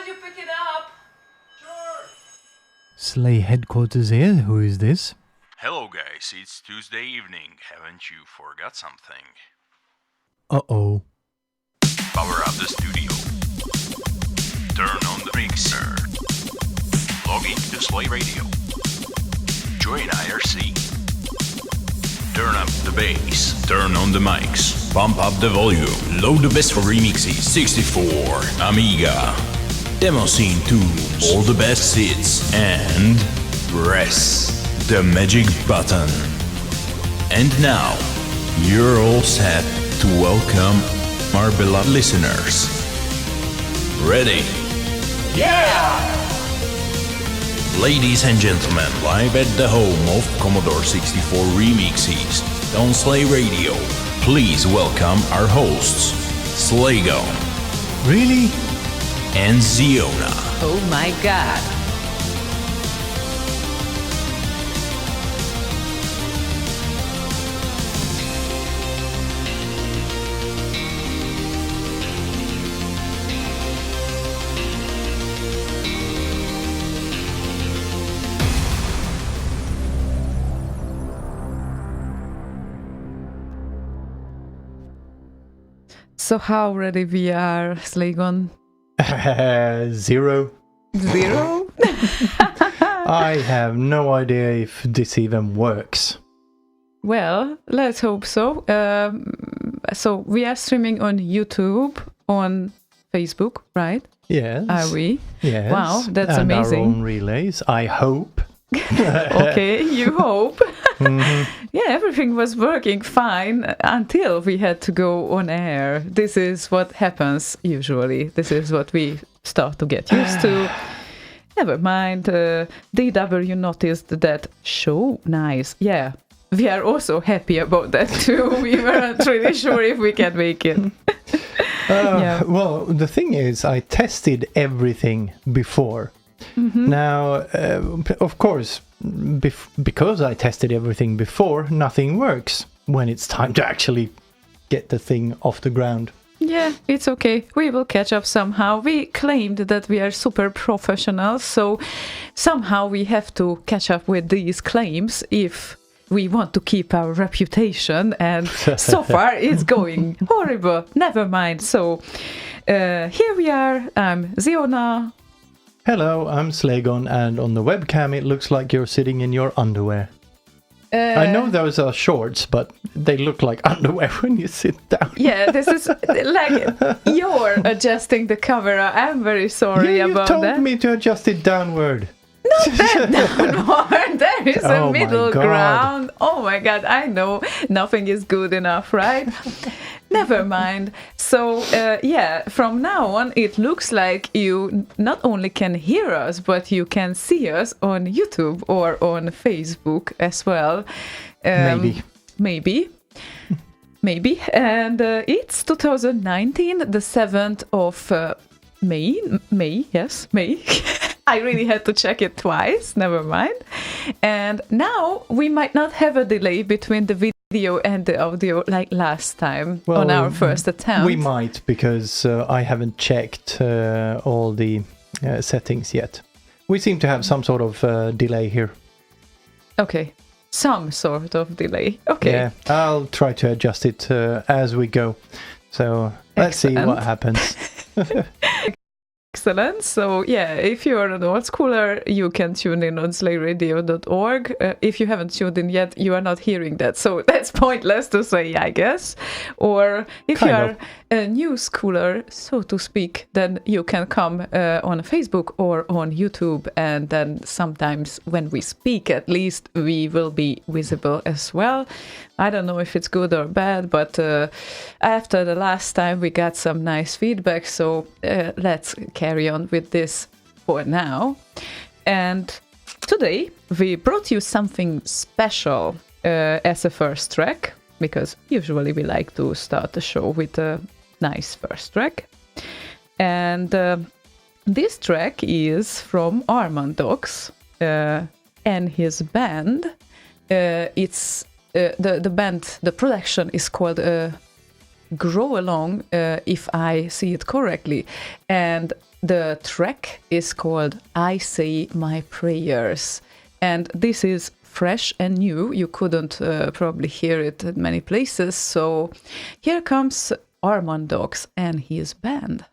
Could you pick it up? Sure. Slay headquarters here. Who is this? Hello guys, it's Tuesday evening. Haven't you forgot something? Uh-oh. Power up the studio. Turn on the mixer. Log into Slay Radio. Join IRC. Turn up the bass. Turn on the mics. Pump up the volume. Load the best for remixes. 64. Amiga. Demo scene tunes. All the best hits. And press the magic button. And now, you're all set to welcome our beloved listeners. Ready? Yeah! Ladies and gentlemen, live at the home of Commodore 64 remixes on Slay Radio, please welcome our hosts, Slaygon. Really? And Ziona. Oh my god. So how ready we are, Slaygon? 0. 0? I have no idea if this even works. Well, let's hope so. So we are streaming on YouTube, on Facebook, right? Yes. Are we? Yes. Wow, that's and amazing. our own relays, I hope. Okay, you hope. Mhm. Yeah, everything was working fine until we had to go on air. This is what happens usually. This is what we start to get used to. Never mind. DW noticed that show. Nice. Yeah. We are also happy about that too. We weren't really sure if we can make it. Yeah. Well, the thing is, I tested everything before. Mm-hmm. Now, of course, because I tested everything before, nothing works when it's time to actually get the thing off the ground. Yeah, it's okay. We will catch up somehow. We claimed that we are super professionals, so somehow we have to catch up with these claims if we want to keep our reputation, and so far it's going horrible. Never mind. So here we are. I'm Ziona. Hello, I'm Slaygon, and on the webcam it looks like you're sitting in your underwear. I know those are shorts, but they look like underwear when you sit down. Yeah, this is like you're adjusting the camera. I'm very sorry Yeah, you about told that. me to adjust it downward. Not that downward. There is Oh a my middle God. ground. Oh my god, I know nothing is good enough, right? Never mind. So yeah, from now on it looks like you not only can hear us, but you can see us on YouTube or on Facebook as well. Maybe. And it's 2019, the 7th of May. Yes, May. I really had to check it twice. Never mind. And now we might not have a delay between the video and the audio like last time on our first attempt. We might, because I haven't checked all the settings yet. We seem to have some sort of delay here. Okay. Some sort of delay. Okay. Yeah, I'll try to adjust it as we go. So let's see what happens. Excellent. So yeah, if you're an old schooler, you can tune in on slayradio.org. If you haven't tuned in yet, you are not hearing that. So that's pointless to say, I guess. Or if you are a new schooler, so to speak, then you can come on Facebook or on YouTube. And then sometimes when we speak, at least, we will be visible as well. I don't know if it's good or bad, but after the last time we got some nice feedback, so let's carry on with this for now. And today we brought you something special as a first track, because usually we like to start the show with a nice first track. And this track is from Armandox and his band. It's the band, the production is called Grow Along, if I see it correctly. And the track is called I Say My Prayers. And this is fresh and new. You couldn't probably hear it at many places. So here comes Armandox and his band.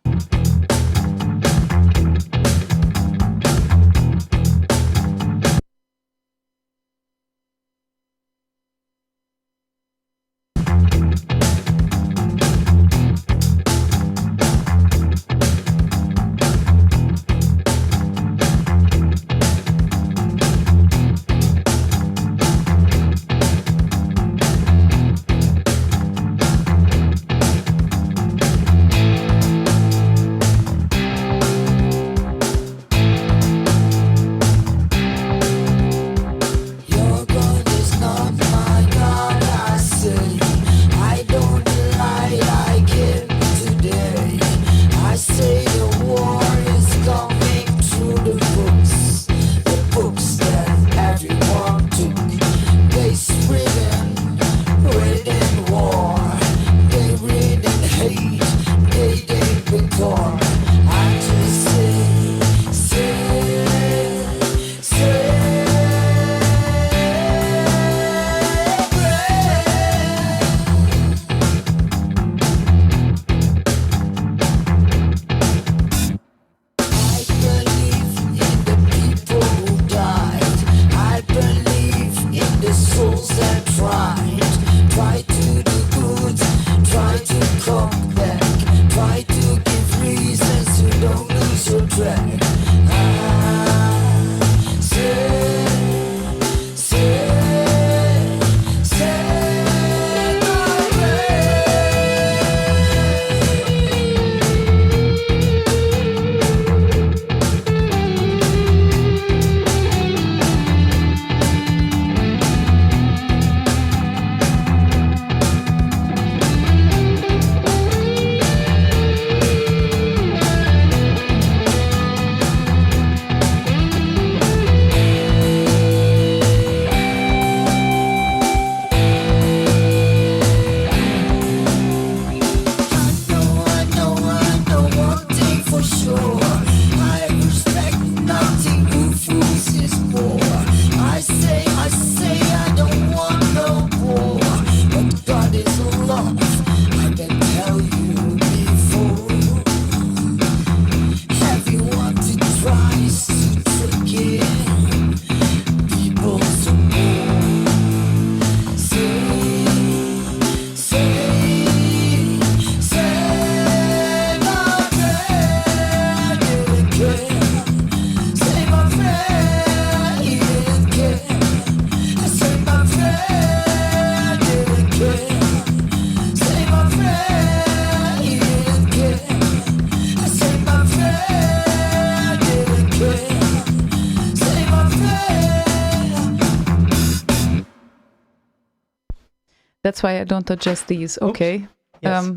That's why I don't adjust these. Okay. Yes.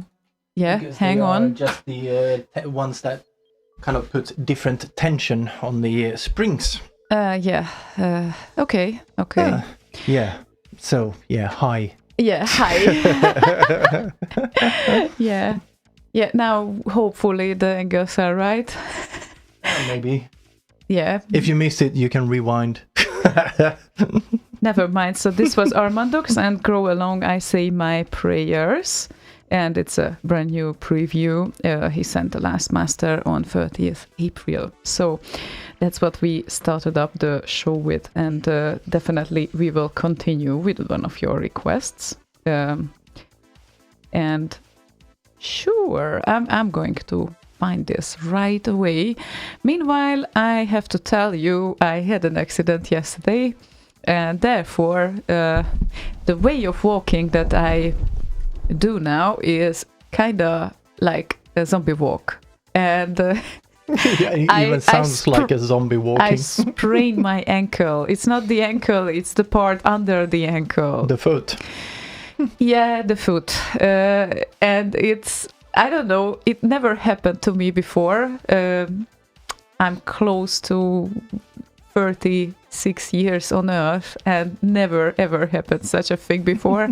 Yeah, Because hang they are on. just the ones that kind of put different tension on the springs. Yeah. Okay. Yeah. So, yeah, hi. Yeah, hi. Yeah. Yeah, now hopefully the angles are right. Maybe. Yeah. If you missed it, you can rewind. Never mind. So this was Armandox and Grow Along I Say My Prayers. And it's a brand new preview. He sent the last master on 30th April. So that's what we started up the show with. And definitely we will continue with one of your requests. And sure, I'm going to find this right away. Meanwhile, I have to tell you, I had an accident yesterday. And therefore, the way of walking that I do now is kind of like a zombie walk. And Yeah, it even sounds like a zombie walking. I sprained my ankle. It's not the ankle, it's the part under the ankle. The foot. Yeah, the foot. And it's, I don't know, it never happened to me before. I'm close to 36 years on Earth and never ever happened such a thing before.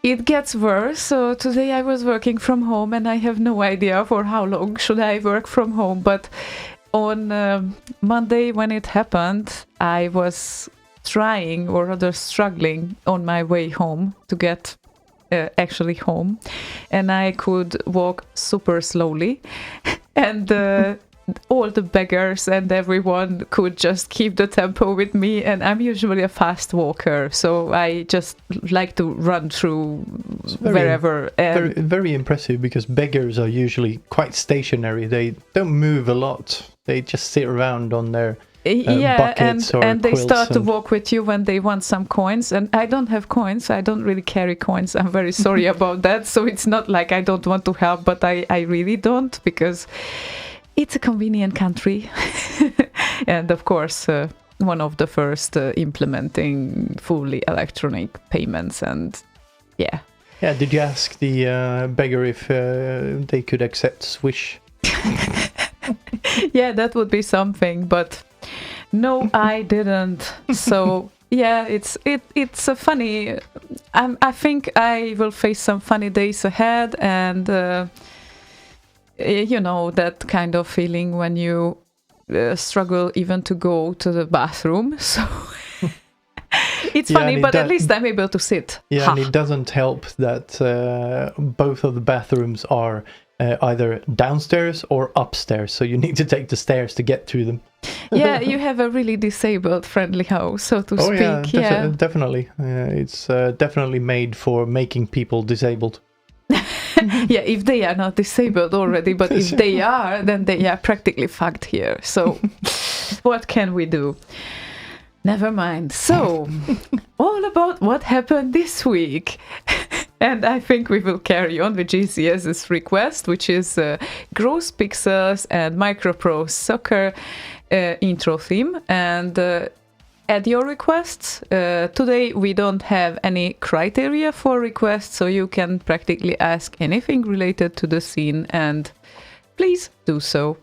it gets worse. So today I was working from home, and I have no idea for how long should I work from home. But on Monday when it happened, I was trying, or rather struggling, on my way home to get actually home, and I could walk super slowly, and all the beggars and everyone could just keep the tempo with me, and I'm usually a fast walker, so I just like to run through wherever. Very, very impressive, because beggars are usually quite stationary. They don't move a lot. They just sit around on their buckets and they quilts start to walk with you when they want some coins, and I don't have coins. I don't really carry coins. I'm very sorry about that. So it's not like I don't want to help, but I really don't, because it's a convenient country. And of course, one of the first implementing fully electronic payments, and yeah. Yeah, did you ask the beggar if they could accept Swish? Yeah, that would be something, but no, I didn't. So yeah, it's a funny. I think I will face some funny days ahead, and you know, that kind of feeling when you struggle even to go to the bathroom. So it's funny, but at least I'm able to sit. Yeah, and it doesn't help that both of the bathrooms are either downstairs or upstairs, so you need to take the stairs to get to them. Yeah, you have a really disabled friendly house, so to speak. Yeah, definitely. It's definitely made for making people disabled. Yeah, if they are not disabled already, but if they are, then they are practically fucked here. So what can we do? Never mind. So, all about what happened this week. And I think we will carry on with GCS's request, which is Grospixels and MicroProse soccer intro theme. And at your requests, today we don't have any criteria for requests, so you can practically ask anything related to the scene, and please do so.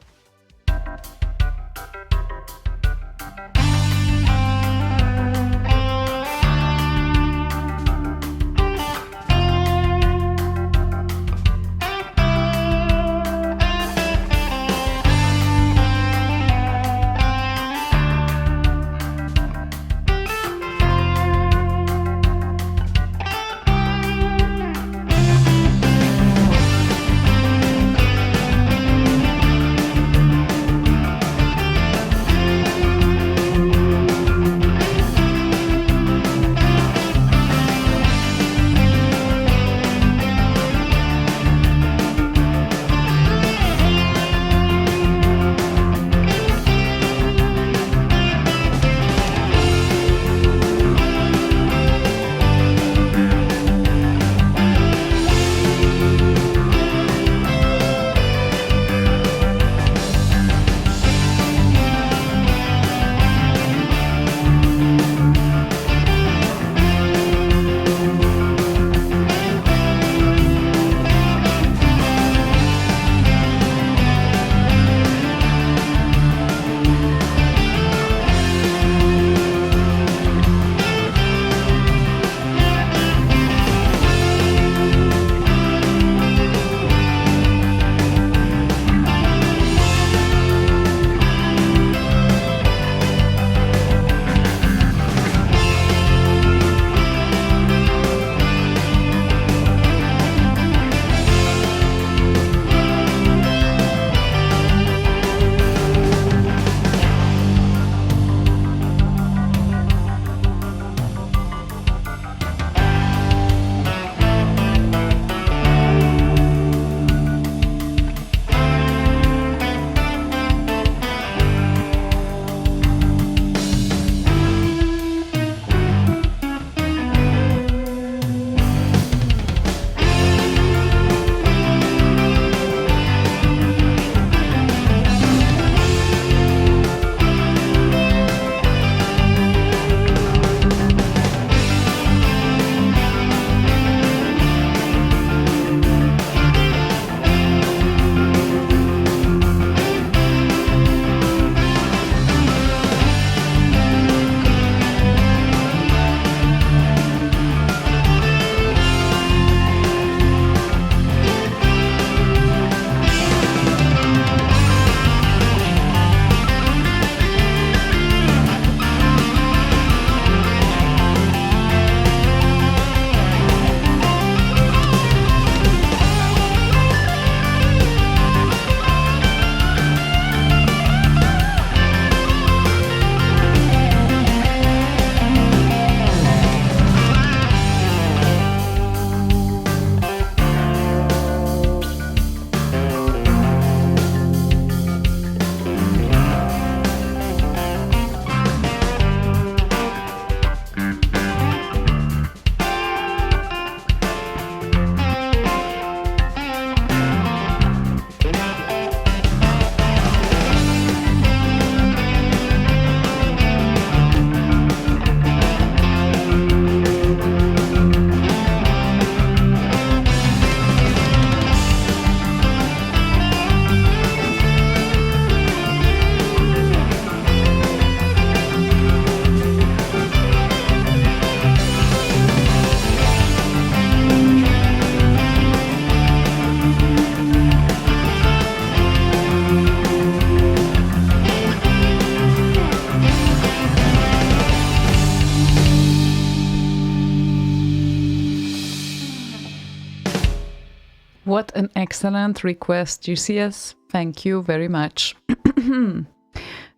What an excellent request, GCS. Thank you very much.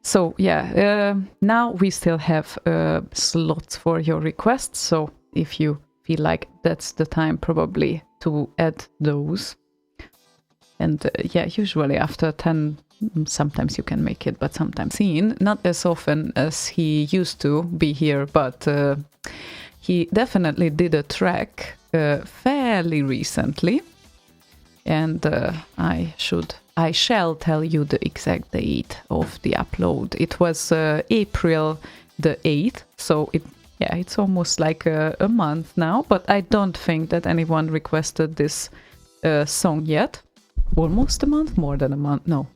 So yeah, now we still have slots for your requests. So if you feel like that's the time probably to add those. And yeah, usually after 10, sometimes you can make it, but sometimes not as often as he used to be here, but he definitely did a track fairly recently. And I shall tell you the exact date of the upload. It was April the 8th, so it's almost like a month now, but I don't think that anyone requested this song yet. Almost a month? More than a month? No,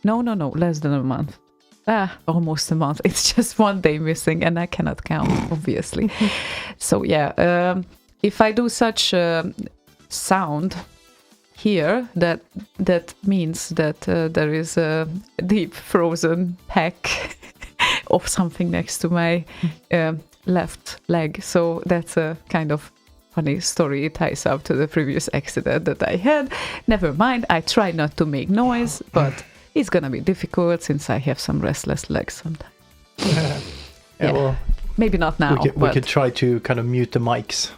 less than a month. Almost a month. It's just one day missing, and I cannot count, obviously. So yeah, if I do such sound here, that means that there is a deep frozen pack of something next to my left leg. So that's a kind of funny story. It ties up to the previous accident that I had. Never mind, I try not to make noise, but it's gonna be difficult since I have some restless legs sometimes. Yeah, well, maybe not now. We could try to kind of mute the mics.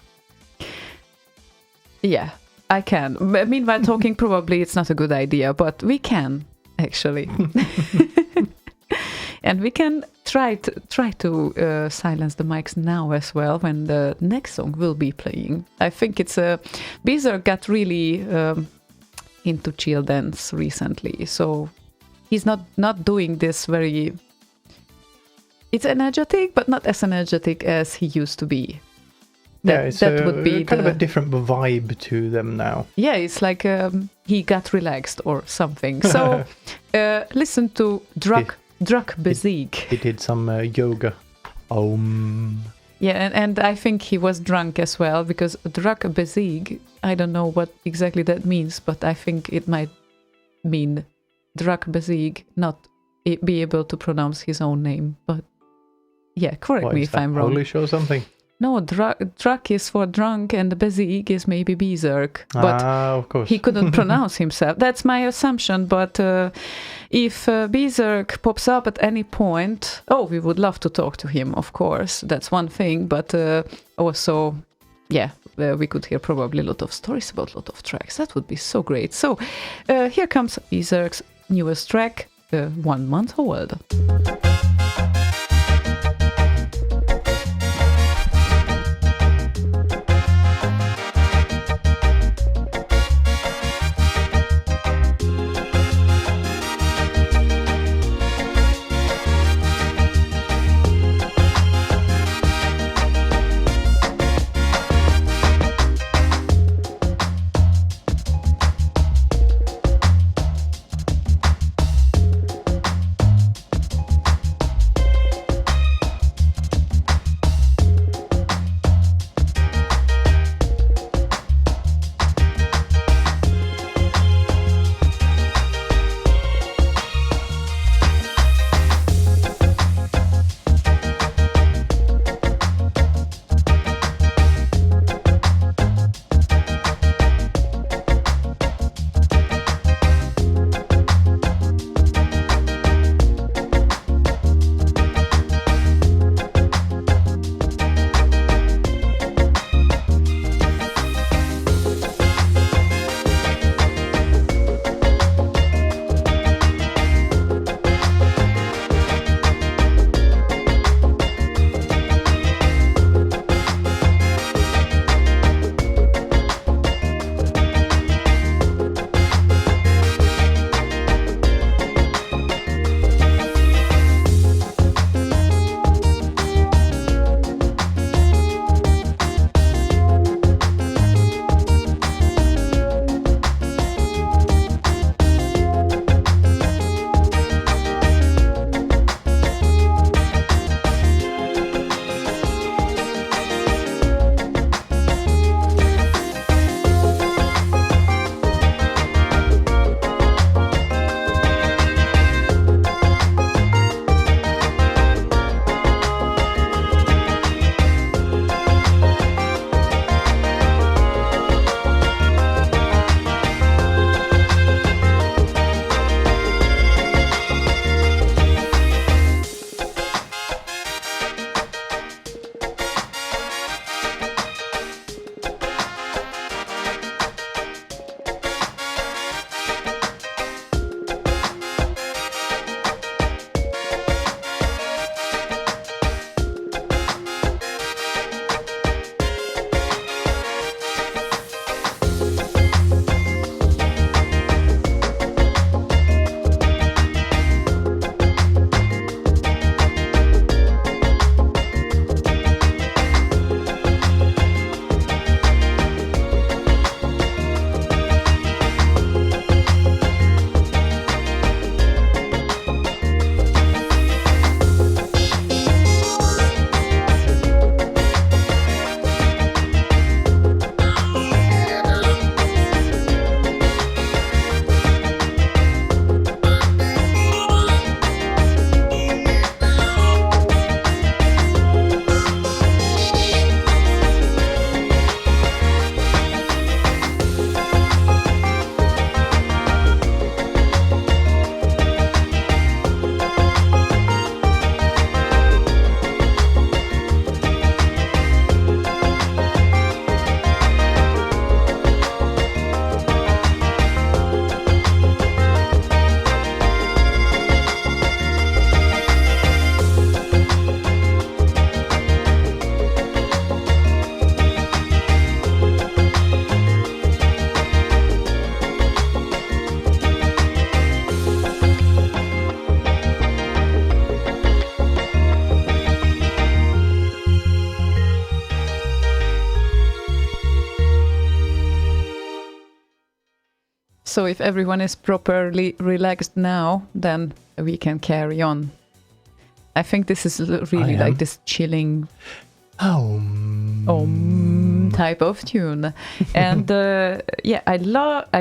Yeah, I can. Meanwhile, talking probably it's not a good idea, but we can actually. And we can try to silence the mics now as well when the next song will be playing. I think it's BeeZerk got really into chill dance recently, so he's not doing this very. It's energetic, but not as energetic as he used to be. That would be kind of a different vibe to them now. Yeah, it's like he got relaxed or something. So listen to Druk Bezig. He did some yoga. Yeah, and I think he was drunk as well, because Druk Bezig, I don't know what exactly that means, but I think it might mean Druk Bezig not be able to pronounce his own name. But yeah, correct me if I'm wrong. Polish or something? No, Druk is for drunk, and Bezig is maybe BeeZerk. But of course. he couldn't pronounce himself. That's my assumption. But if BeeZerk pops up at any point, we would love to talk to him, of course. That's one thing. But also, yeah, we could hear probably a lot of stories about a lot of tracks. That would be so great. So here comes BeeZerk's newest track, 1 month old. So if everyone is properly relaxed now, then we can carry on. I think this is really like this chilling type of tune. And I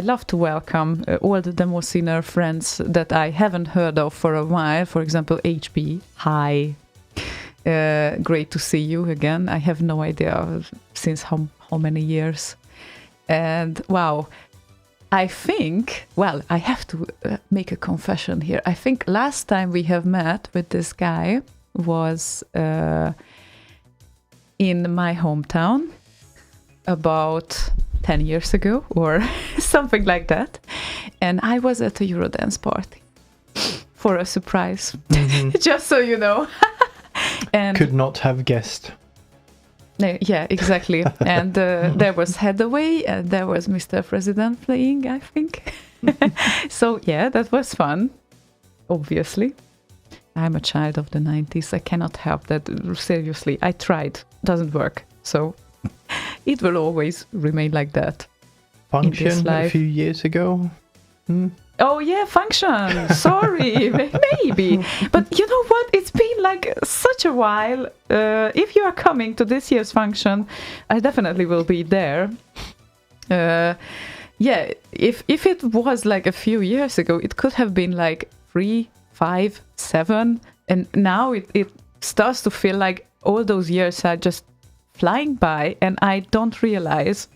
love to welcome all the Demoscene friends that I haven't heard of for a while. For example, HB. Hi. Great to see you again. I have no idea since how many years. And wow, I think, I have to make a confession here. I think last time we have met with this guy was in my hometown about 10 years ago or something like that. And I was at a Eurodance party for a surprise, just so you know. And could not have guessed. Yeah, exactly. And there was Hathaway and there was Mr. President playing, I think. So yeah, that was fun. Obviously. I'm a child of the 90s. I cannot help that. Seriously, I tried. Doesn't work. So it will always remain like that. Function a few years ago. Oh yeah, Function. Sorry, maybe. But you know what? It's been like such a while. If you are coming to this year's Function, I definitely will be there. Yeah, if it was like a few years ago, it could have been like 3, 5, 7, and now it starts to feel like all those years are just flying by, and I don't realize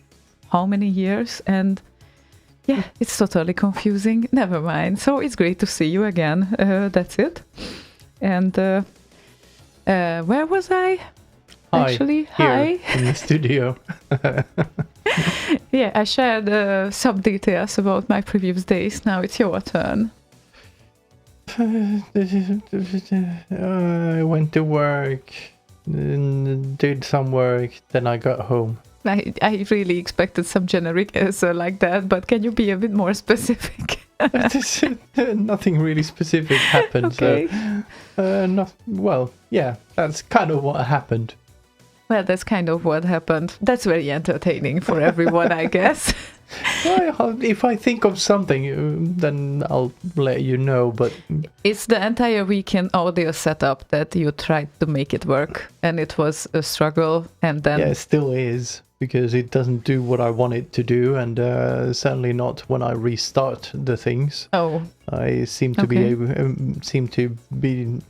how many years. And yeah, it's totally confusing. Never mind. So it's great to see you again. That's it. And where was I? Actually, hi. In the studio. Yeah, I shared some details about my previous days. Now it's your turn. I went to work, did some work, then I got home. I really expected some generic answer like that, but can you be a bit more specific? Nothing really specific happened. Okay. That's kind of what happened. Well, that's kind of what happened. That's very entertaining for everyone, I guess. Well, if I think of something, then I'll let you know, but... It's the entire weekend audio setup that you tried to make it work, and it was a struggle, and then... Yeah, it still is, because it doesn't do what I want it to do, and certainly not when I restart the things. Oh. I seem to be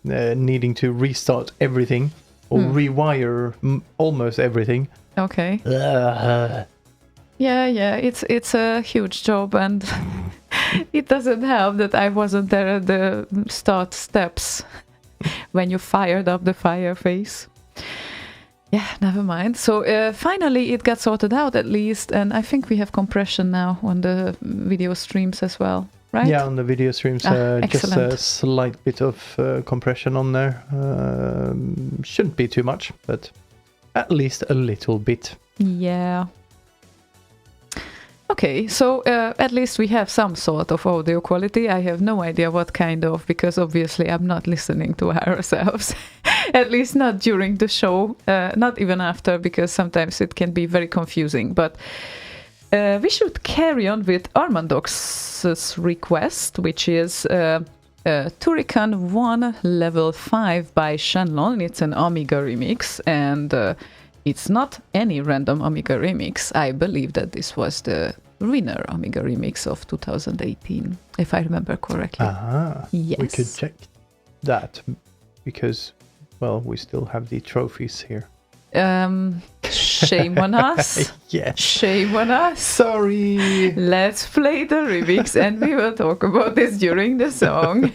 needing to restart everything, or rewire almost everything. Okay. Yeah, it's a huge job, and it doesn't help that I wasn't there at the start steps when you fired up the Fireface. Yeah, never mind. So finally it got sorted out at least, and I think we have compression now on the video streams as well, right? Yeah, on the video streams, just a slight bit of compression on there. Shouldn't be too much, but at least a little bit. Yeah. Okay, so at least we have some sort of audio quality. I have no idea what kind of, because obviously I'm not listening to ourselves. At least not during the show, not even after, because sometimes it can be very confusing. But we should carry on with Armandox's request, which is Turrican 1 Level 5 by Shenlong. It's an Amigaremix, and it's not any random Amigaremix. I believe that this was the winner Amigaremix of 2018, if I remember correctly. Yes. We could check that, because, well, we still have the trophies here. Shame on us. Yes. Shame on us. Sorry. Let's play the remix, and we will talk about this during the song.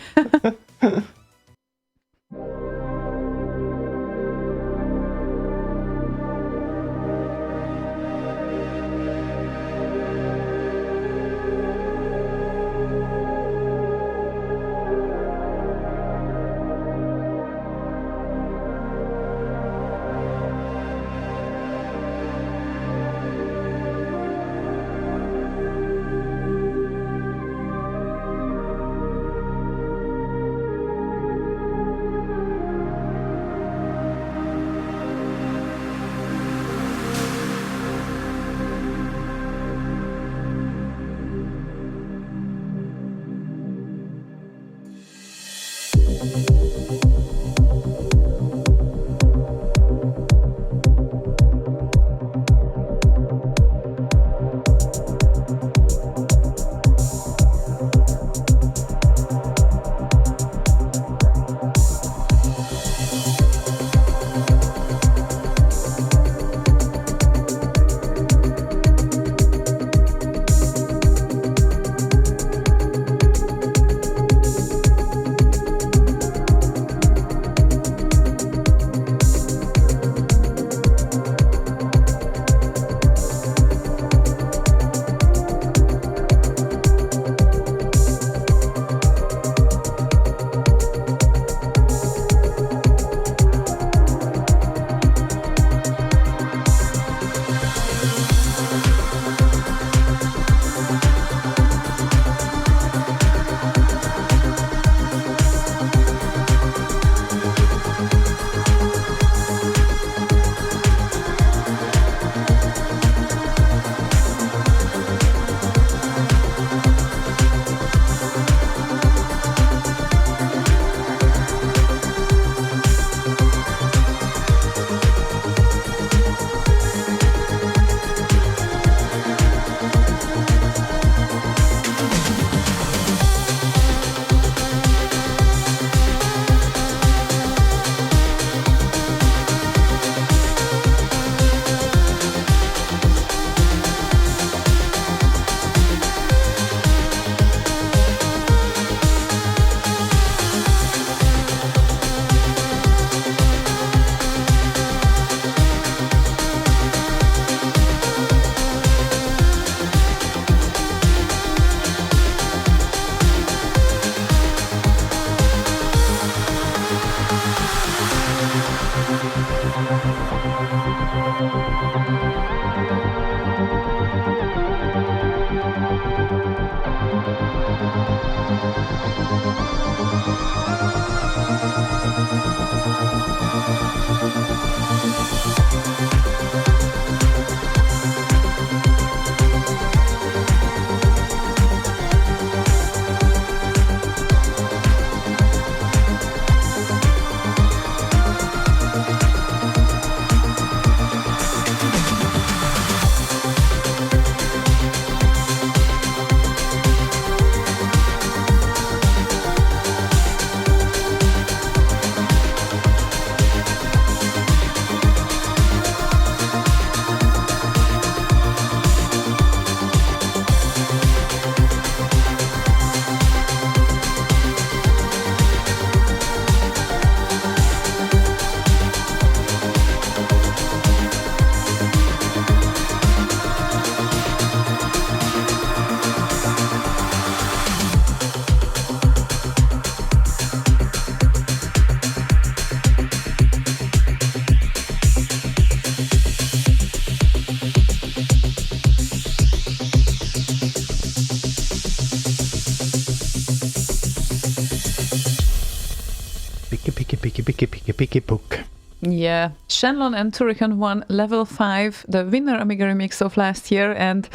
picky book. Yeah, Shenlong and Turrican won level 5, the winner Amigaremix of last year, and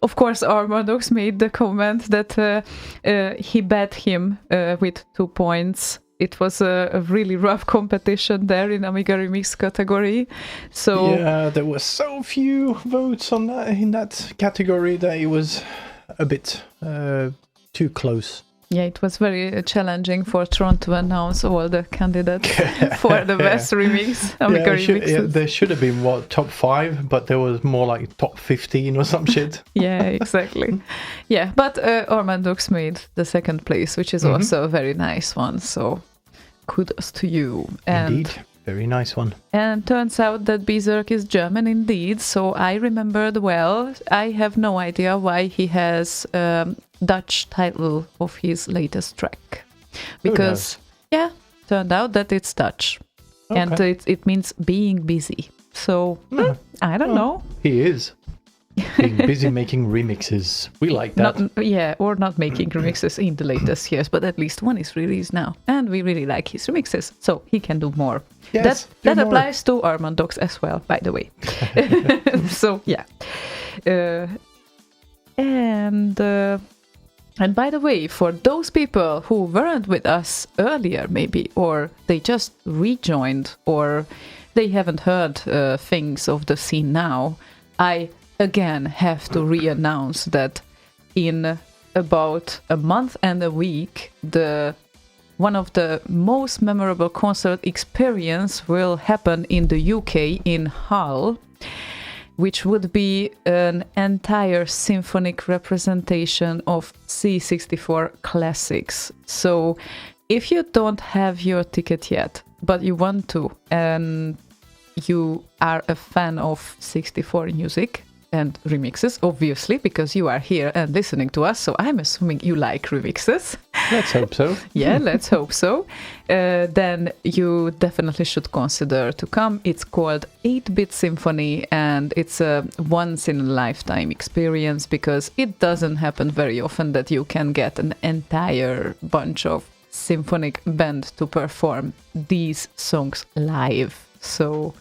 of course Armadox made the comment that he bet him with 2 points. It was a really rough competition there in Amigaremix category. So yeah, there were so few votes on that, in that category that it was a bit too close. yeah, it was very challenging for Tron to announce all the candidates for the best remix. There should have been top 5, but there was more like top 15 or some shit. Yeah, exactly. Yeah, but Armadox made the second place, which is also a very nice one. So kudos to you. And indeed, very nice one. And turns out that BeeZerk is German indeed, so I remembered well. I have no idea why he has Dutch title of his latest track. Because, yeah, turned out that it's Dutch. Okay. And it means being busy. So, I don't know. He is. Being busy making remixes. We like that. Or not making remixes in the latest years, but at least one is released now. And we really like his remixes, so he can do more. Yes, that applies to Armadox as well, by the way. So, yeah. And by the way, for those people who weren't with us earlier, maybe, or they just rejoined, or they haven't heard things of the scene now, I again have to re-announce that in about a month and a week, one of the most memorable concert experience will happen in the UK in Hull, which would be an entire symphonic representation of C64 classics. So if you don't have your ticket yet, but you want to, and you are a fan of 64 music and remixes, obviously, because you are here and listening to us, so I'm assuming you like remixes. Let's hope so. Yeah, let's hope so. Then you definitely should consider to come. It's called 8-Bit Symphony, and it's a once-in-a-lifetime experience because it doesn't happen very often that you can get an entire bunch of symphonic band to perform these songs live. So...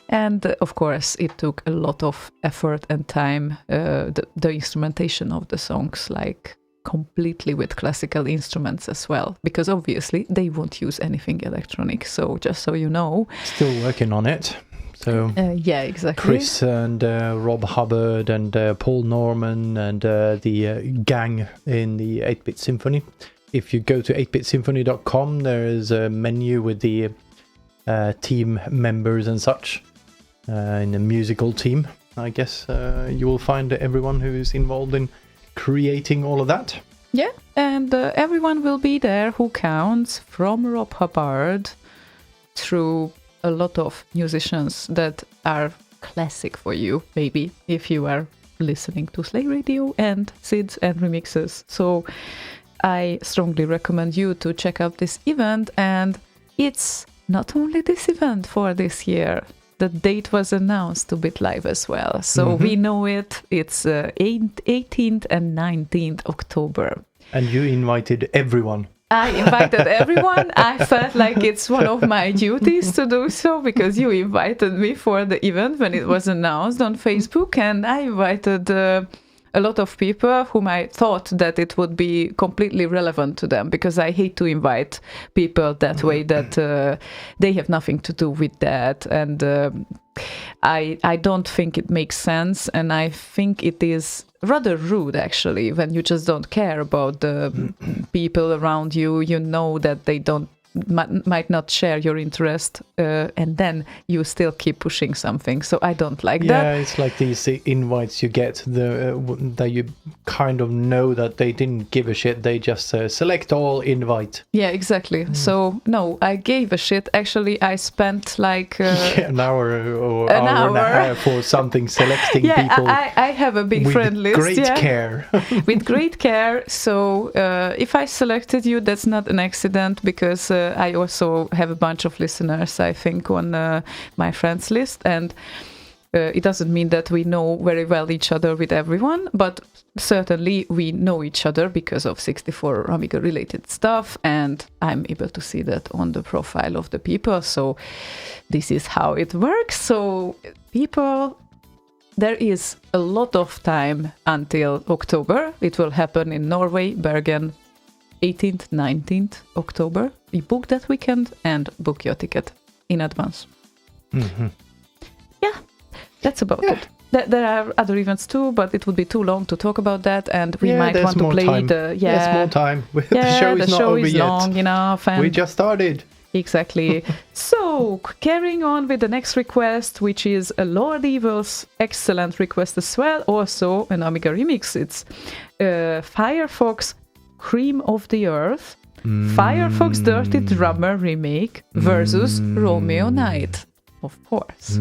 And of course, it took a lot of effort and time, the instrumentation of the songs, like completely with classical instruments as well, because obviously they won't use anything electronic. So just so you know. Still working on it. So yeah, exactly. Chris and Rob Hubbard and Paul Norman and the gang in the 8-Bit Symphony. If you go to 8bitsymphony.com, there is a menu with the team members and such. In the musical team, I guess you will find everyone who is involved in creating all of that. Yeah, and everyone will be there who counts, from Rob Hubbard through a lot of musicians that are classic for you, maybe, if you are listening to Slay Radio and SIDs and remixes. So I strongly recommend you to check out this event, and it's not only this event for this year. The date was announced to BitLive as well. So we know it. It's 18th and 19th October. And you invited everyone. I invited everyone. I felt like it's one of my duties to do so because you invited me for the event when it was announced on Facebook. And I invited a lot of people whom I thought that it would be completely relevant to them, because I hate to invite people that way that they have nothing to do with that. And I don't think it makes sense. And I think it is rather rude, actually, when you just don't care about the people around you. You know that they might not share your interest, and then you still keep pushing something. So I don't like that. Yeah, it's like these invites you get that you kind of know that they didn't give a shit. They just select all, invite. Yeah, exactly. So no, I gave a shit. Actually, I spent like an hour or an hour and a half for something, selecting people. I have a big friend list. With great care. With great care. So if I selected you, that's not an accident, because I also have a bunch of listeners, I think, on my friends list, and It doesn't mean that we know very well each other with everyone, but certainly we know each other because of 64 Amiga related stuff, and I'm able to see that on the profile of the people. So this is how it works. So people, there is a lot of time until October. It will happen in Norway, Bergen, 18th, 19th October. You book that weekend and book your ticket in advance. Mm-hmm. Yeah, that's about it. There are other events too, but it would be too long to talk about that, and we might want to play time. the There's more time. The show is not over is yet. long enough. And We just started. Exactly. So, carrying on with the next request, which is a Lord Evil's excellent request as well, also an Amigaremix. It's Firefox Cream of the Earth, Firefox Dirty Drummer Remake versus Romeo Knight, of course.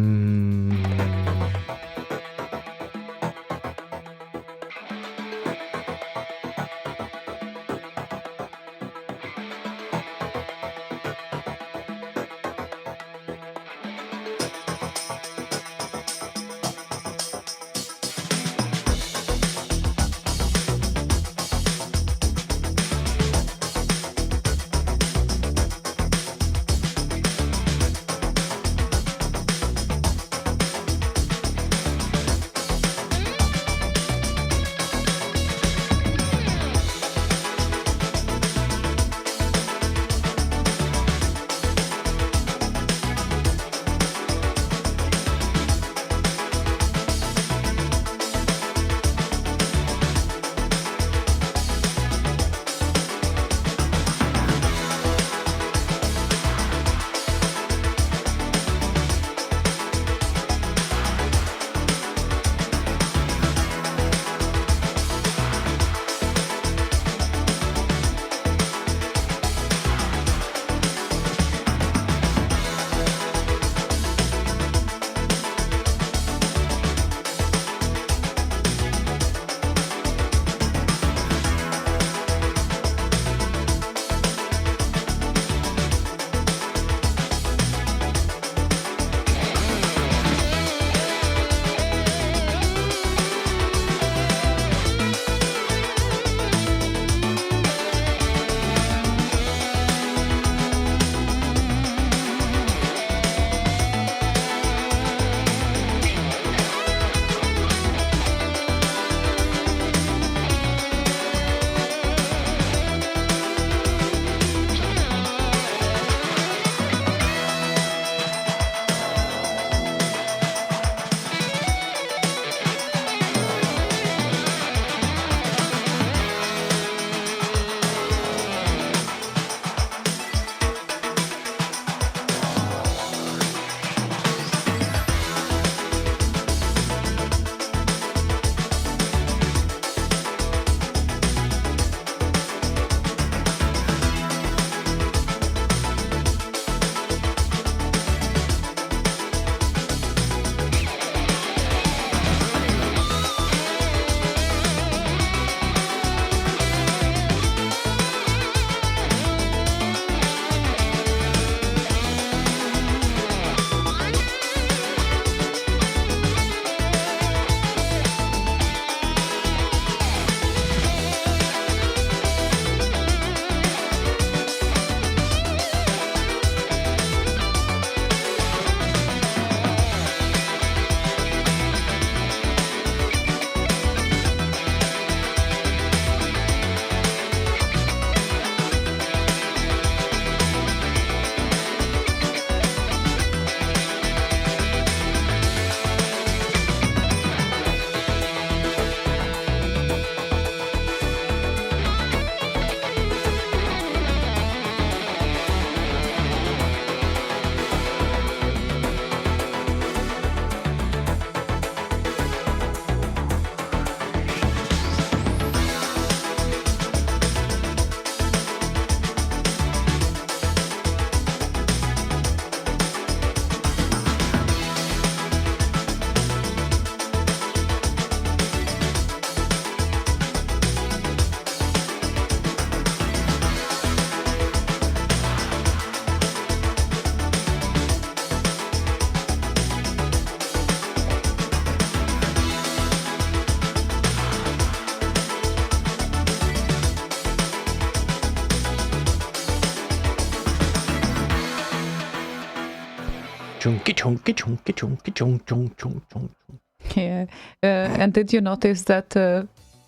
Yeah. And did you notice that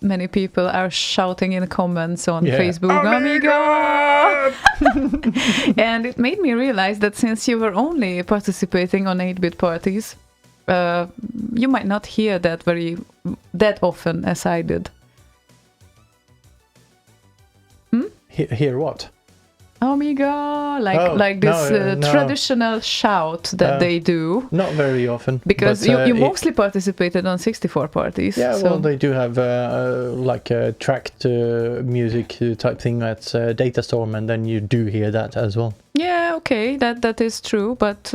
many people are shouting in the comments on Facebook, Amiga! And it made me realize that since you were only participating on 8-bit parties, you might not hear that often as I did. Hear what? Amiga, like this no. traditional shout that they do. Not very often. Because but, you mostly participated on 64 parties. Yeah, so. well, they do have like a tracked music type thing at Datastorm, and then you do hear that as well. Yeah, okay, that is true, but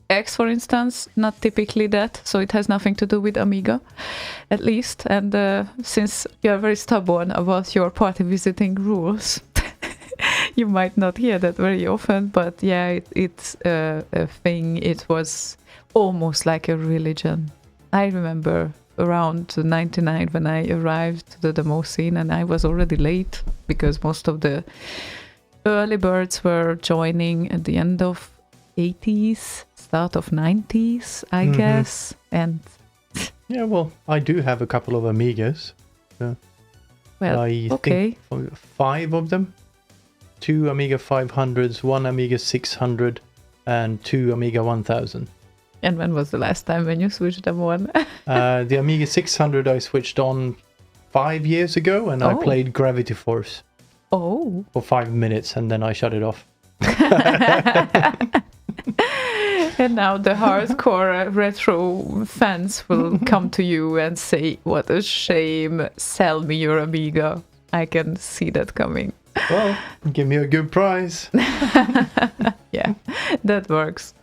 X, for instance, not typically that, so it has nothing to do with Amiga, at least. And since you are very stubborn about your party visiting rules, you might not hear that very often, but yeah, it's a thing. It was almost like a religion. I remember around 99 when I arrived to the demo scene, and I was already late because most of the early birds were joining at the end of 80s, start of 90s, I guess. And yeah, well, I do have a couple of Amigas. well, I okay. think 5 of them. 2 Amiga 500s, 1 Amiga 600, and 2 Amiga 1000. And when was the last time when you switched them on? The Amiga 600 I switched on 5 years ago, and I played Gravity Force for 5 minutes, and then I shut it off. And now the hardcore retro fans will come to you and say, what a shame, sell me your Amiga. I can see that coming. Well, give me a good price. Yeah, that works.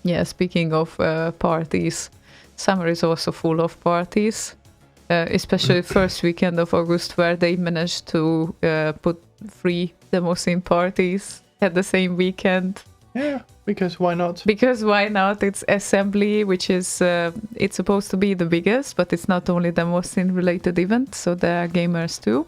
Yeah, speaking of parties, summer is also full of parties, especially first weekend of August, where they managed to put 3 demo scene parties at the same weekend. Yeah, because why not? Because why not? It's assembly, which is it's supposed to be the biggest, but it's not only demo scene related event, so there are gamers too.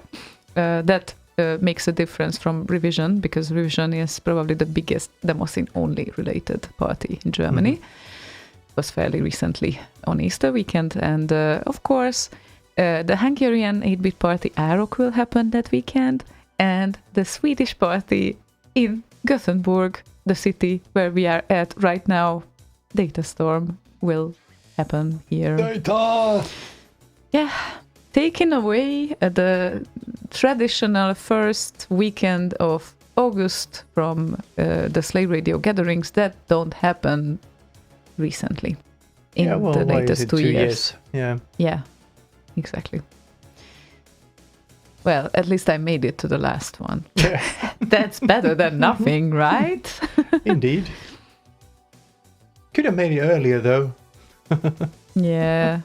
That makes a difference from Revision, because Revision is probably the biggest demo scene only related party in Germany. It was fairly recently on Easter weekend, and of course the Hungarian 8-bit party Arok will happen that weekend, and the Swedish party in Gothenburg, the city where we are at right now, Datastorm, will happen here. Data! Yeah, taking away the traditional first weekend of August from the Slay Radio gatherings that don't happen recently in the latest 2 years. Yeah, exactly. Well, at least I made it to the last one. That's better than nothing, right? Indeed. Could have made it earlier, though. Yeah,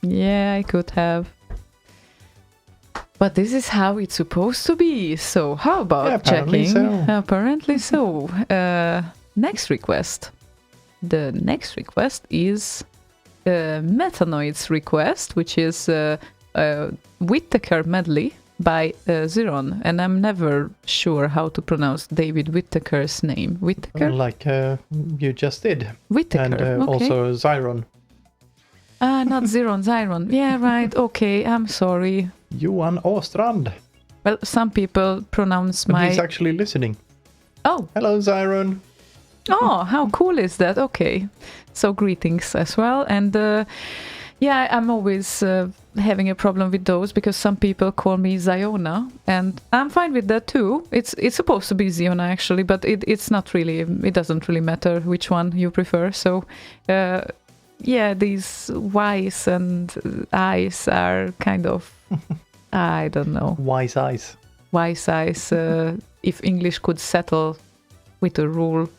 I could have. But this is how it's supposed to be. So how about apparently checking? So. Apparently so. Next request. The next request is Metanoid's request, which is Whittaker-medley by Zyron. And I'm never sure how to pronounce David Whittaker's name. Whittaker? Like you just did. Whittaker, and okay. Also Zyron. Not Zyron. Yeah, right. Okay, I'm sorry. Johan Åstrand. Well, some people pronounce my... He's actually listening. Oh. Hello, Zyron. Oh, how cool is that? Okay. So greetings as well. And yeah, I'm always having a problem with those because some people call me Ziona, and I'm fine with that too. It's supposed to be Ziona actually, but it's not really, it doesn't really matter which one you prefer. So yeah, these Y's and I's are kind of, I don't know. Wise eyes. Wise eyes. If English could settle with a rule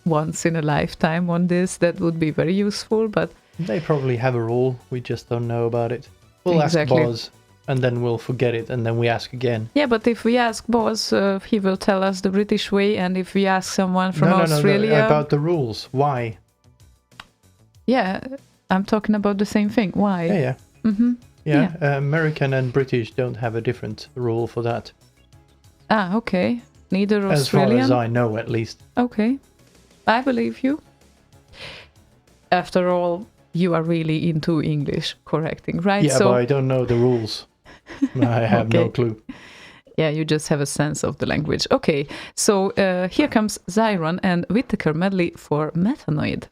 once in a lifetime on this, that would be very useful, but they probably have a rule, we just don't know about it. We'll exactly. ask Boz, and then we'll forget it, and then we ask again. Yeah, but if we ask Boz, he will tell us the British way, and if we ask someone from Australia... No, about the rules. Why? Yeah, I'm talking about the same thing. Why? Yeah. Mm-hmm. Yeah, American and British don't have a different rule for that. Ah, okay. Neither Australian? Australian? As far as I know, at least. Okay. I believe you. After all, you are really into English correcting, right? Yeah, but I don't know the rules. I have no Okay. clue. Yeah, you just have a sense of the language. Okay, so here comes Zyron and Whittaker-medley for Methanoid.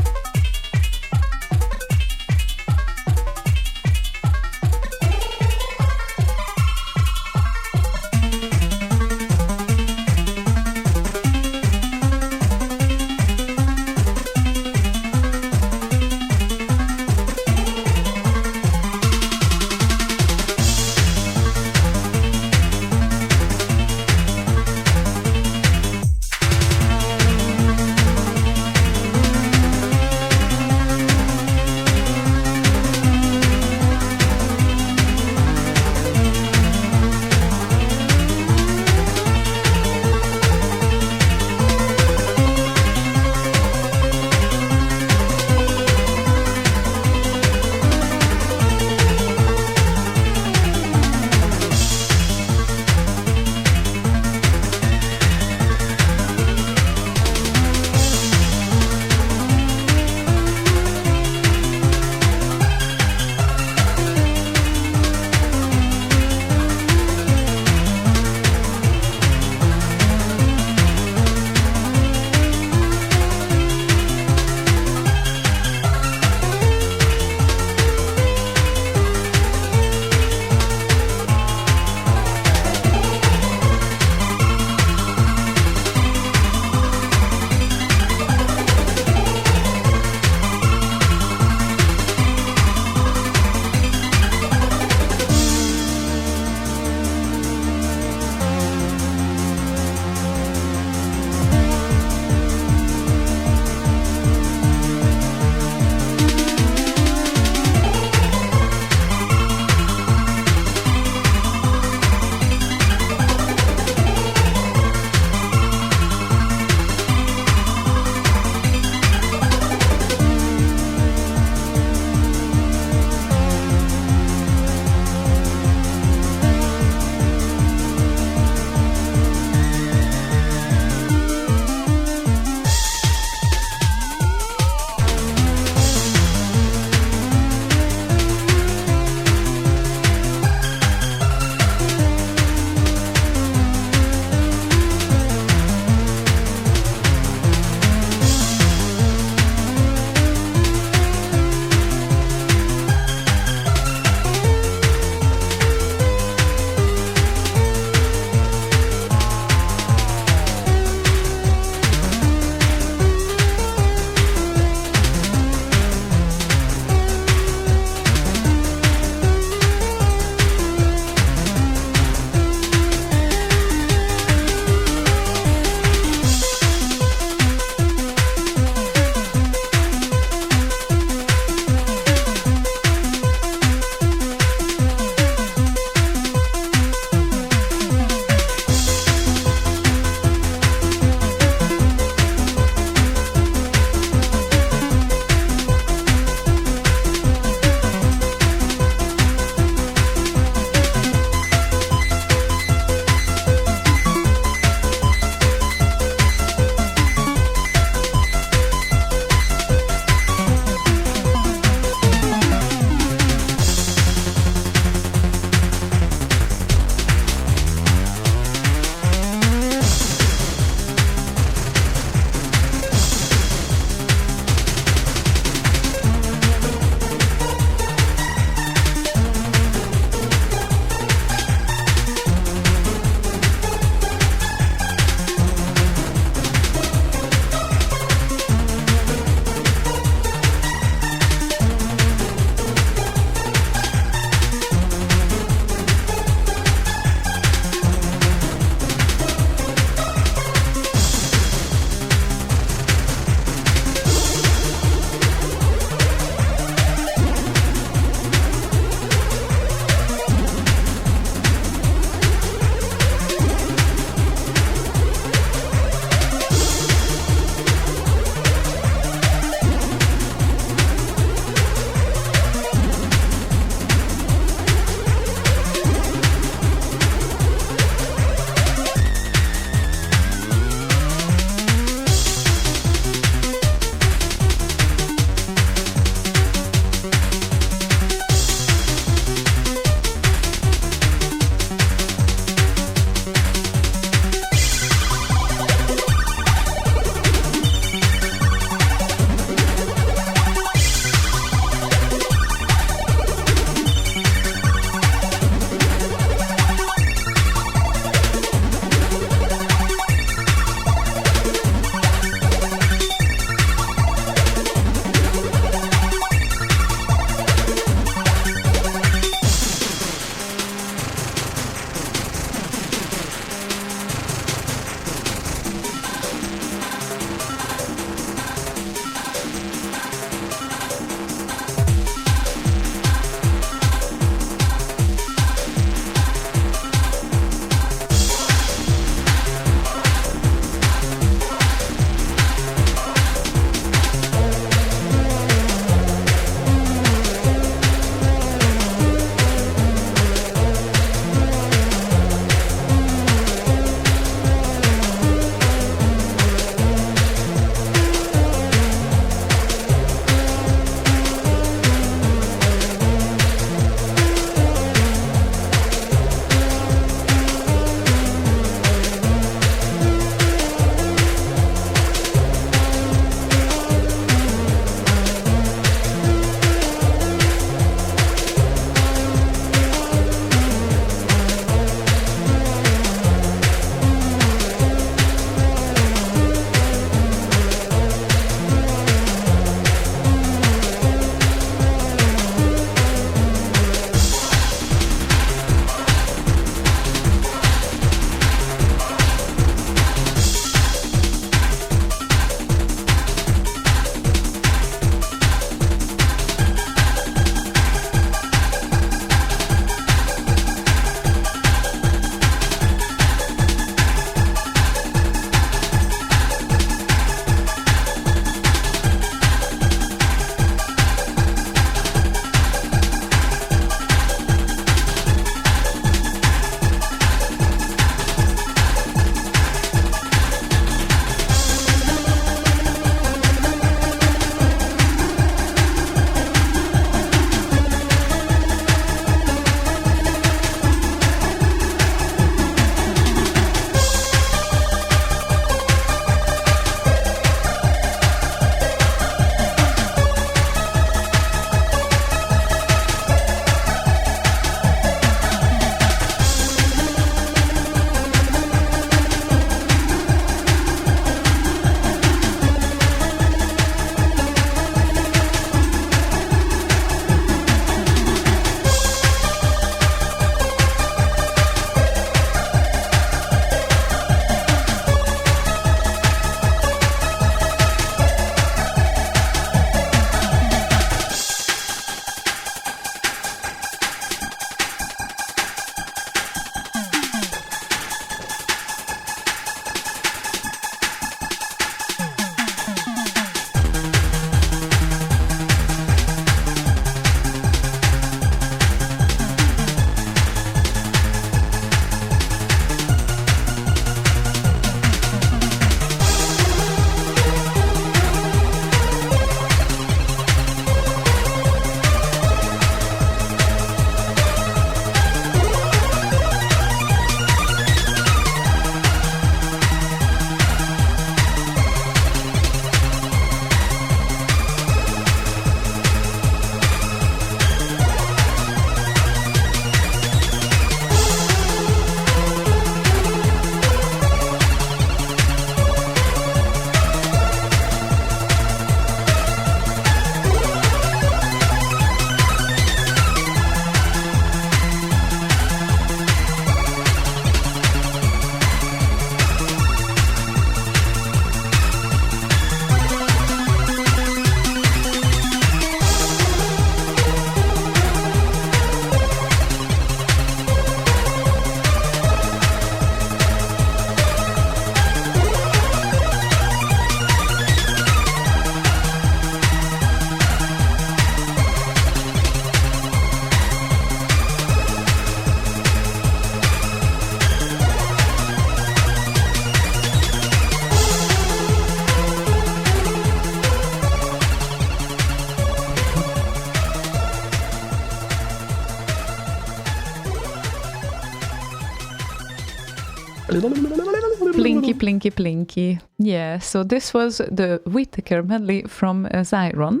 Blinky, blinky, blinky. Yeah, so this was the Whittaker-medley from Zyron.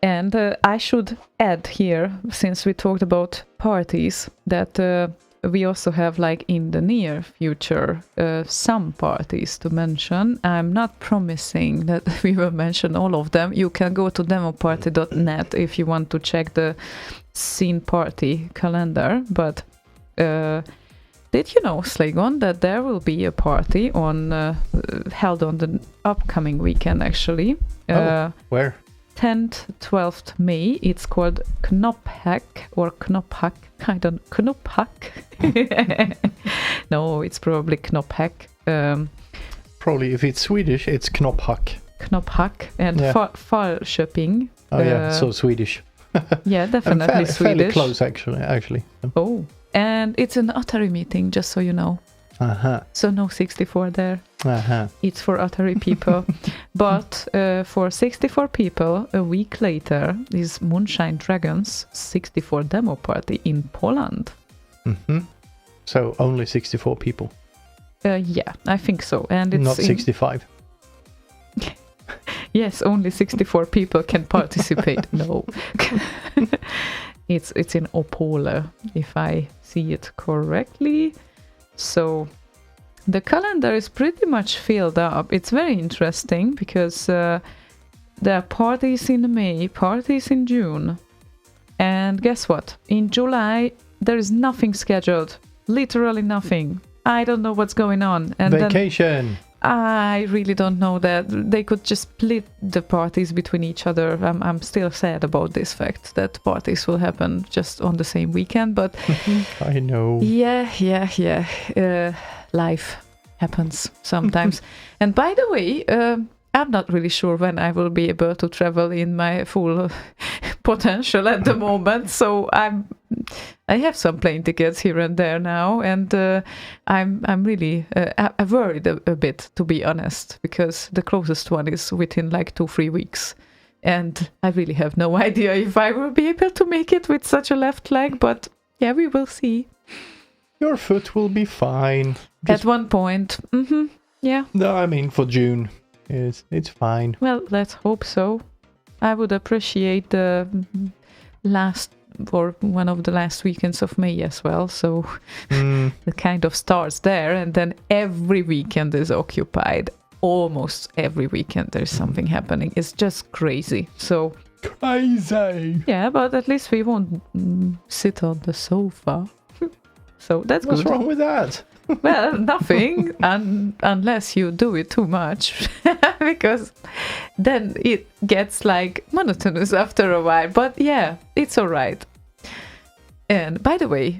And I should add here, since we talked about parties, that we also have, like, in the near future, some parties to mention. I'm not promising that we will mention all of them. You can go to demoparty.net if you want to check the scene party calendar. But did you know, Slaygon, that there will be a party held on the upcoming weekend, actually? Where? 10th, 12th May. It's called Knopphack or Knopphack. I don't Knopphack. No, it's probably Knopphack. Probably if it's Swedish, it's Knopphack. Knopphack and Falköping. Oh yeah, so Swedish. Yeah, definitely Swedish. Fairly close, actually. Oh, and it's an Atari meeting, just so you know. So no 64 there. It's for Atari people. But for 64 people, a week later is Moonshine Dragons 64 demo party in Poland. So only 64 people. Yeah, I think so. And it's not 65. Yes, only 64 people can participate. No. It's in Opole, if I see it correctly. So the calendar is pretty much filled up. It's very interesting because there are parties in May, parties in June. And guess what? In July, there is nothing scheduled. Literally nothing. I don't know what's going on. And vacation. I really don't know that. They could just split the parties between each other. I'm still sad about this fact that parties will happen just on the same weekend, but I know. Yeah. Life happens sometimes. And by the way, I'm not really sure when I will be able to travel in my full potential at the moment. So I have some plane tickets here and there now, and I'm really worried a bit, to be honest, because the closest one is within like 2-3 weeks, and I really have no idea if I will be able to make it with such a left leg. But yeah, we will see. Your foot will be fine. At one point. Yeah. No, I mean for June. It's fine. Well, let's hope so. I would appreciate the last or one of the last weekends of May as well. So it kind of starts there, and then every weekend is occupied. Almost every weekend there's something happening. It's just crazy. So crazy. Yeah, but at least we won't sit on the sofa. So that's What's good. wrong with that? Well, nothing, unless you do it too much, because then it gets like monotonous after a while. But yeah, it's all right. And by the way,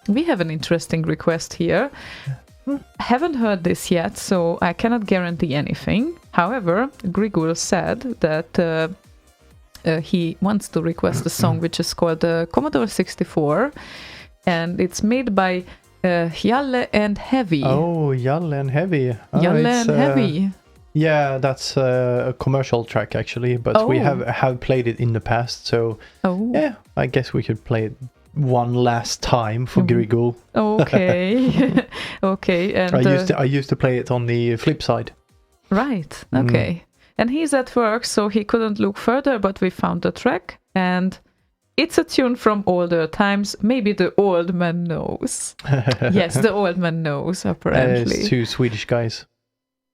we have an interesting request here. Haven't heard this yet, so I cannot guarantee anything. However, Grigul said that he wants to request a song which is called Commodore 64, and it's made by Hjalle and Heavy. Oh, Hjalle and Heavy. Hjalle and Heavy. Yeah, that's a commercial track actually, but we have played it in the past, so yeah, I guess we could play it one last time for Grigul. Okay. Okay. And I used to play it on the flip side. Right. Okay. And he's at work, so he couldn't look further, but we found the track, and it's a tune from older times. Maybe the old man knows. Yes, the old man knows, apparently. It's two Swedish guys.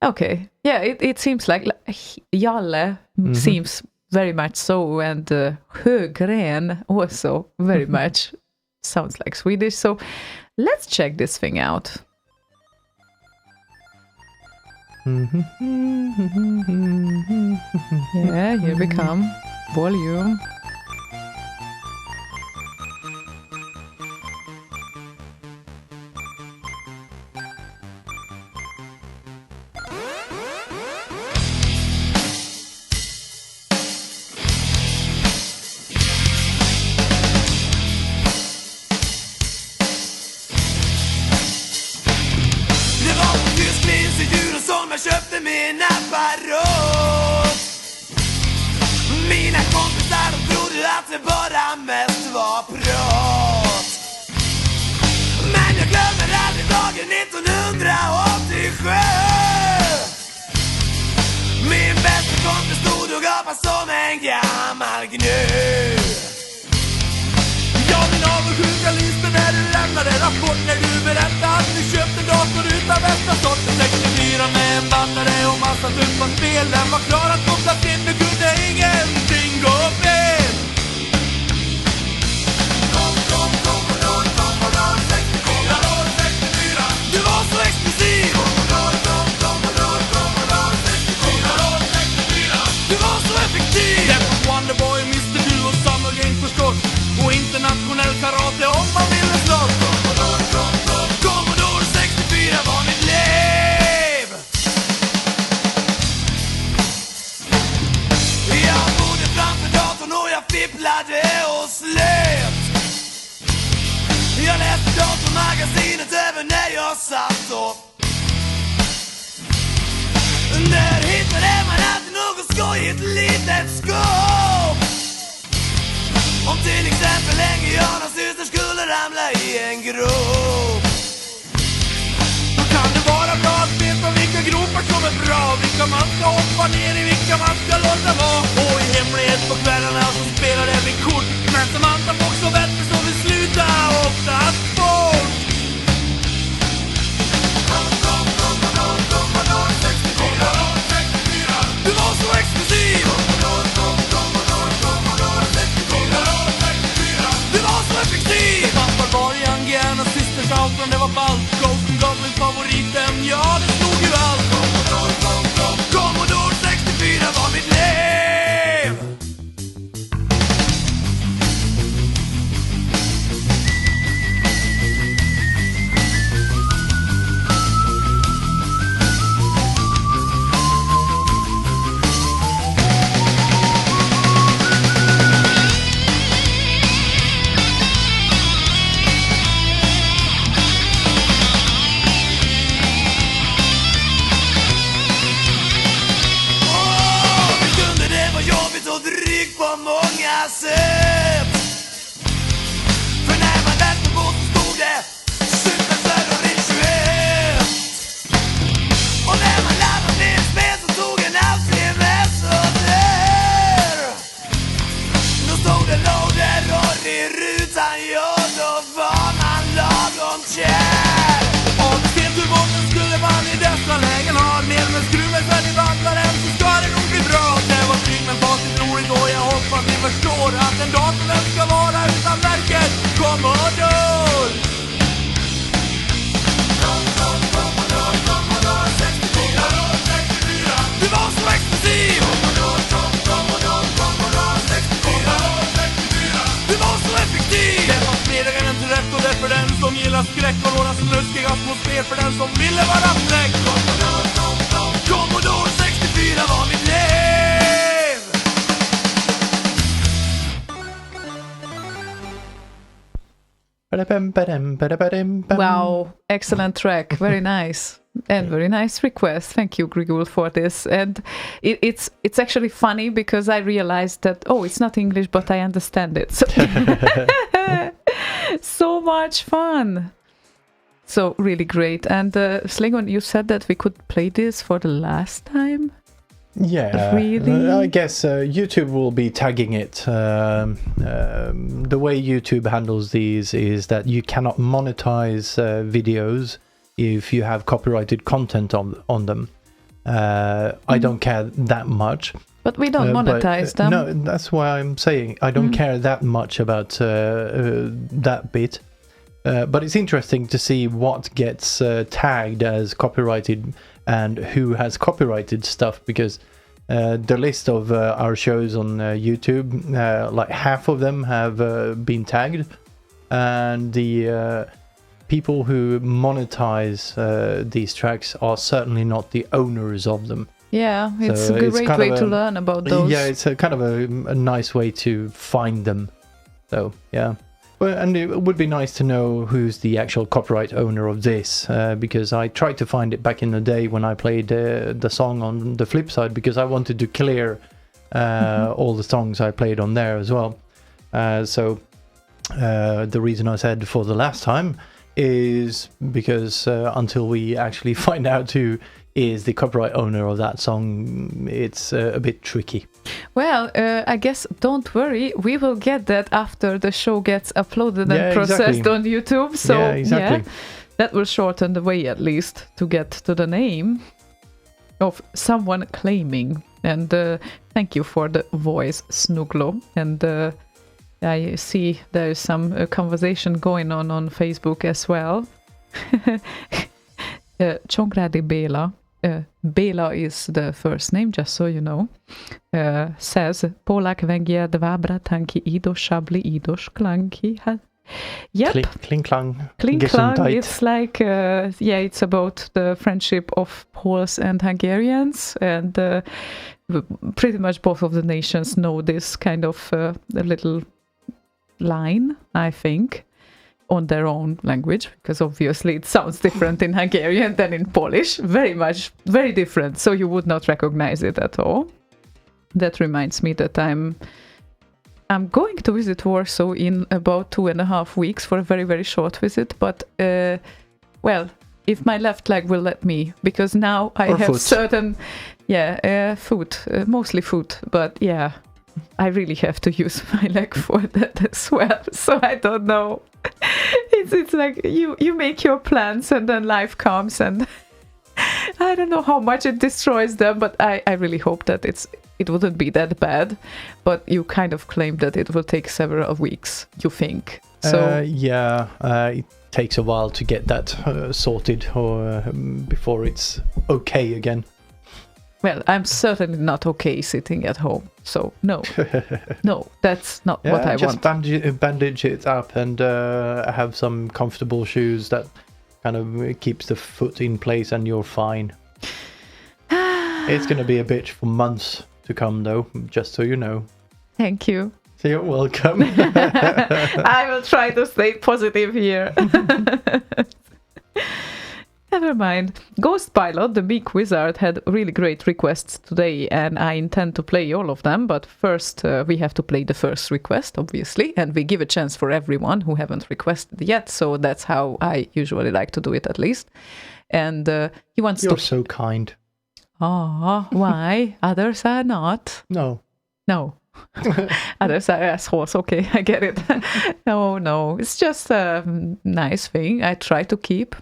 Okay. Yeah, it seems like Hjalle seems very much so, and Högren also very much sounds like Swedish. So let's check this thing out. Yeah, here we come. Volume. Köpte min apparat. Mina kompisar de trodde att det bara mest var prat. Men jag glömmer aldrig dagen 1987. Min bästa kompis stod och gapade som en gammal gnu. Ja, min avundsjuka lyste när du lämnade rapport när du berättade att du köpte en dator utan bästa sorten 64 med en bandare och massa dumma spel. Den var klar att kopplas in, du kunde ingenting gå fel. Du var så exklusiv. Du var så effektiv. Det var Wonderboy, Mr. Du och Summer Games förstås. Och internationell karate om man ville slåss. Commodore 64 var mitt liv. Jag bodde framför datorn och jag fipplade och slet. Jag läste datormagasinet även när jag satt upp. Där hittade man alltid något skojigt litet skåp. Om till exempel en Gianas syster skulle ramla i en grop. Då kan det vara bra att veta vilka gropar som är bra, vilka man ska hoppa ner i, vilka man ska låta vara. Och i hemlighet på kvällarna så spelade vi kort. Men som antar också bättre så vi sluta oftast bort. Du var så exklusiv. Du var så effektiv. Det fanns Barbarian, Gian och Sisters Outron, det var ballt. Ghost gav min favoriten, ja det slog ju allt. Commodore 64 var mitt liv. På många sätt. För när man välte på så stod det Superför och Ring 21. Och när man laddade ner ett spel så tog en halvtimme så där. Då stod det loader och i rutan, ja då var man lagom kär. Och sent hur många skulle man i dessa lägen ha ner med skruven sen i vandlaren så ska det nog bli bra. Det var trygg men facit roligt och jag hoppas ni förstår att en dator ska vara utan märket Commodore. Commodore 64. Du var så exklusiv. Commodore 64. Du var så effektiv. Det var fredagen en till rätt och det för den som gillar skräck och några snuskiga atmosfär för den som ville vara fräck. Commodore 64 var mitt liv. Wow, excellent track, very nice. And very nice request. Thank you, Grigol, for this. And it's actually funny because I realized that, oh, it's not English, but I understand it. So, so much fun. So really great. And Slaygon, you said that we could play this for the last time? Yeah, really? I guess YouTube will be tagging it. The way YouTube handles these is that you cannot monetize videos if you have copyrighted content on them. I don't care that much. But we don't monetize them. No, that's why I'm saying I don't care that much about that bit. But it's interesting to see what gets tagged as copyrighted and who has copyrighted stuff, because the list of our shows on YouTube, like half of them have been tagged, and the people who monetize these tracks are certainly not the owners of them. Yeah, it's So a great way to learn about those. Yeah, it's a kind of a nice way to find them. So, yeah. Well, and it would be nice to know who's the actual copyright owner of this, because I tried to find it back in the day when I played the song on the flip side, because I wanted to clear all the songs I played on there as well. So the reason I said for the last time is because until we actually find out who is the copyright owner of that song, it's a bit tricky. Well, I guess don't worry. We will get that after the show gets uploaded and processed on YouTube. So that will shorten the way at least to get to the name of someone claiming. And thank you for the voice, Snuglo. And I see there is some conversation going on Facebook as well. Csongrádi Béla, Béla is the first name, just so you know, says Polák węgiel dwa bratanki idos szabli idos klanki. Yep. Kling klang. Kling klang. It's like, it's about the friendship of Poles and Hungarians, and pretty much both of the nations know this kind of little line, I think, on their own language, because obviously it sounds different in Hungarian than in Polish. Very different. So you would not recognize it at all. That reminds me that I'm going to visit Warsaw in about 2.5 weeks for a very, very short visit. But, if my left leg will let me, because now I have foot. Certain, foot, mostly foot. But yeah, I really have to use my leg for that as well. So I don't know. It's like you make your plans and then life comes, and I don't know how much it destroys them, but I really hope that it wouldn't be that bad. But you kind of claim that it will take several weeks, you think. So it takes a while to get that sorted or before it's okay again. Well, I'm certainly not okay sitting at home. So no, that's not what I just want. Just bandage it up and have some comfortable shoes that kind of keeps the foot in place, and you're fine. It's going to be a bitch for months to come, though, just so you know. Thank you. So you're welcome. I will try to stay positive here. Never mind. Ghost Pilot, the big wizard, had really great requests today, and I intend to play all of them. But first, we have to play the first request, obviously, and we give a chance for everyone who haven't requested yet. So that's how I usually like to do it, at least. And he wants You're so kind. Oh, why? Others are not. No. Others are assholes. Okay, I get it. No, it's just a nice thing I try to keep.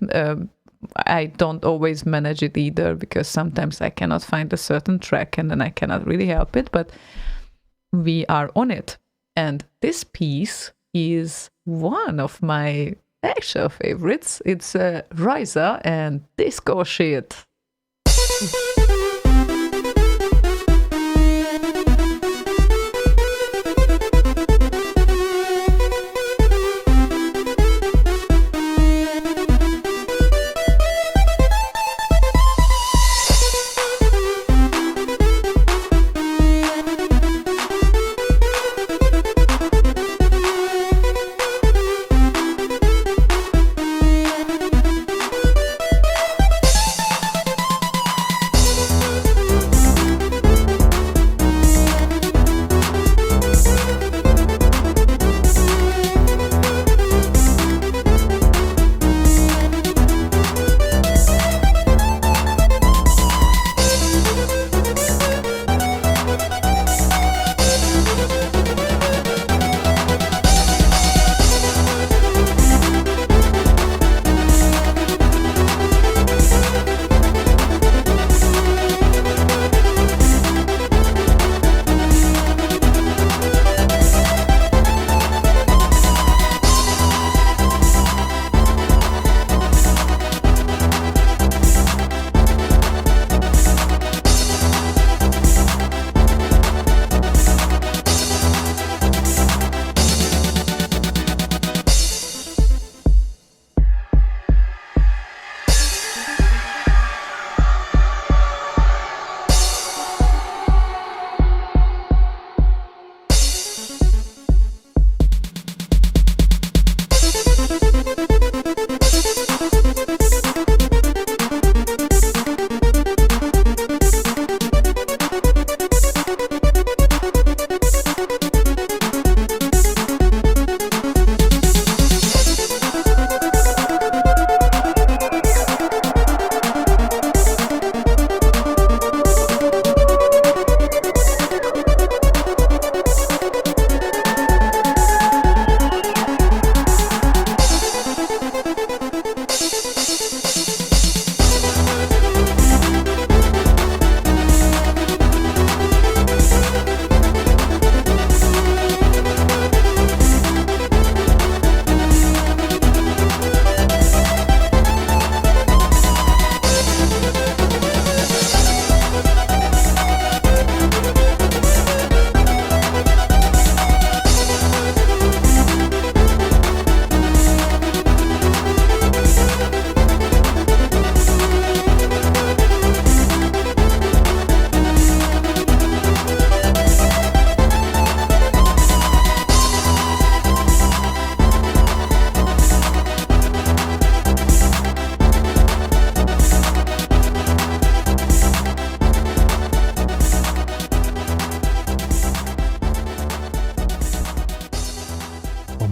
I don't always manage it either, because sometimes I cannot find a certain track and then I cannot really help it, but we are on it. And this piece is one of my actual favorites. It's Rayza and Disco Shit.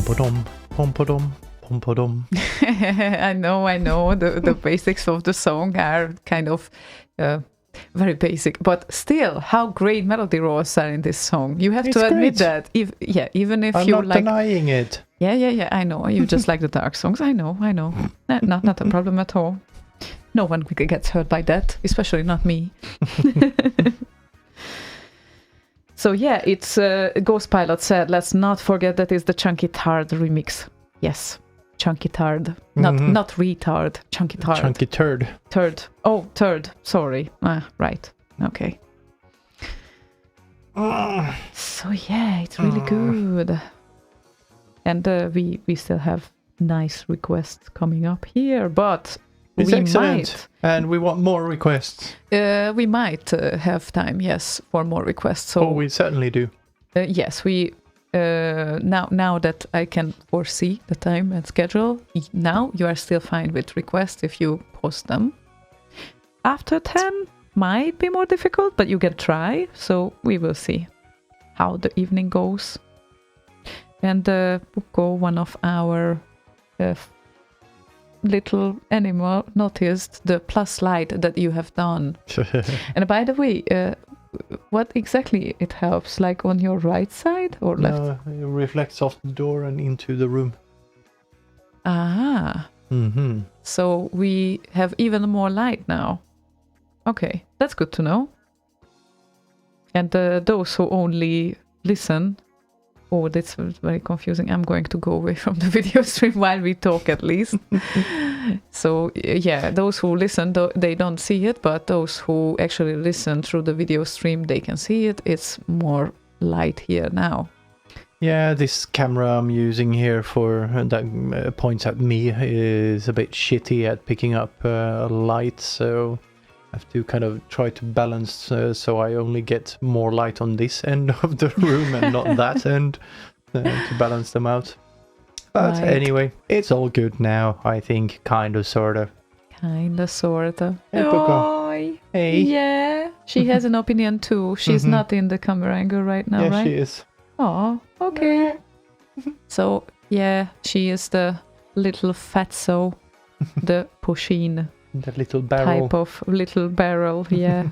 Pom-pa-dom, pom-pa-dom, pom-pa-dom. I know. The basics of the song are kind of very basic, but still, how great melody rolls are in this song. You have It's to admit great. that. Even if I'm you not like, denying it. yeah. I know you just like the dark songs. I know. Not a problem at all. No one gets hurt by that, especially not me. So yeah, it's Ghost Pilot said, let's not forget that is the Chunky Turd remix. Yes, Chunky Turd. Not retard, Chunky Turd. Chunky turd. Turd. Oh, Turd. Sorry. Right. Okay. So yeah, it's really good. And we still have nice requests coming up here, but It's we excellent. And we want more requests. we might have time, yes, for more requests. So We certainly do. yes, we now that I can foresee the time and schedule, now you are still fine with requests if you post them. After 10 might be more difficult, but you can try. So we will see how the evening goes. And Buko, one of our little animal, noticed the plus light that you have done. And by the way, what exactly it helps? Like on your right side or left? No, it reflects off the door and into the room. Ah, Mm-hmm. so we have even more light now. Okay, that's good to know. And those who only listen, oh, that's very confusing. I'm going to go away from the video stream while we talk at least. So yeah, those who listen, they don't see it, but those who actually listen through the video stream, they can see it. It's more light here now. Yeah, this camera I'm using here for that points at me is a bit shitty at picking up light, so I have to kind of try to balance so I only get more light on this end of the room and not that end to balance them out. But Right. anyway, it's all good now, I think, kind of, sort of. Kinda, sorta. Hey, Buko. Oi. Hey. Yeah, she has an opinion too. She's Mhm. not in the camera angle right now, Yeah, right? she is. Oh, okay. So, yeah, she is the little fatso, the Pusheen That little barrel. type of little barrel, yeah.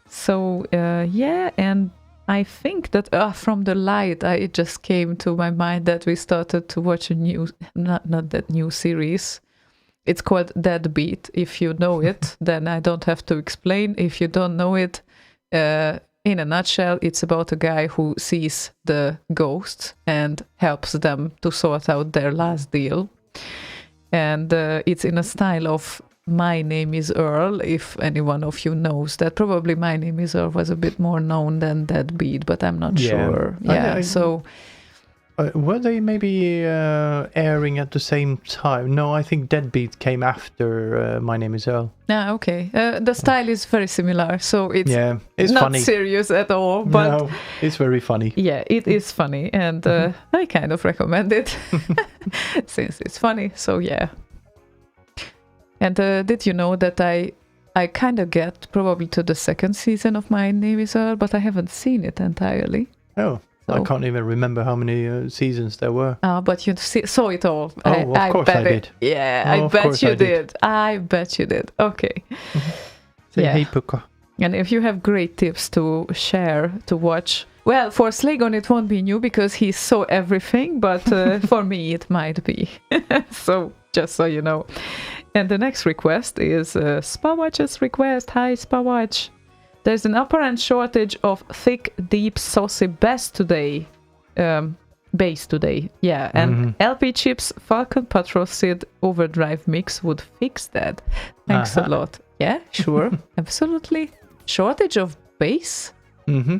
So, yeah, and I think that from the light, it just came to my mind that we started to watch a new, not that new series. It's called Deadbeat. If you know it, then I don't have to explain. If you don't know it, in a nutshell, it's about a guy who sees the ghosts and helps them to sort out their last deal. And it's in a style of My Name is Earl, if any one of you knows that. Probably My Name is Earl was a bit more known than Deadbeat, but I'm not Yeah. sure. Yeah, so... Were they maybe airing at the same time? No, I think Deadbeat came after My Name is Earl. okay. The style is very similar, so it's Yeah, it's not funny. serious at all, but... No, it's very funny. Yeah, it is funny, and I kind of recommend it since it's funny. So yeah. And did you know that I kind of get probably to the second season of My Name is Earl, but I haven't seen it entirely. Oh, I So- can't even remember how many seasons there were. But you saw it all. Oh, of course I did. Yeah, Oh, I of bet course you I did. did. I bet you did. Okay. Say Yeah. hey, Puka. And if you have great tips to share, to watch, well, for Slaygon it won't be new because he saw everything, but for me it might be. So, just so you know. And the next request is Spawatch's request. Hi, Spawatch. There's an apparent shortage of thick, deep, saucy bass today. Yeah. And LPChip's Falcon Patrol SID overdrive mix would fix that. Thanks a lot. Yeah, sure. Absolutely. Shortage of bass? Mm-hmm.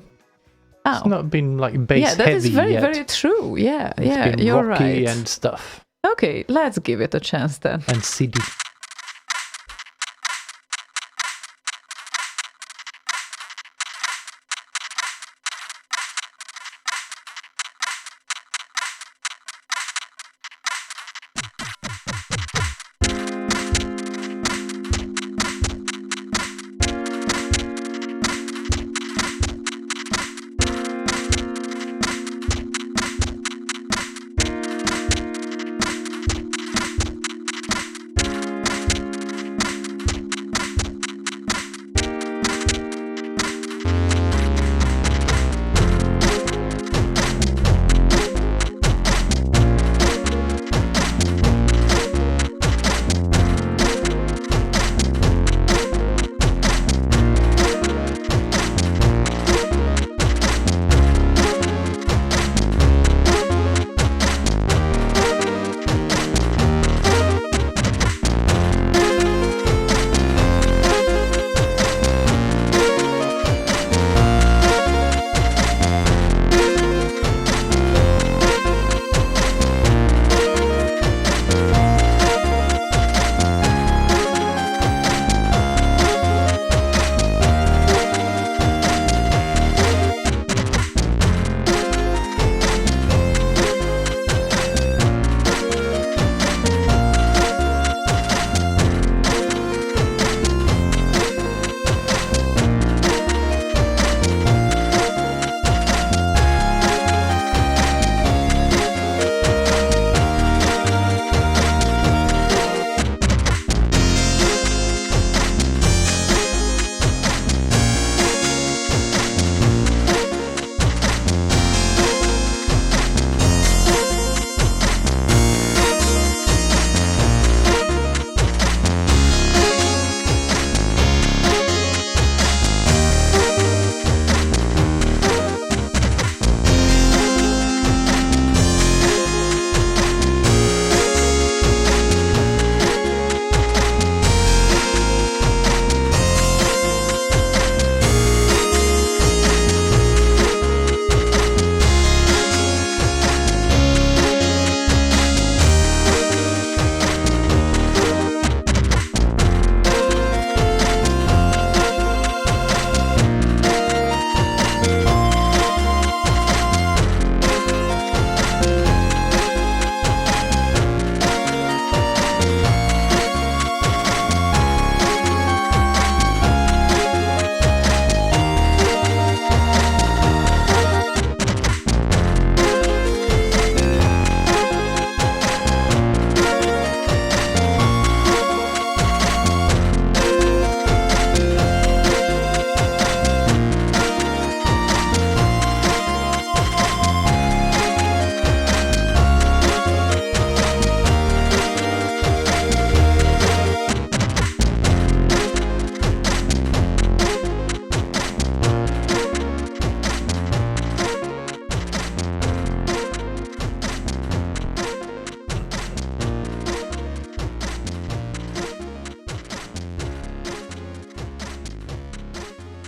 Oh. It's not been like bass Yeah, that heavy is very, yet. very true. Yeah, It's yeah, been you're rocky right. and stuff. Okay, let's give it a chance then. And CD.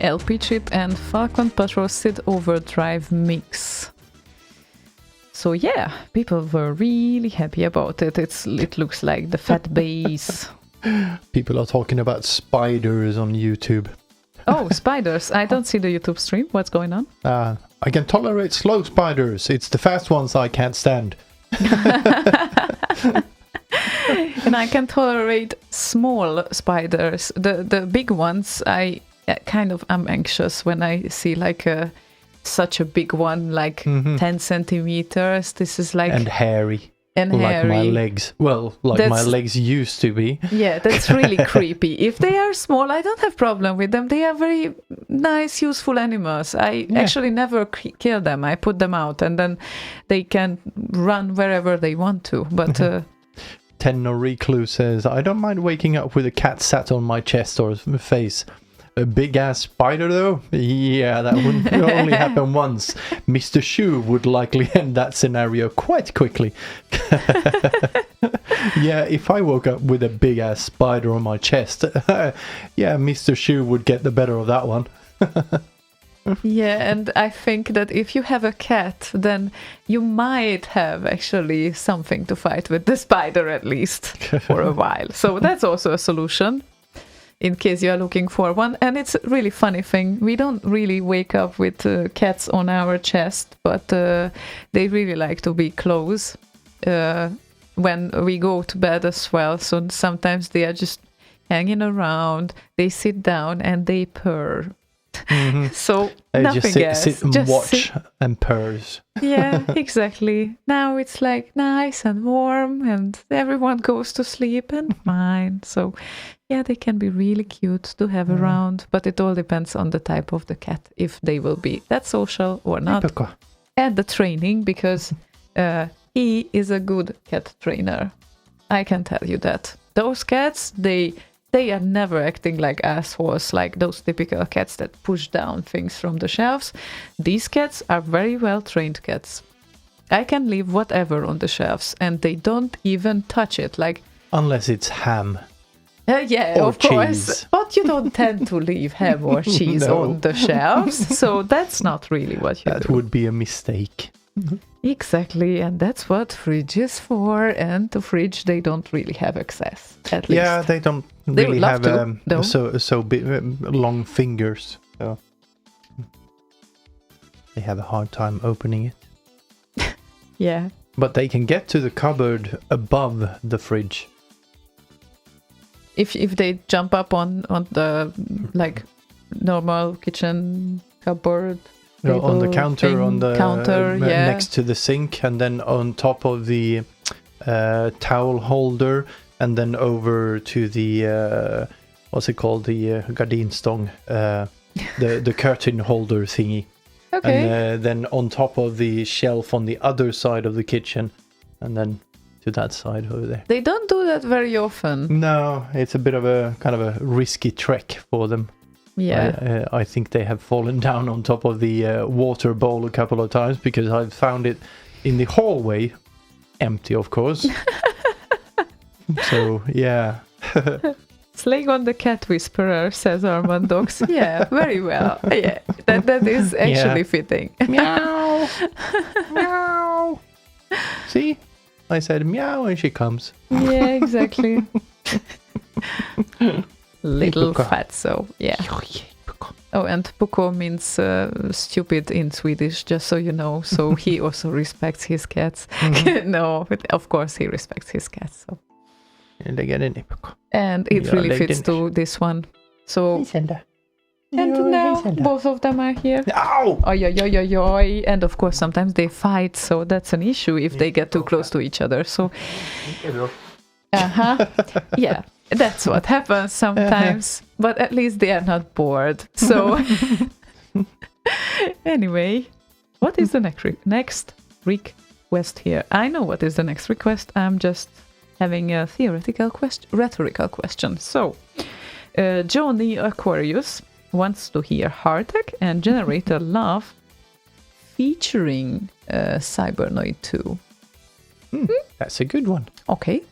LPChip and Falcon Patrol SID overdrive mix. So yeah, people were really happy about it. It looks like the fat bass. People are talking about spiders on YouTube. Oh, spiders. I don't see the YouTube stream. What's going on? I can tolerate slow spiders. It's the fast ones I can't stand. And I can tolerate small spiders. The big ones, I kind of am anxious when I see like such a big one, like 10 centimeters. This is like... And hairy. And like hairy. my legs. Well, like my legs used to be. Yeah, that's really creepy. If they are small, I don't have problem with them. They are very nice, useful animals. I actually never kill them. I put them out and then they can run wherever they want to. But Tenno Recluse says, I don't mind waking up with a cat sat on my chest or face. A big ass spider though? Yeah, that would only happen once. Mr. Shoe would likely end that scenario quite quickly. Yeah, if I woke up with a big ass spider on my chest, yeah, Mr. Shoe would get the better of that one. Yeah, and I think that if you have a cat, then you might have actually something to fight with the spider at least for a while. So that's also a solution, in case you are looking for one. And it's a really funny thing. We don't really wake up with cats on our chest, but they really like to be close when we go to bed as well. So sometimes they are just hanging around, they sit down and they purr. So they nothing just else. sit and Just watch sit. and purrs. Yeah, exactly. Now it's like nice and warm and everyone goes to sleep and fine. So yeah, they can be really cute to have around, but it all depends on the type of the cat, if they will be that social or not. And the training, because he is a good cat trainer. I can tell you that. Those cats, they are never acting like assholes, like those typical cats that push down things from the shelves. These cats are very well trained cats. I can leave whatever on the shelves and they don't even touch it. Like, unless it's ham. Yeah, or of course. cheese. But you don't tend to leave ham or cheese No. on the shelves. So that's not really what you That do. would be a mistake. Exactly, and that's what fridge is for. And the fridge, they don't really have access, at least. Yeah, they don't They really would love have to, though. so big, long fingers. So they have a hard time opening it. Yeah. But they can get to the cupboard above the fridge. If they jump up on the like normal kitchen cupboard, On the table counter, thing, on the counter, yeah. next to the sink, and then on top of the towel holder, and then over to the what's it called, the gardinstång, the curtain holder thingy. Okay. And then on top of the shelf on the other side of the kitchen, and then to that side over there. They don't do that very often. No, it's a bit of a kind of a risky trek for them. Yeah. I think they have fallen down on top of the water bowl a couple of times, because I've found it in the hallway, empty of course. So yeah. Slaygon the cat whisperer, says Armandox. Yeah, very well. Yeah, that is actually fitting. Meow. Meow. See? I said meow and she comes. Yeah, exactly. Little Puka. fatso. Yeah. Oh, and Puko means stupid in Swedish, just so you know. So he also respects his cats. No, but of course he respects his cats. So. And it Ja, really lägg fits den. to this one. So, Senda. and now both of them are here. Ow! Oi, oi, oi, oi, oi. And of course, sometimes they fight, so that's an issue if they get too close to each other. So, yeah, that's what happens sometimes. But at least they are not bored. So, anyway, what is the next request here? I know what is the next request. I'm just having a rhetorical question. So, Johnny Aquarius wants to hear Heartek and Generator Love featuring Cybernoid 2. That's a good one. Okay.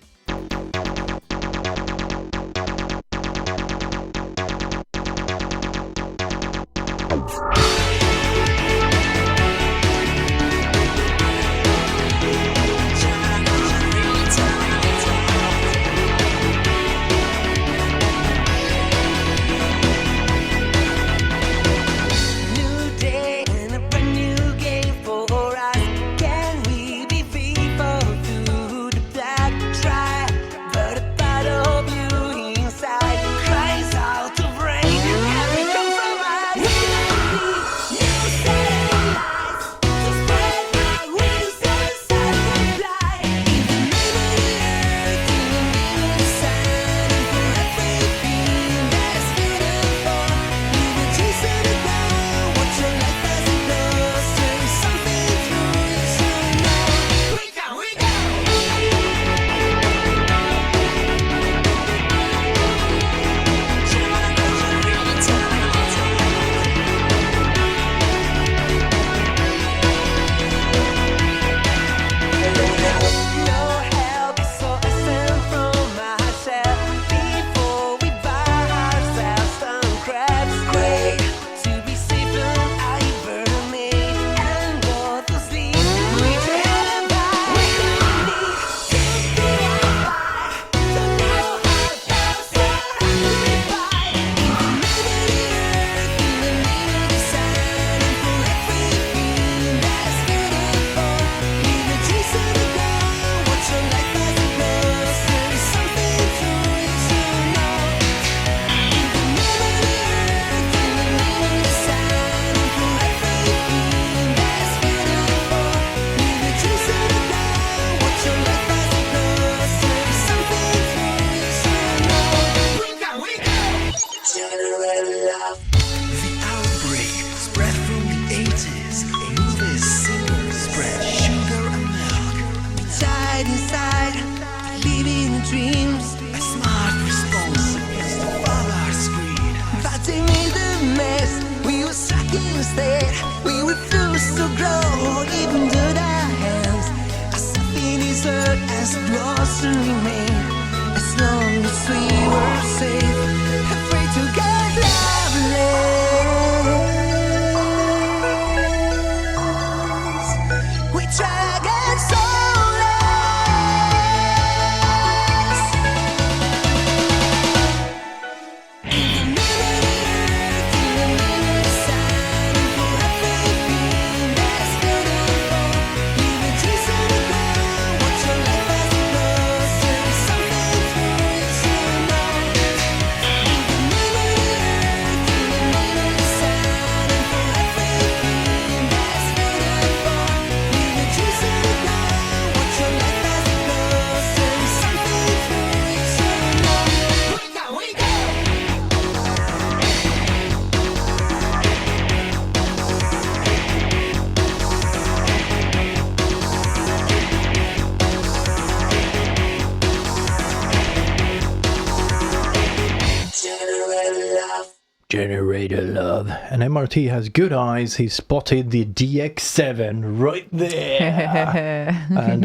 Generator love. And MRT has good eyes. He spotted the DX7 right there. And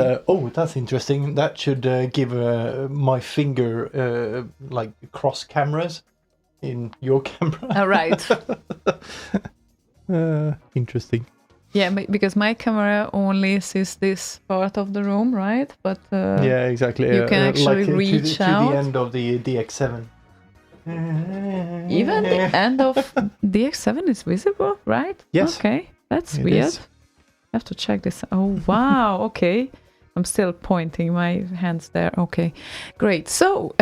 that's interesting. That should give my finger like cross cameras in your camera. All right. Interesting. Yeah, because my camera only sees this part of the room, right? But yeah, exactly. You can actually like reach to out. the end of the DX7. Even the end of DX7 is visible, right? Yes. Okay, that's It weird. is. I have to check this. Oh, wow. Okay. I'm still pointing my hands there. Okay, great. So,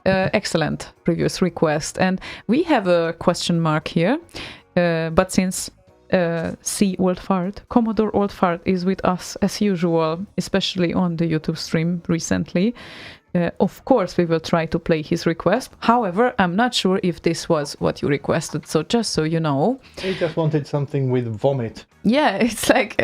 excellent previous request. And we have a question mark here. But since C Old Fart, Commodore Old Fart is with us as usual, especially on the YouTube stream recently. Of course, we will try to play his request. However, I'm not sure if this was what you requested. So just so you know. He just wanted something with vomit. Yeah, it's like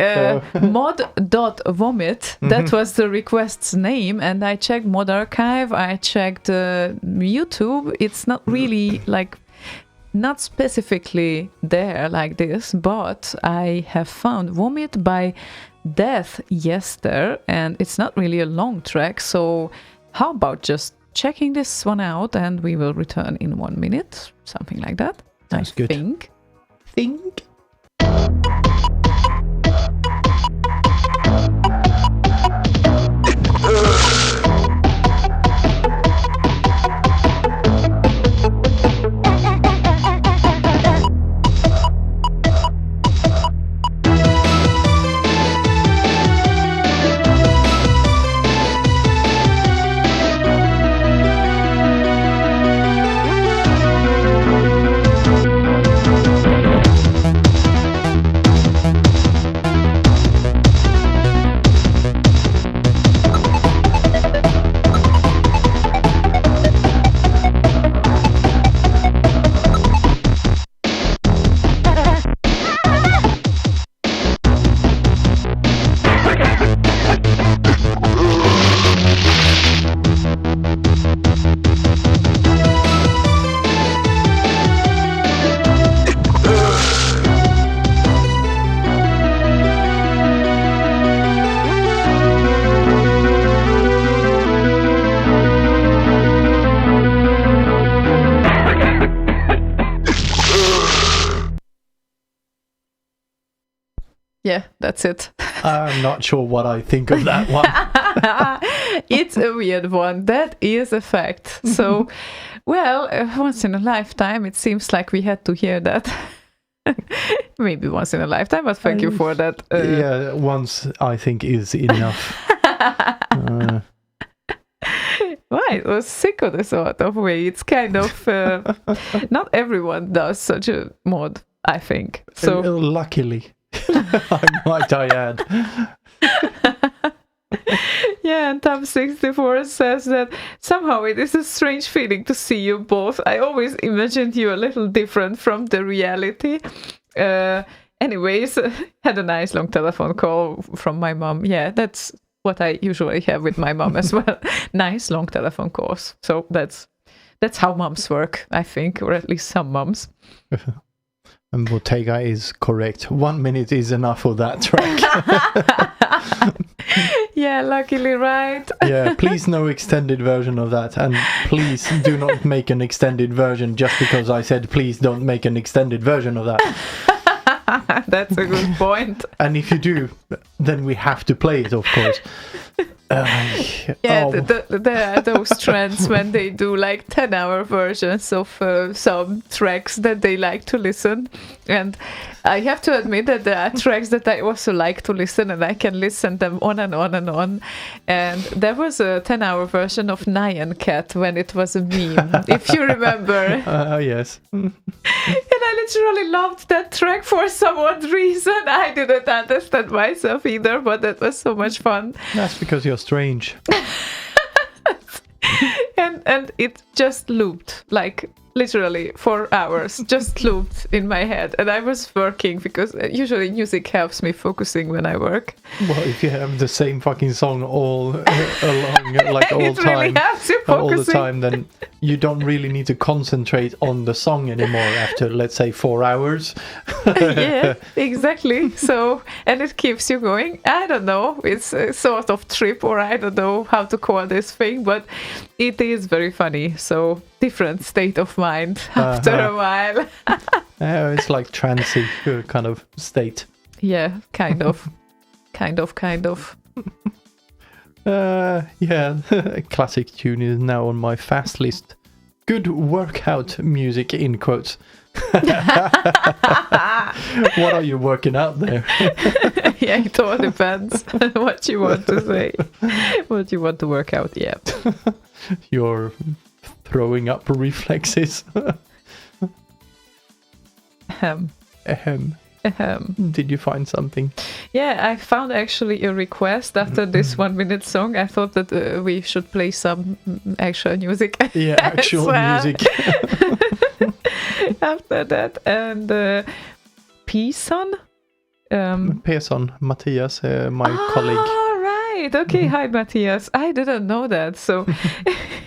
mod.vomit. That was the request's name. And I checked Mod Archive. I checked YouTube. It's not really like... not specifically there like this, but I have found Vomit by Deathjester, and it's not really a long track, so how about just checking this one out and we will return in 1 minute, something like that. Sounds good. Think. Yeah, that's it. I'm not sure what I think of that one. It's a weird one. That is a fact. So, well, once in a lifetime, it seems like we had to hear that. Maybe once in a lifetime, but thank you for that. Yeah, once I think is enough. Well, it was sick of the sort of way. It's kind of not everyone does such a mod, I think. So luckily, might I add. Yeah, and Tom64 says that somehow it is a strange feeling to see you both. I always imagined you a little different from the reality. Anyways, had a nice long telephone call from my mom. Yeah, that's what I usually have with my mom as well. Nice long telephone calls. So that's how moms work, I think, or at least some moms. And Bottega is correct. 1 minute is enough for that track. Yeah, luckily, right? Yeah, please no extended version of that. And please do not make an extended version just because I said please don't make an extended version of that. That's a good point. And if you do, then we have to play it, of course. Yeah, there are those trends when they do like 10-hour versions of some tracks that they like to listen. And I have to admit that there are tracks that I also like to listen, and I can listen them on and on and on. And there was a 10-hour version of Nyan Cat when it was a meme, if you remember. Yes. And I literally loved that track for some odd reason. I didn't understand myself either, but that was so much fun. That's because you're strange. And it just looped like literally 4 hours just looped in my head, and I was working because usually music helps me focusing when I work. Well, if you have the same fucking song all along, like all It really time, helps you all the focusing. time, then you don't really need to concentrate on the song anymore after, let's say, 4 hours. Yeah, exactly. So, and it keeps you going. I don't know. It's a sort of trip, or I don't know how to call this thing, but it is very funny. So, different state of mind after a while. It's like trancy kind of state. Yeah, kind of. kind of. Yeah, classic tune is now on my fast list. Good workout music, in quotes. What are you working out there? Yeah, it all depends on what you want to say. What you want to work out, yeah. Your throwing up reflexes. Ahem. Did you find something? Yeah, I found actually a request after this 1 minute song. I thought that we should play some actual music. Yeah, actual music. After that, and Pearson? Pearson, Matthias, my colleague. Oh, right. Okay, hi, Matthias. I didn't know that. So he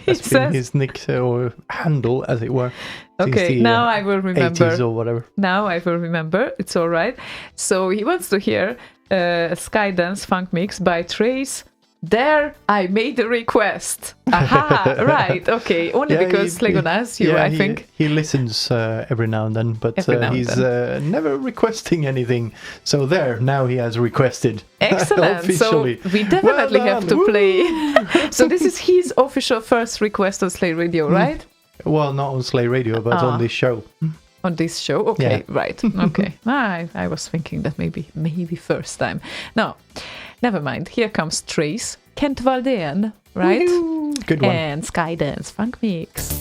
That's been says, his nick or handle, as it were. Since okay, the, now I will remember. 80s or whatever. Now I will remember. It's all right. So he wants to hear a Skydance funk mix by Trace. There, I made the request. Aha, right. Okay, only Yeah, because Slaygon asked you, I think. He listens every now and then, but Every now and he's never requesting anything. So there, now he has requested. Excellent. So Officially. we definitely Well have to done. play. So this is his official first request on Slay Radio, right? Well, not on Slay Radio, but on this show. On this show? Okay, Yeah. right. Okay. I was thinking that maybe first time. No, never mind. Here comes Trace, Kent Walldén, right? Woo-hoo. Good one. And Skydance Funk Mix.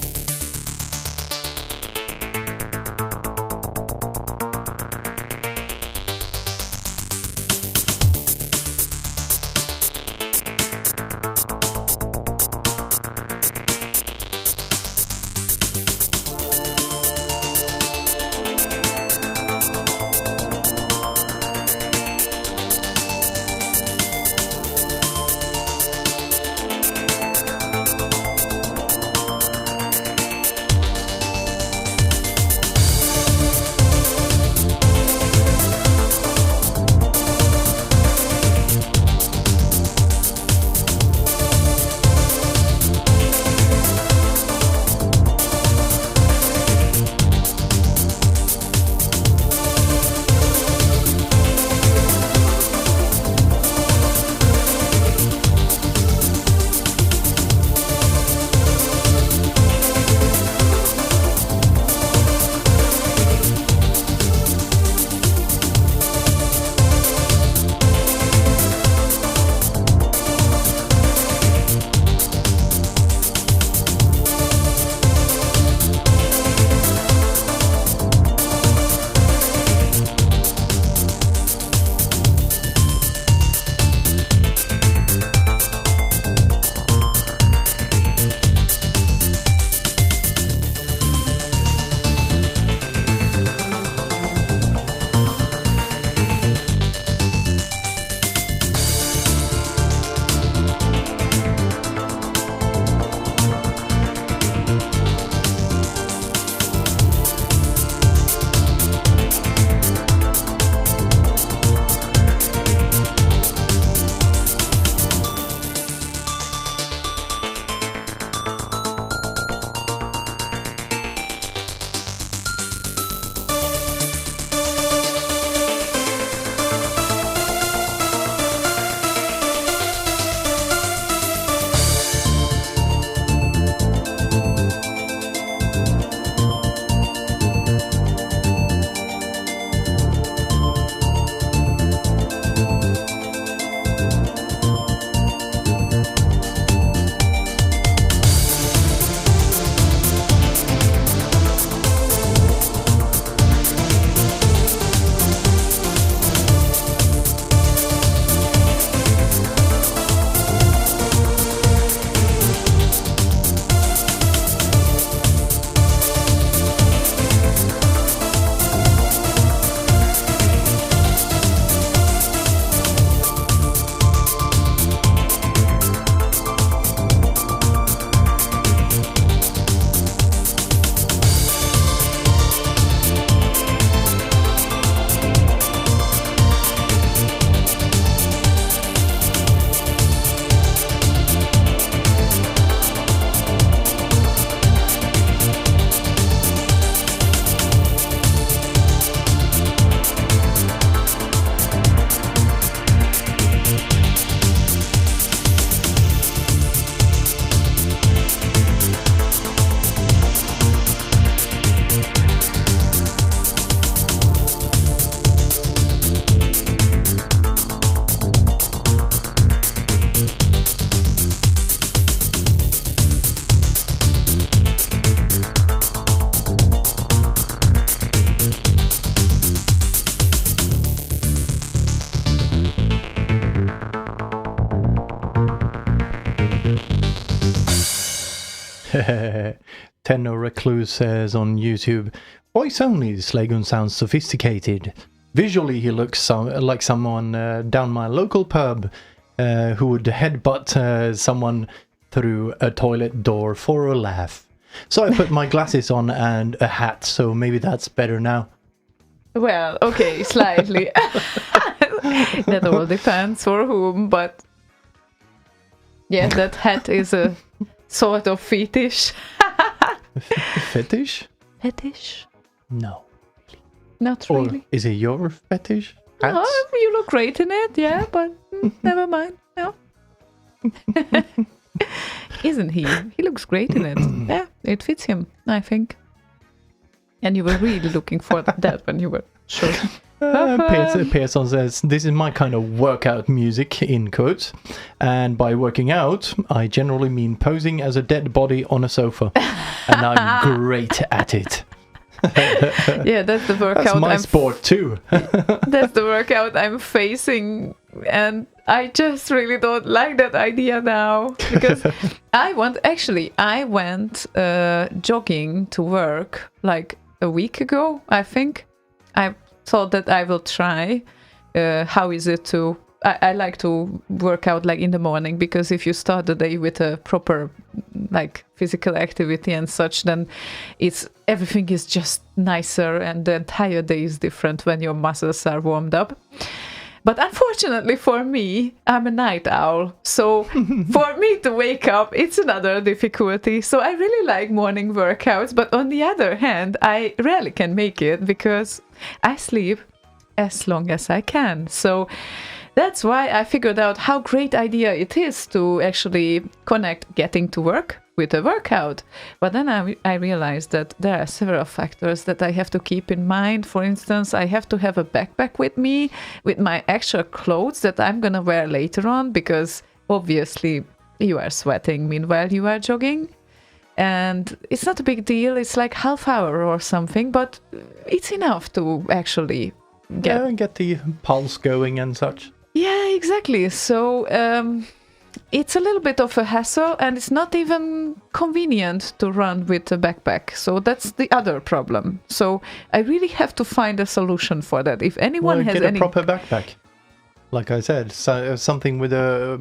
Tenno Recluse says on YouTube, voice only, Slaygon sounds sophisticated. Visually, he looks like someone down my local pub who would headbutt someone through a toilet door for a laugh. So I put my glasses on and a hat, so maybe that's better now. Well, okay, slightly. That all depends for whom, but yeah, that hat is a sort of fetish. Fetish? Fetish? No. Not Or really. is it your fetish? Hats? Oh, you look great in it, yeah, but never mind. No. Isn't he? He looks great in it. Yeah, it fits him, I think. And you were really looking for that when you were sure. Pearson says, this is my kind of workout music, in quotes. And by working out, I generally mean posing as a dead body on a sofa. And I'm great at it. Yeah, that's the workout. That's my sport too. That's the workout I'm facing, and I just really don't like that idea now, because I went jogging to work like a week ago, I think. I thought that I will try. How is it to... I like to work out like in the morning, because if you start the day with a proper like physical activity and such, then everything is just nicer, and the entire day is different when your muscles are warmed up. But unfortunately for me, I'm a night owl. So for me to wake up, it's another difficulty. So I really like morning workouts. But on the other hand, I rarely can make it because I sleep as long as I can. So that's why I figured out how great idea it is to actually connect getting to work with a workout. But then I realized that there are several factors that I have to keep in mind. For instance, I have to have a backpack with me with my actual clothes that I'm gonna wear later on, because obviously you are sweating meanwhile you are jogging. And it's not a big deal, it's like half hour or something, but it's enough to actually get the pulse going and such. Yeah, exactly. So it's a little bit of a hassle, and it's not even convenient to run with a backpack. So that's the other problem. So I really have to find a solution for that. If anyone has get a proper backpack, like I said, something with a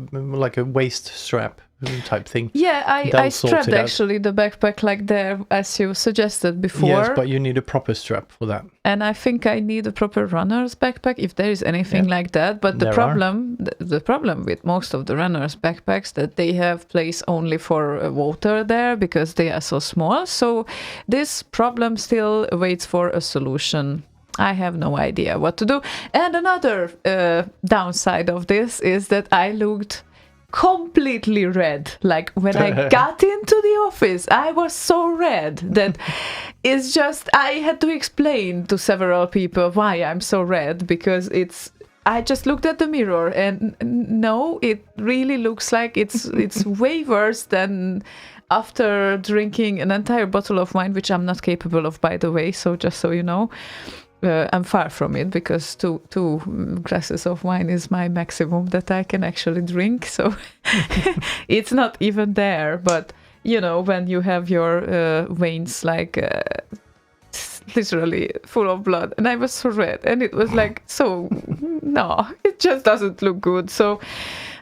waist strap type thing. Yeah, I strapped actually the backpack like there, as you suggested before. Yes, but you need a proper strap for that. And I think I need a proper runner's backpack if there is anything like that. But the problem with most of the runner's backpacks that they have place only for water there, because they are so small. So this problem still waits for a solution. I have no idea what to do. And another downside of this is that I looked completely red. Like when I got into the office, I was so red that it's just, I had to explain to several people why I'm so red, because I just looked at the mirror and no, it really looks like it's way worse than after drinking an entire bottle of wine, which I'm not capable of, by the way, so just so you know. I'm far from it, because two glasses of wine is my maximum that I can actually drink. So it's not even there. But, you know, when you have your veins like literally full of blood, and I was so red, and it was like, so, no, it just doesn't look good. So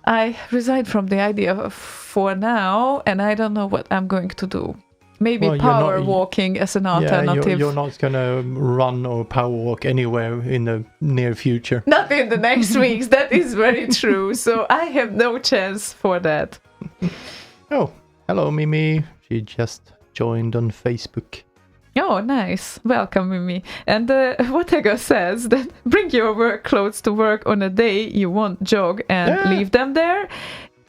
I resigned from the idea for now, and I don't know what I'm going to do. Maybe power walking as an alternative. You're not going to run or power walk anywhere in the near future. Not in the next weeks, that is very true. So I have no chance for that. Oh, hello Mimi. She just joined on Facebook. Oh, nice. Welcome, Mimi. And Whittaker says that bring your work clothes to work on a day you won't jog and leave them there.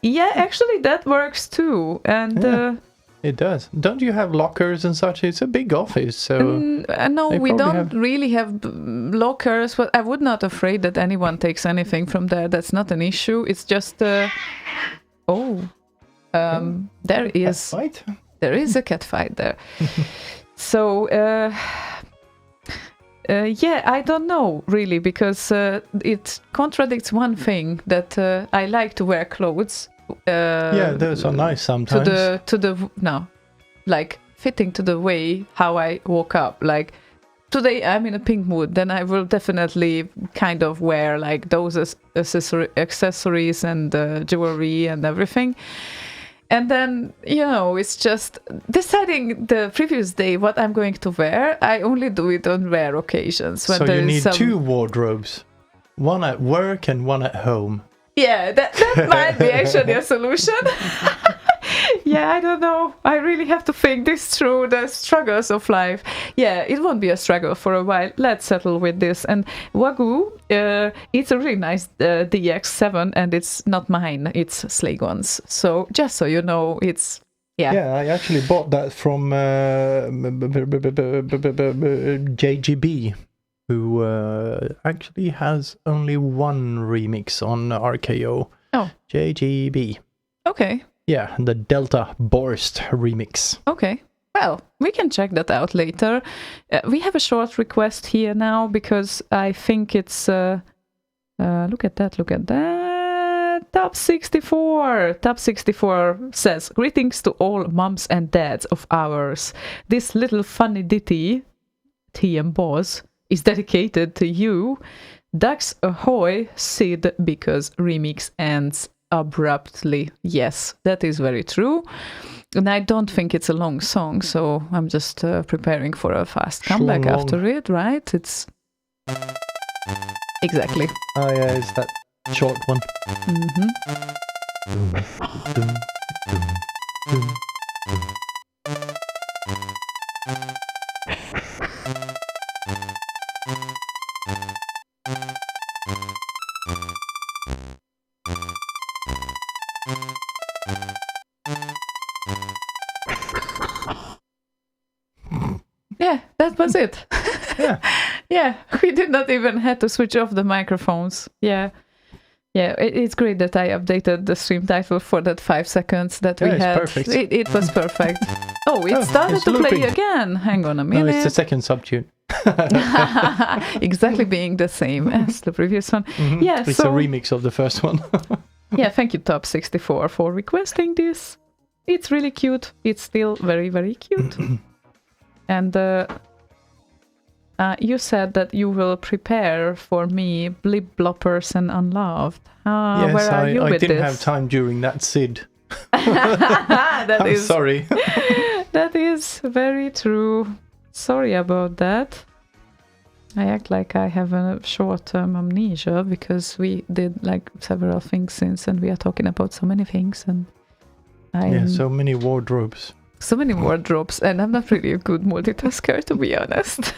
Yeah, actually that works too. And... it does. Don't you have lockers and such? It's a big office, so... no, we don't really have lockers, but I would not afraid that anyone takes anything from there. That's not an issue. It's just... there is... Fight? There is a cat fight there. So, I don't know, really, because it contradicts one thing, that I like to wear clothes. Those are nice sometimes. like fitting to the way how I woke up. Like today I'm in a pink mood, then I will definitely kind of wear like those accessories and jewelry and everything. And then, it's just deciding the previous day what I'm going to wear. I only do it on rare occasions. When So there you is need 2 wardrobes, one at work and one at home. Yeah, that might be actually a solution. Yeah, I don't know. I really have to think this through, the struggles of life. Yeah, it won't be a struggle for a while. Let's settle with this. And Wagyu, it's a really nice DX7, and it's not mine. It's Slaygon's. So just so you know, it's... Yeah, I actually bought that from JGB, who actually has only one remix on RKO. Oh. JGB. Okay. Yeah, the Delta Borst remix. Okay. Well, we can check that out later. We have a short request here now because I think it's... look at that. Top 64. Top 64 says, greetings to all moms and dads of ours. This little funny ditty, TM Boss, is dedicated to you. Ducks ahoy, Sid, because remix ends abruptly. Yes, that is very true. And I don't think it's a long song, so I'm just preparing for a fast comeback after it, right? It's... Exactly. Oh yeah, it's that short one. Yeah, that was it. Yeah. Yeah, we did not even have to switch off the microphones. Yeah. Yeah, it's great that I updated the stream title for that 5 seconds that we it's had. perfect. It was perfect. Oh, it started it's to play looping. again. Hang on a minute. No, it's the second subtune. Exactly being the same as the previous one. Yeah, It's so a remix of the first one. yeah, thank you Top 64 for requesting this. It's really cute. It's still very, very cute. And you said that you will prepare for me Blipp-Bloppers and Unloved. Yes, where are you I with didn't this? have time during that SID. That I'm is sorry. that is very true. Sorry about that. I act like I have a short-term amnesia because we did like several things since, and we are talking about so many things, and So many wardrobes. so many wardrobes, and I'm not really a good multitasker, to be honest.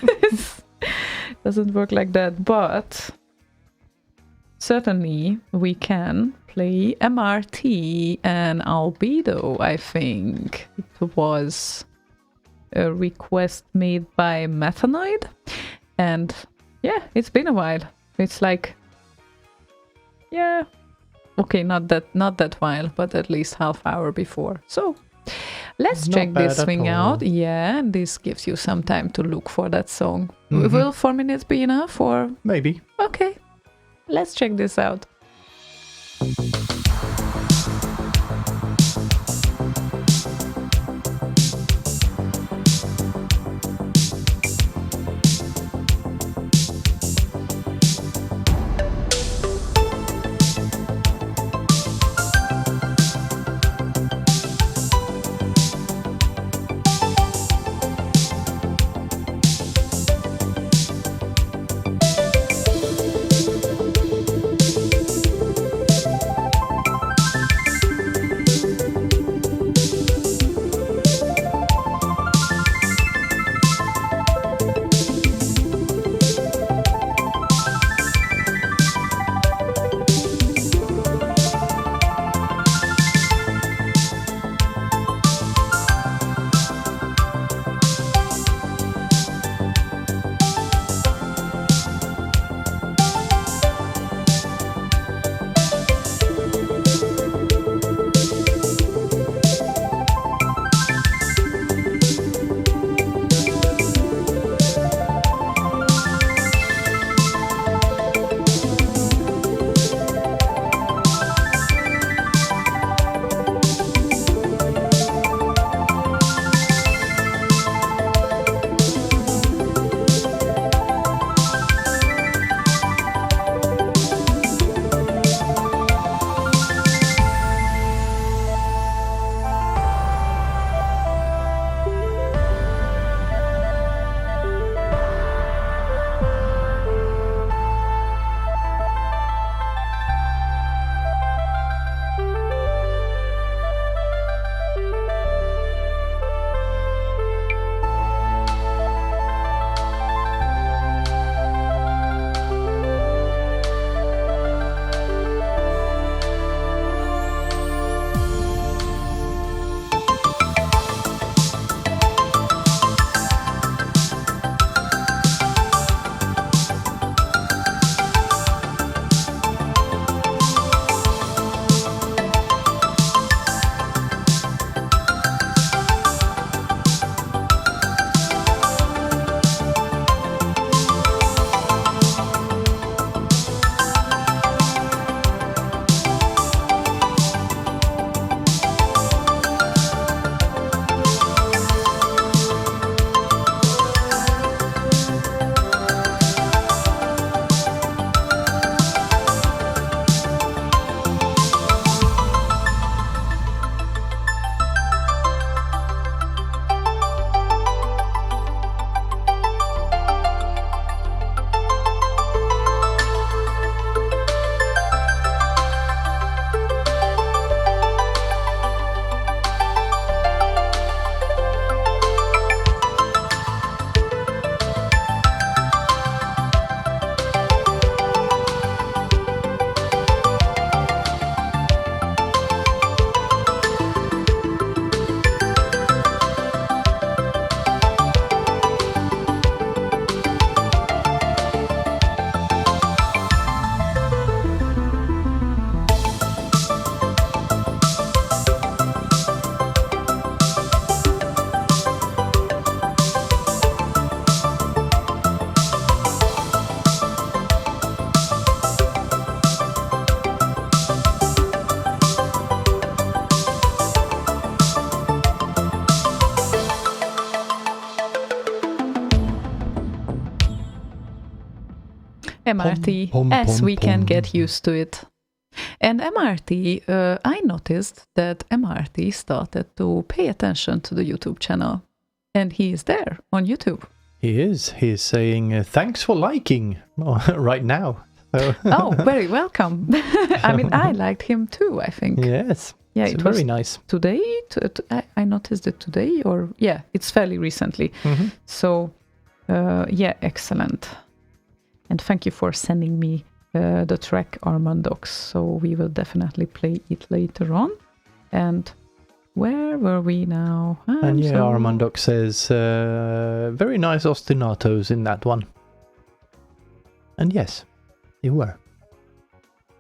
Doesn't work like that, but certainly we can play MRT and Albedo. I think it was a request made by Methanoid, and yeah, it's been a while. It's like, yeah, okay, not that while, but at least half hour before. So let's Not check this bad at thing all. out. Yeah, and this gives you some time to look for that song. Will 4 minutes be enough, or Maybe. okay? Let's check this out. MRT, Pom, pom, as pom, we can pom. get used to it. And MRT, I noticed that MRT started to pay attention to the YouTube channel. And he is there on YouTube. He is. He's saying, thanks for liking right now. So- Oh, very welcome. I mean, I liked him too, I think. Yes. Yeah, It's it very was nice. today. I noticed it today, or yeah, it's fairly recently. Mhm. So, yeah, excellent. And thank you for sending me the track Armandox. So we will definitely play it later on. And where were we now? And yeah, So- Armandox says, very nice ostinatos in that one. And yes, you were.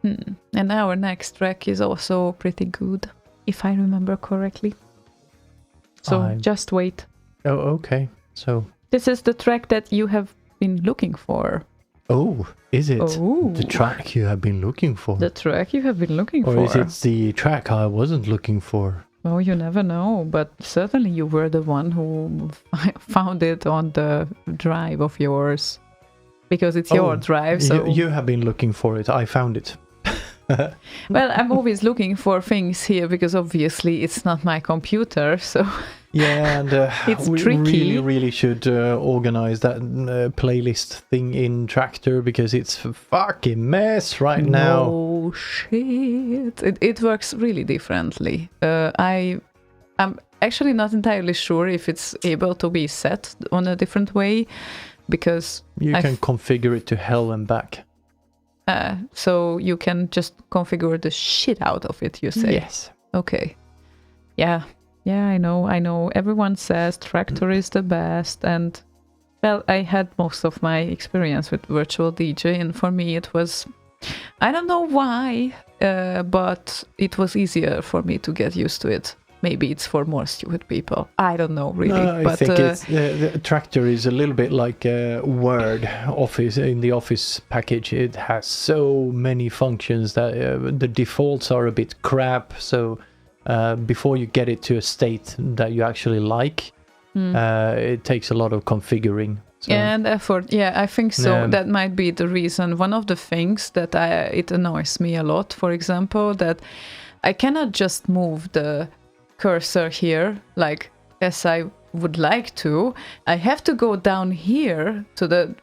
And our next track is also pretty good, if I remember correctly. So I'm- just wait. Oh, okay. So, This is the track that you have been looking for. oh, is it Oh. the track you have been looking for? The track you have been looking Or for. is it the track I wasn't looking for? Oh, you never know, but certainly you were the one who found it on the drive of yours. Because it's your Oh, drive, so... You have been looking for it. I found it. Well, I'm always looking for things here, because obviously it's not my computer, so... Yeah, and It's we tricky. really should organize that playlist thing in Tractor, because it's a fucking mess right now. Oh, shit. It works really differently. I'm actually not entirely sure if it's able to be set on a different way, because You I've- can configure it to hell and back. so you can just configure the shit out of it, you say? Yes. Okay. Yeah, I know. Everyone says Tractor is the best, and well, I had most of my experience with Virtual DJ, and for me it was, I don't know why, but it was easier for me to get used to it. Maybe it's for more stupid people. I don't know really. No, I but think it's the Tractor is a little bit like Word Office in the Office package. It has so many functions that the defaults are a bit crap. So before you get it to a state that you actually like, it takes a lot of configuring. So, and effort. Yeah, I think so. Yeah. That might be the reason. One of the things that it annoys me a lot, for example, that I cannot just move the cursor here like as I would like to. I have to go down here to the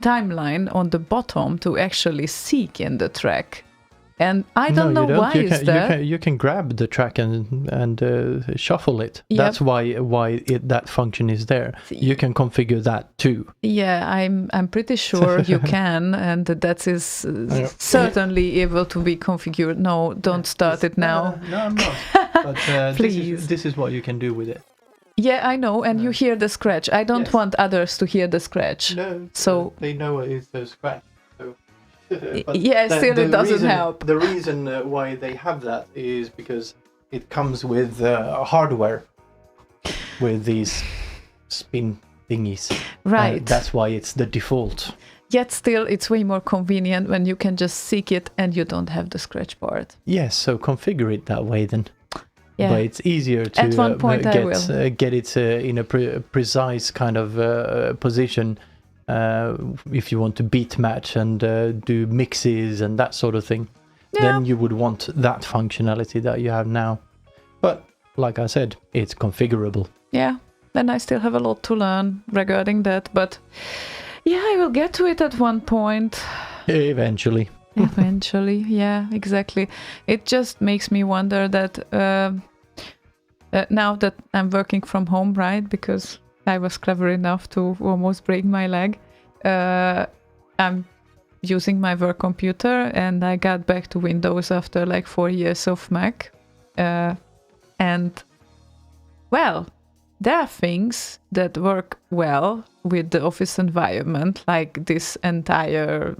timeline on the bottom to actually seek in the track. And I don't know why is that. You can grab the track and shuffle it. Yep. That's why that function is there. You can configure that too. Yeah, I'm pretty sure you can, and that is certainly able to be configured. No, don't start it now. No, I'm not. But Please. this is what you can do with it. Yeah, I know, and you hear the scratch. I don't Yes. want others to hear the scratch. No, So- they know it's a scratch. So. Yeah, still it doesn't help. The reason why they have that is because it comes with hardware, with these spin thingies. Right. That's why it's the default. Yet still, it's way more convenient when you can just seek it and you don't have the scratch part. Yes, so configure it that way then. Yeah. But it's easier to At one point I will. get it in a precise kind of position if you want to beat match and do mixes and that sort of thing. Yeah. Then you would want that functionality that you have now. But like I said, it's configurable. Yeah, and I still have a lot to learn regarding that, but yeah, I will get to it at one point. Eventually. Eventually, yeah, exactly. It just makes me wonder that now that I'm working from home, right, because I was clever enough to almost break my leg, I'm using my work computer, and I got back to Windows after like 4 years of Mac. And, well, there are things that work well with the office environment, like this entire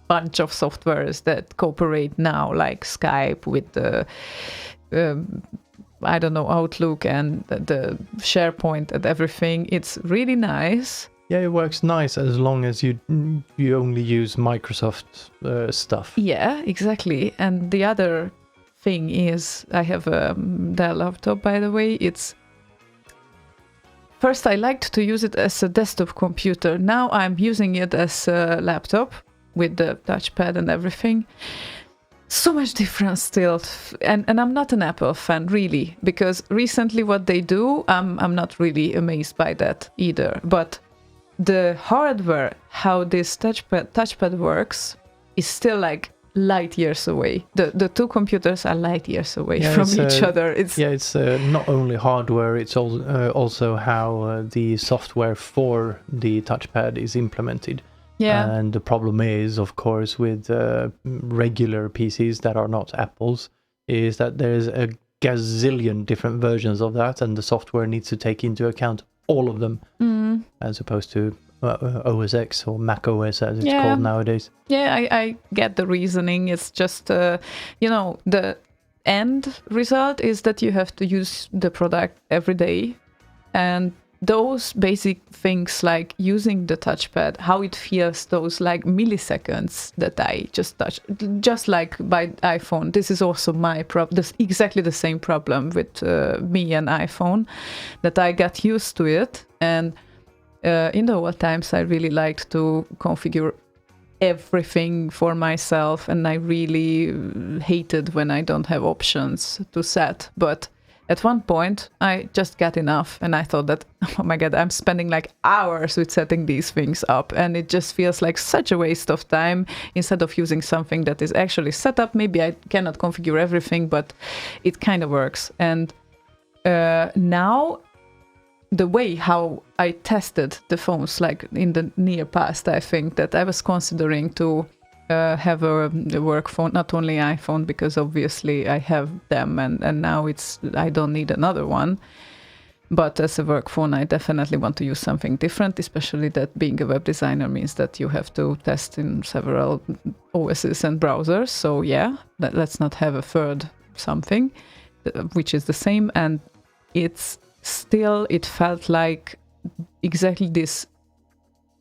bunch of softwares that cooperate now, like Skype with the I don't know, Outlook and the SharePoint and everything. It's really nice. Yeah, it works nice as long as you only use Microsoft stuff. Yeah, exactly. And the other thing is, I have a Dell laptop, by the way. It's first I liked to use it as a desktop computer. Now I'm using it as a laptop with the touchpad and everything. So much difference still, and I'm not an Apple fan really, because recently what they do, I'm not really amazed by that either. But the hardware, how this touchpad works, is still like light years away. The two computers are light years away from each other. It's not only hardware, it's also how the software for the touchpad is implemented. Yeah. And the problem is, of course, with regular PCs that are not Apple's, is that there's a gazillion different versions of that, and the software needs to take into account all of them, as opposed to OS X or Mac OS as it's called nowadays. Yeah, I get the reasoning. It's just, the end result is that you have to use the product every day, and those basic things like using the touchpad, how it feels, those like milliseconds that I just touch, just like by iPhone. This is also my problem. This exactly the same problem with me and iPhone, that I got used to it. And in the old times, I really liked to configure everything for myself, and I really hated when I don't have options to set. But at one point, I just got enough, and I thought that, oh my god, I'm spending like hours with setting these things up, and it just feels like such a waste of time instead of using something that is actually set up. Maybe I cannot configure everything, but it kind of works. And now, the way how I tested the phones, like in the near past, I think that I was considering to have a work phone, not only iPhone, because obviously I have them, and now I don't need another one. But as a work phone, I definitely want to use something different, especially that being a web designer means that you have to test in several OSs and browsers. So yeah, let's not have a third something, which is the same. And it felt like exactly this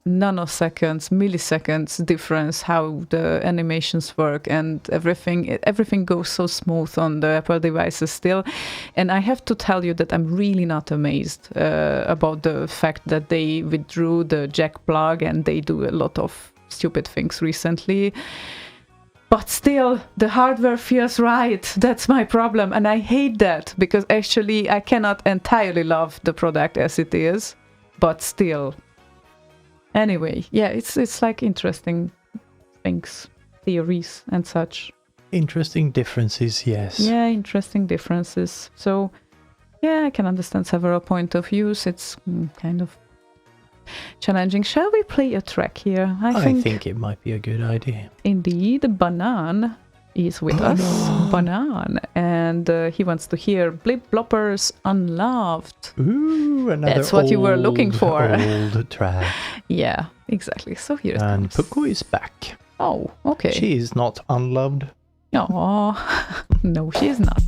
nanoseconds, milliseconds difference, how the animations work, and everything goes so smooth on the Apple devices still. And I have to tell you that I'm really not amazed about the fact that they withdrew the jack plug, and they do a lot of stupid things recently. But still, the hardware feels right. That's my problem. And I hate that, because actually I cannot entirely love the product as it is, but still. Anyway, yeah, it's like interesting things, theories and such. Interesting differences, yes. Yeah, interesting differences. So, yeah, I can understand several point of views. It's kind of challenging. Shall we play a track here? I think it might be a good idea. Indeed, Banan is with us. Banan. And he wants to hear Blipp-Bloppers Unloved. Ooh, another That's what you were looking for. Old track. Yeah, exactly. So here it and comes. Puko is back. Oh, okay. She is not unloved. Oh, no, she is not.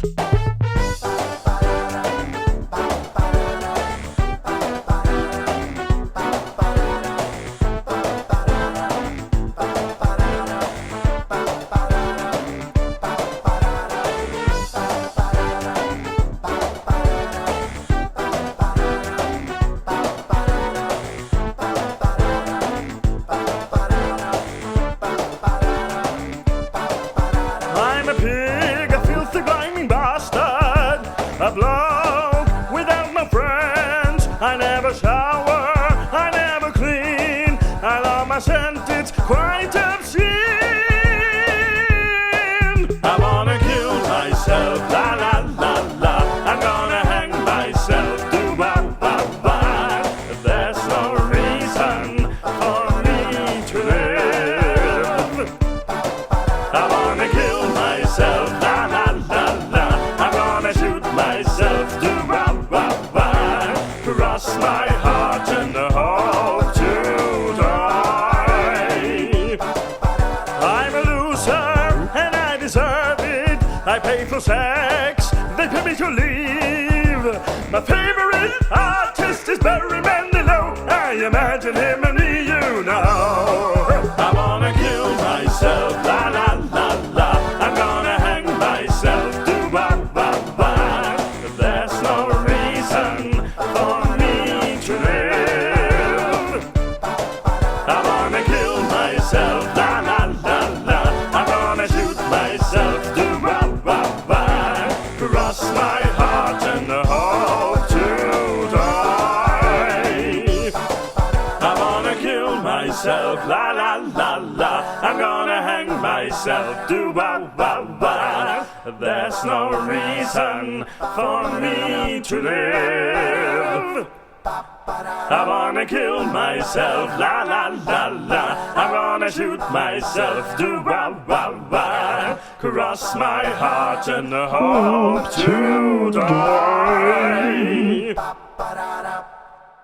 I'm a pig, a filthy blinding bastard, a bloke without no friends. I never shower, I never clean, I love my scent, it's quite obscene. I wanna kill myself, la la la la, I'm gonna hang myself, do ba ba ba. There's no reason for me to live. I wanna kill myself, la la la la. I'm gonna shoot myself, do ba ba ba. Cross my heart and hope to die. I'm a loser and I deserve it. I pay for sex, they pay me to leave. My favorite artist is Barry Manilow. I imagine him and me, you know. I wanna kill myself, la la la la. I'm gonna hang myself, do ba ba ba. There's no reason for me myself, do wow wow wow. Cross my heart and hope to die. I wanna kill myself, la la la la. I'm gonna hang myself, do wow wow wow. There's no reason for me to live. I wanna kill myself, la la la la. I'm gonna shoot myself, do wow wow wow. Cross my heart and hope to die.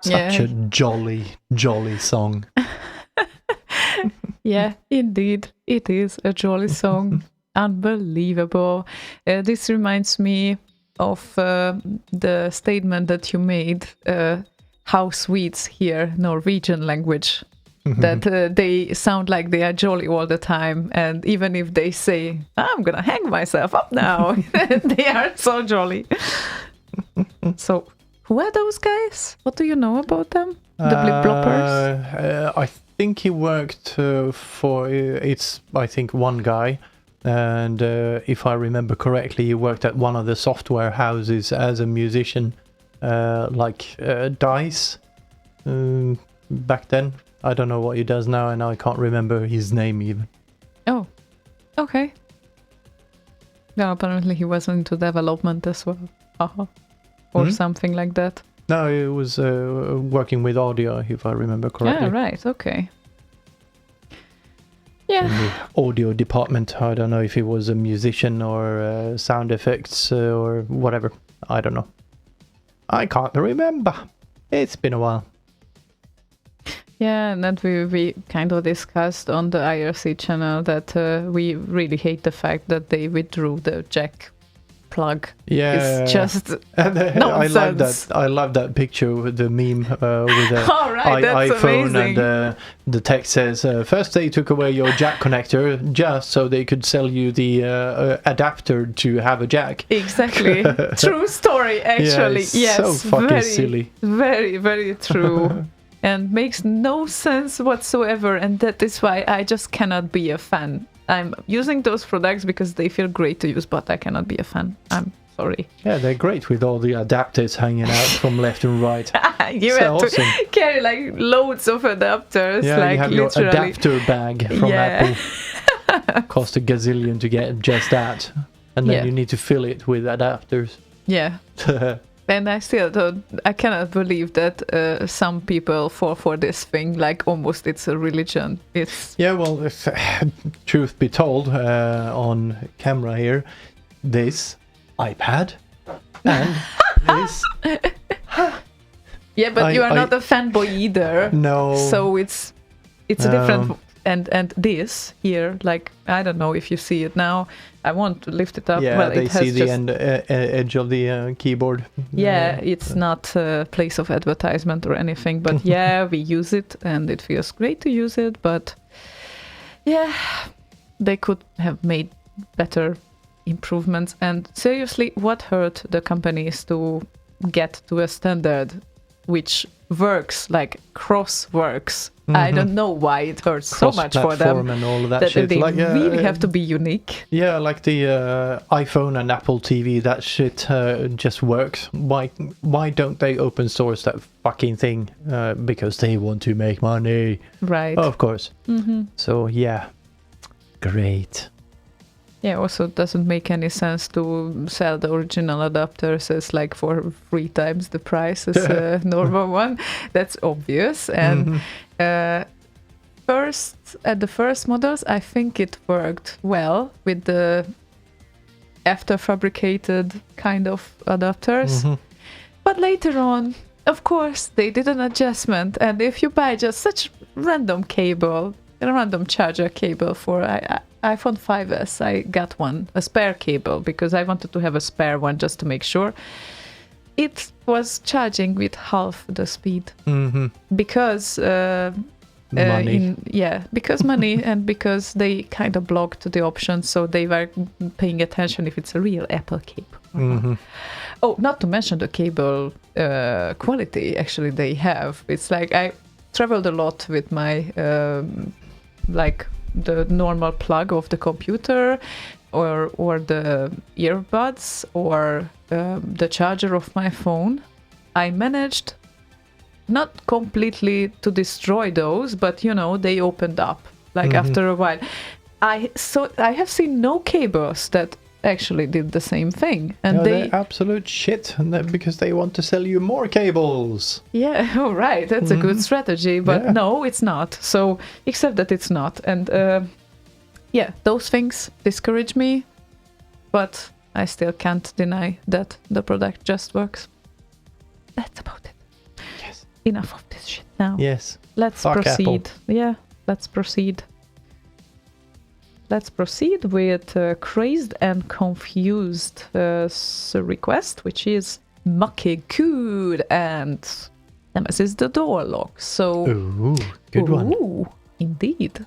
Such a jolly song. Yeah, indeed, it is a jolly song. Unbelievable. This reminds me of the statement that you made, how Swedes hear Norwegian language. That they sound like they are jolly all the time, and even if they say, I'm gonna hang myself up now, they are so jolly. So, who are those guys? What do you know about them? The Blipp-Bloppers? I think he worked for, I think one guy, and if I remember correctly, he worked at one of the software houses as a musician, like DICE back then. I don't know what he does now, and I can't remember his name even. Oh, okay. No, apparently he was into development as well. Or something like that. No, he was working with audio, if I remember correctly. Yeah, right, okay. Yeah. In the audio department. I don't know if he was a musician or sound effects or whatever. I don't know. I can't remember. It's been a while. Yeah, and then we kind of discussed on the IRC channel that we really hate the fact that they withdrew the jack plug. Yeah, it's just and, nonsense. I love that picture with the meme with the that's iPhone, amazing. and the text says, first they took away your jack connector just so they could sell you the adapter to have a jack. Exactly. True story, actually. Yeah, it's so fucking silly. Very, very true. And makes no sense whatsoever, and that is why I just cannot be a fan. I'm using those products because they feel great to use, but I cannot be a fan. I'm sorry. Yeah, they're great with all the adapters hanging out from left and right. You So have to awesome. carry like loads of adapters. Yeah, like you have literally. your adapter bag from Yeah. Apple. Cost a gazillion to get just that. And then Yeah. you need to fill it with adapters. Yeah. And I still don't, I cannot believe that some people fall for this thing, like almost it's a religion. It's Yeah, well, if truth be told, on camera here, this iPad and this... yeah, but you are not a fanboy either. No. So it's a different and this here, like I don't know if you see it now. I want to lift it up. Yeah, well, they it has see the just, edge of the keyboard. Yeah, it's not a place of advertisement or anything, but yeah, we use it and it feels great to use it, but yeah, they could have made better improvements. And seriously, what hurt the companies to get to a standard which works, like works? I don't know why it hurts so much for them. Cross-platform and all of that shit. They like, really have to be unique. Yeah, like the iPhone and Apple TV, that shit just works. Why don't they open source that fucking thing? Because they want to make money. Right. Of course. So, yeah. Great. Yeah, also it doesn't make any sense to sell the original adapters as like for 3 times the price as a normal one. That's obvious. And at the first models, I think it worked well with the after fabricated kind of adapters. But later on, of course, they did an adjustment. And if you buy just such random cable, a random charger cable for iPhone 5S, I got one, a spare cable, because I wanted to have a spare one just to make sure. It was charging with half the speed because money. Because money and because they kind of blocked the options, so they were paying attention if it's a real Apple cable. Oh, not to mention the cable quality actually they have. It's like I traveled a lot with my like the normal plug of the computer, or the earbuds or the charger of my phone, I managed not completely to destroy those, but they opened up like after a while. I have seen no cables that actually did the same thing, and they're absolute shit, and because they want to sell you more cables. Yeah, oh right, that's a good strategy, but no, it's not. So except that it's not, and those things discourage me, but I still can't deny that the product just works. That's about it. Yes. Enough of this shit now. Yes. Let's Fuck proceed. Apple. Yeah, let's proceed. Let's proceed with Crazed and Confused request, which is Mucky Good and Nemesis the Door Lock. So, ooh, good one. Ooh, indeed.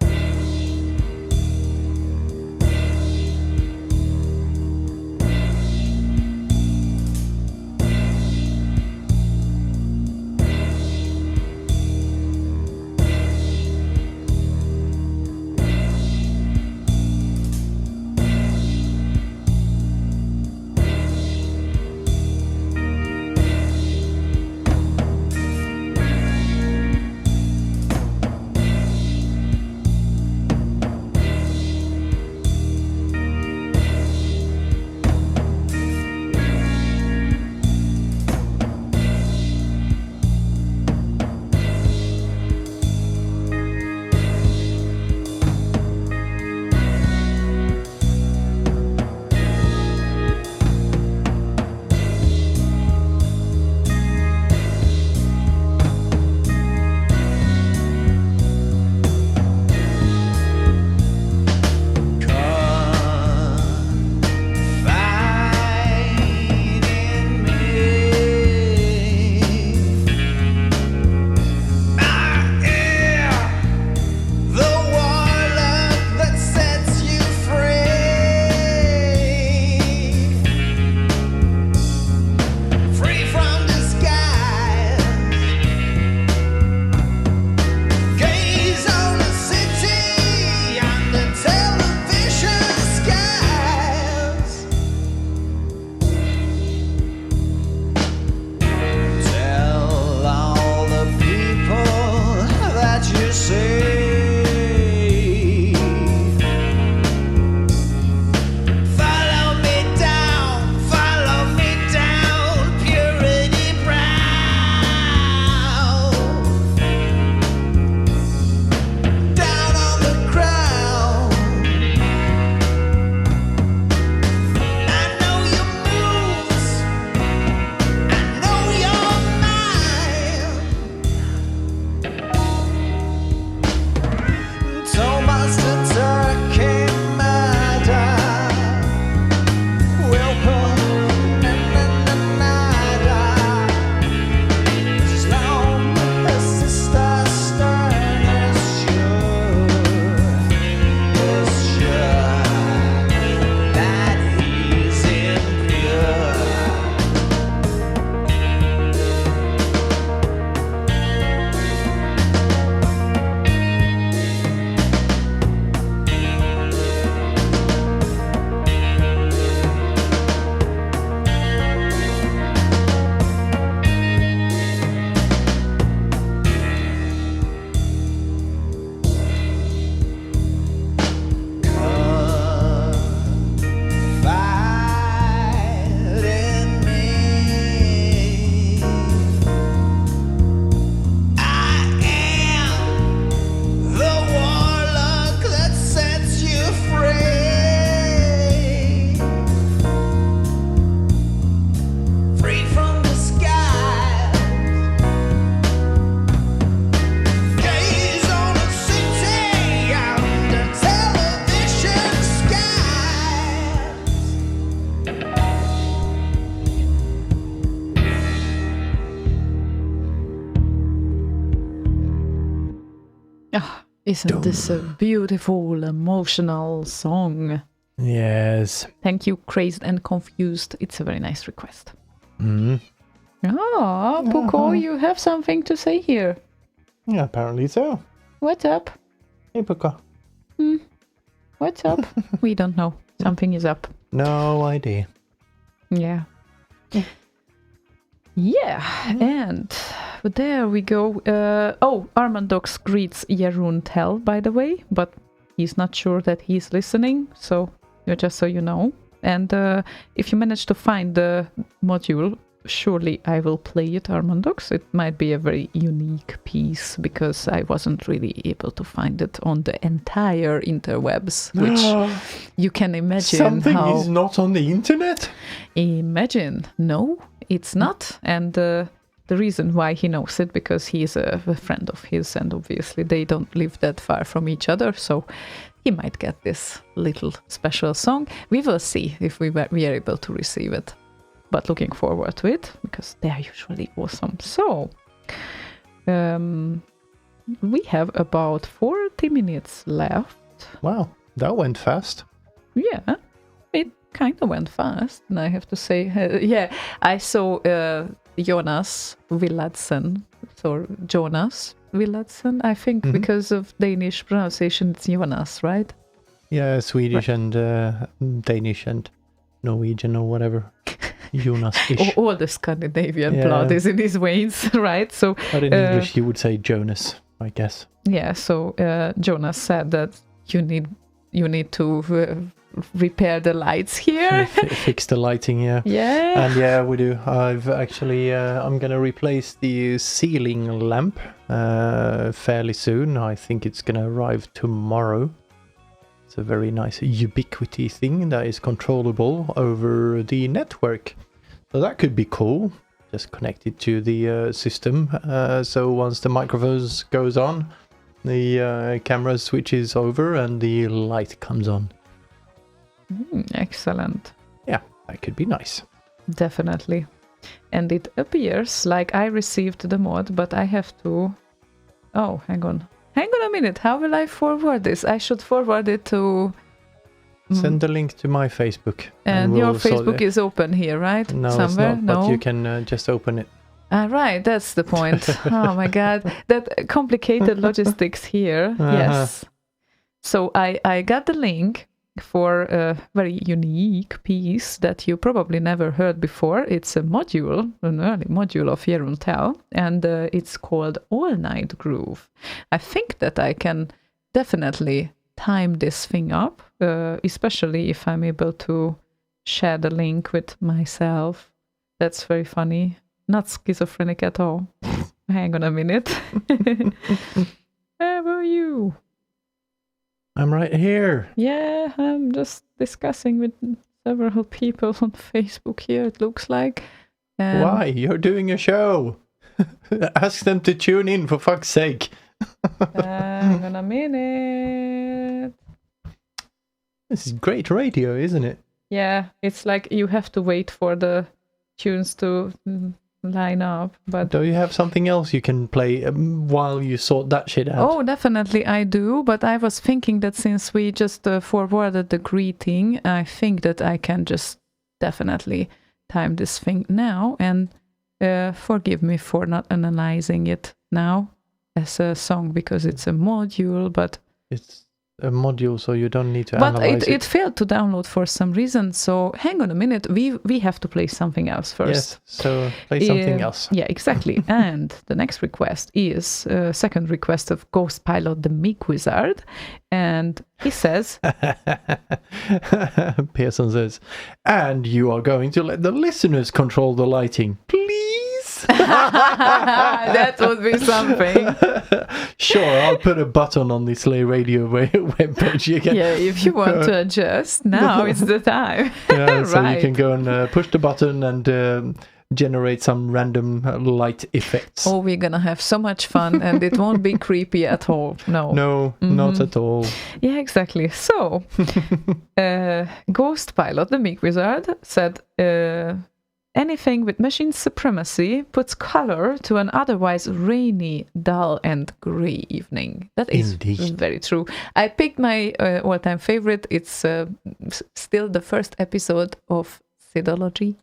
Isn't this a beautiful, emotional song? Yes. Thank you, Crazed and Confused. It's a very nice request. Mm. Ah, Puko, you have something to say here. Yeah, apparently so. What's up? Hey, Puka. What's up? We don't know. Something is up. No idea. Yeah. Yeah, and there we go. Armandox greets Jeroen Tel, by the way, but he's not sure that he's listening, so just so you know. And if you manage to find the module, surely I will play it, Armandox. It might be a very unique piece, because I wasn't really able to find it on the entire interwebs, which you can imagine. Something is not on the internet? Imagine. No, it's not. And the reason why he knows it, because he's a friend of his, and obviously they don't live that far from each other, so he might get this little special song. We will see if we are able to receive it. But looking forward to it, because they are usually awesome. So, we have about 40 minutes left. Wow, that went fast. Yeah, it kind of went fast, and I have to say, I saw Jonas Villadsen, or Jonas Villadsen, I think, because of Danish pronunciation, it's Jonas, right? Yeah, Swedish and Danish and Norwegian or whatever. Jonas-ish. All the Scandinavian blood is in his veins, right? So, but in English, you would say Jonas, I guess. Yeah. So Jonas said that you need to repair the lights here. Fix the lighting, yeah. Yeah. And yeah, we do. I've actually, I'm going to replace the ceiling lamp fairly soon. I think it's going to arrive tomorrow. It's a very nice Ubiquiti thing that is controllable over the network. So that could be cool. Just connect it to the system. So once the MicroProse goes on, the camera switches over and the light comes on. Excellent. Yeah, that could be nice. Definitely. And it appears like I received the mod, but I have to... Oh, hang on a minute. How will I forward this? I should forward it to... Send the link to my Facebook. And your Facebook is open here, right? No, somewhere? it's not, but you can just open it. Right, that's the point. Oh my god. That complicated logistics here. Yes. So I got the link for a very unique piece that you probably never heard before. It's a module, an early module of Jeroen Tel, and it's called All Night Groove. I think that I can definitely time this thing up, especially if I'm able to share the link with myself. That's very funny. Not schizophrenic at all. Hang on a minute. Where were you? I'm right here. Yeah, I'm just discussing with several people on Facebook here, it looks like. Why? You're doing a show. Ask them to tune in, for fuck's sake. Hang on a minute. This is great radio, isn't it? Yeah, it's like you have to wait for the tunes to line up. But do you have something else you can play while you sort that shit out? Oh, definitely I do. But I was thinking that since we just forwarded the greeting, I think that I can just definitely time this thing now. And forgive me for not analyzing it now as a song, because it's a module, but it's a module, so you don't need to analyze it. But it failed to download for some reason, so hang on a minute, we have to play something else first. Yes, so play something else. Yeah, exactly. And the next request is second request of Ghost Pilot the Meek Wizard, and he says... Pearson says, and you are going to let the listeners control the lighting, please? That would be something. Sure, I'll put a button on the Slay Radio webpage. You can... Yeah, if you want to adjust, now is the time. Yeah, so right. you can go and push the button and generate some random light effects. Oh, we're gonna have so much fun, and it won't be creepy at all. No, not at all. Yeah, exactly. So, Ghost Pilot the Meek Wizard said, anything with machine supremacy puts color to an otherwise rainy, dull, and grey evening. That is Indeed. Very true. I picked my all-time favorite. It's still the first episode of Sidology.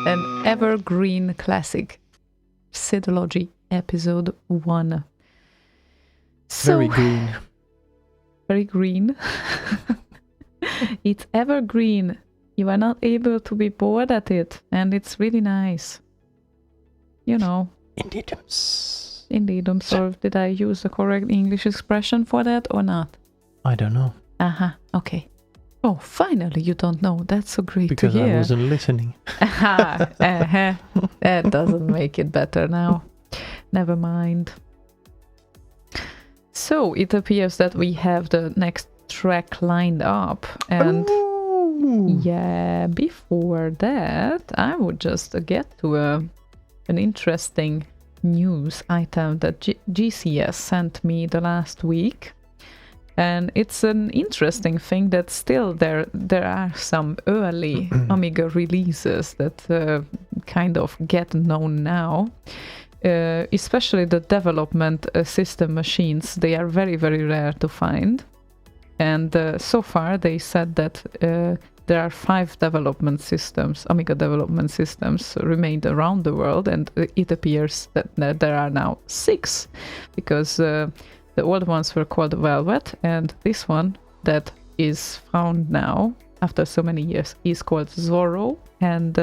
An evergreen classic. Sidology episode 1. So, Very green. Very green. It's evergreen. You are not able to be bored at it, and it's really nice. You know. Indeedums. Indeedums. Or did I use the correct English expression for that or not? I don't know. Okay. Oh, finally you don't know. That's so great Because to hear. I wasn't listening. That doesn't make it better now. Never mind. So it appears that we have the next track lined up, and yeah, before that I would just get to an interesting news item that GCS sent me the last week. And it's an interesting thing that still there are some early Amiga releases that kind of get known now. Especially the development system machines, they are very, very rare to find. And so far they said that there are 5 development systems, Amiga development systems, remained around the world, and it appears that there are now 6, because the old ones were called Velvet, and this one that is found now after so many years is called Zorro. And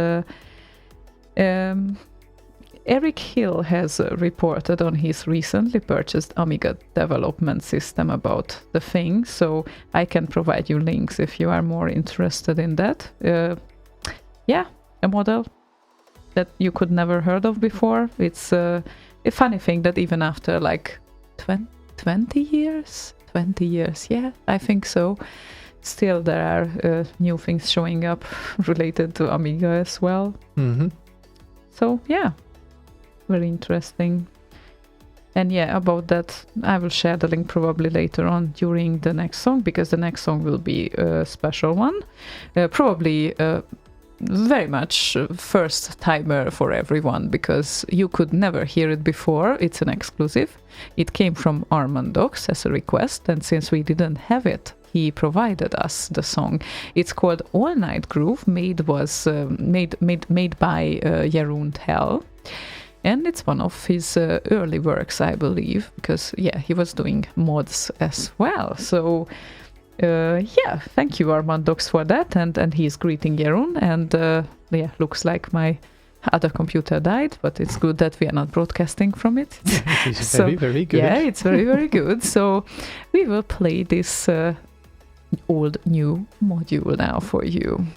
Eric Hill has reported on his recently purchased Amiga development system about the thing, so I can provide you links if you are more interested in that. Yeah, a model that you could never heard of before. It's a funny thing that even after like 20 years, yeah, I think so. Still, there are new things showing up related to Amiga as well. Mm-hmm. So, yeah, very interesting. And yeah, about that, I will share the link probably later on during the next song, because the next song will be a special one. Probably very much first timer for everyone, because you could never hear it before. It's an exclusive. It came from Armandox as a request, and since we didn't have it, he provided us the song. It's called All Night Groove, made by Jeroen Tel, and it's one of his early works, I believe, because yeah, he was doing mods as well. So yeah, thank you Armandox for that, and he's greeting Jeroen, and yeah, looks like my other computer died, but it's good that we are not broadcasting from it. It's So, very, very good. Yeah, it's very, very good. So we will play this old new module now for you.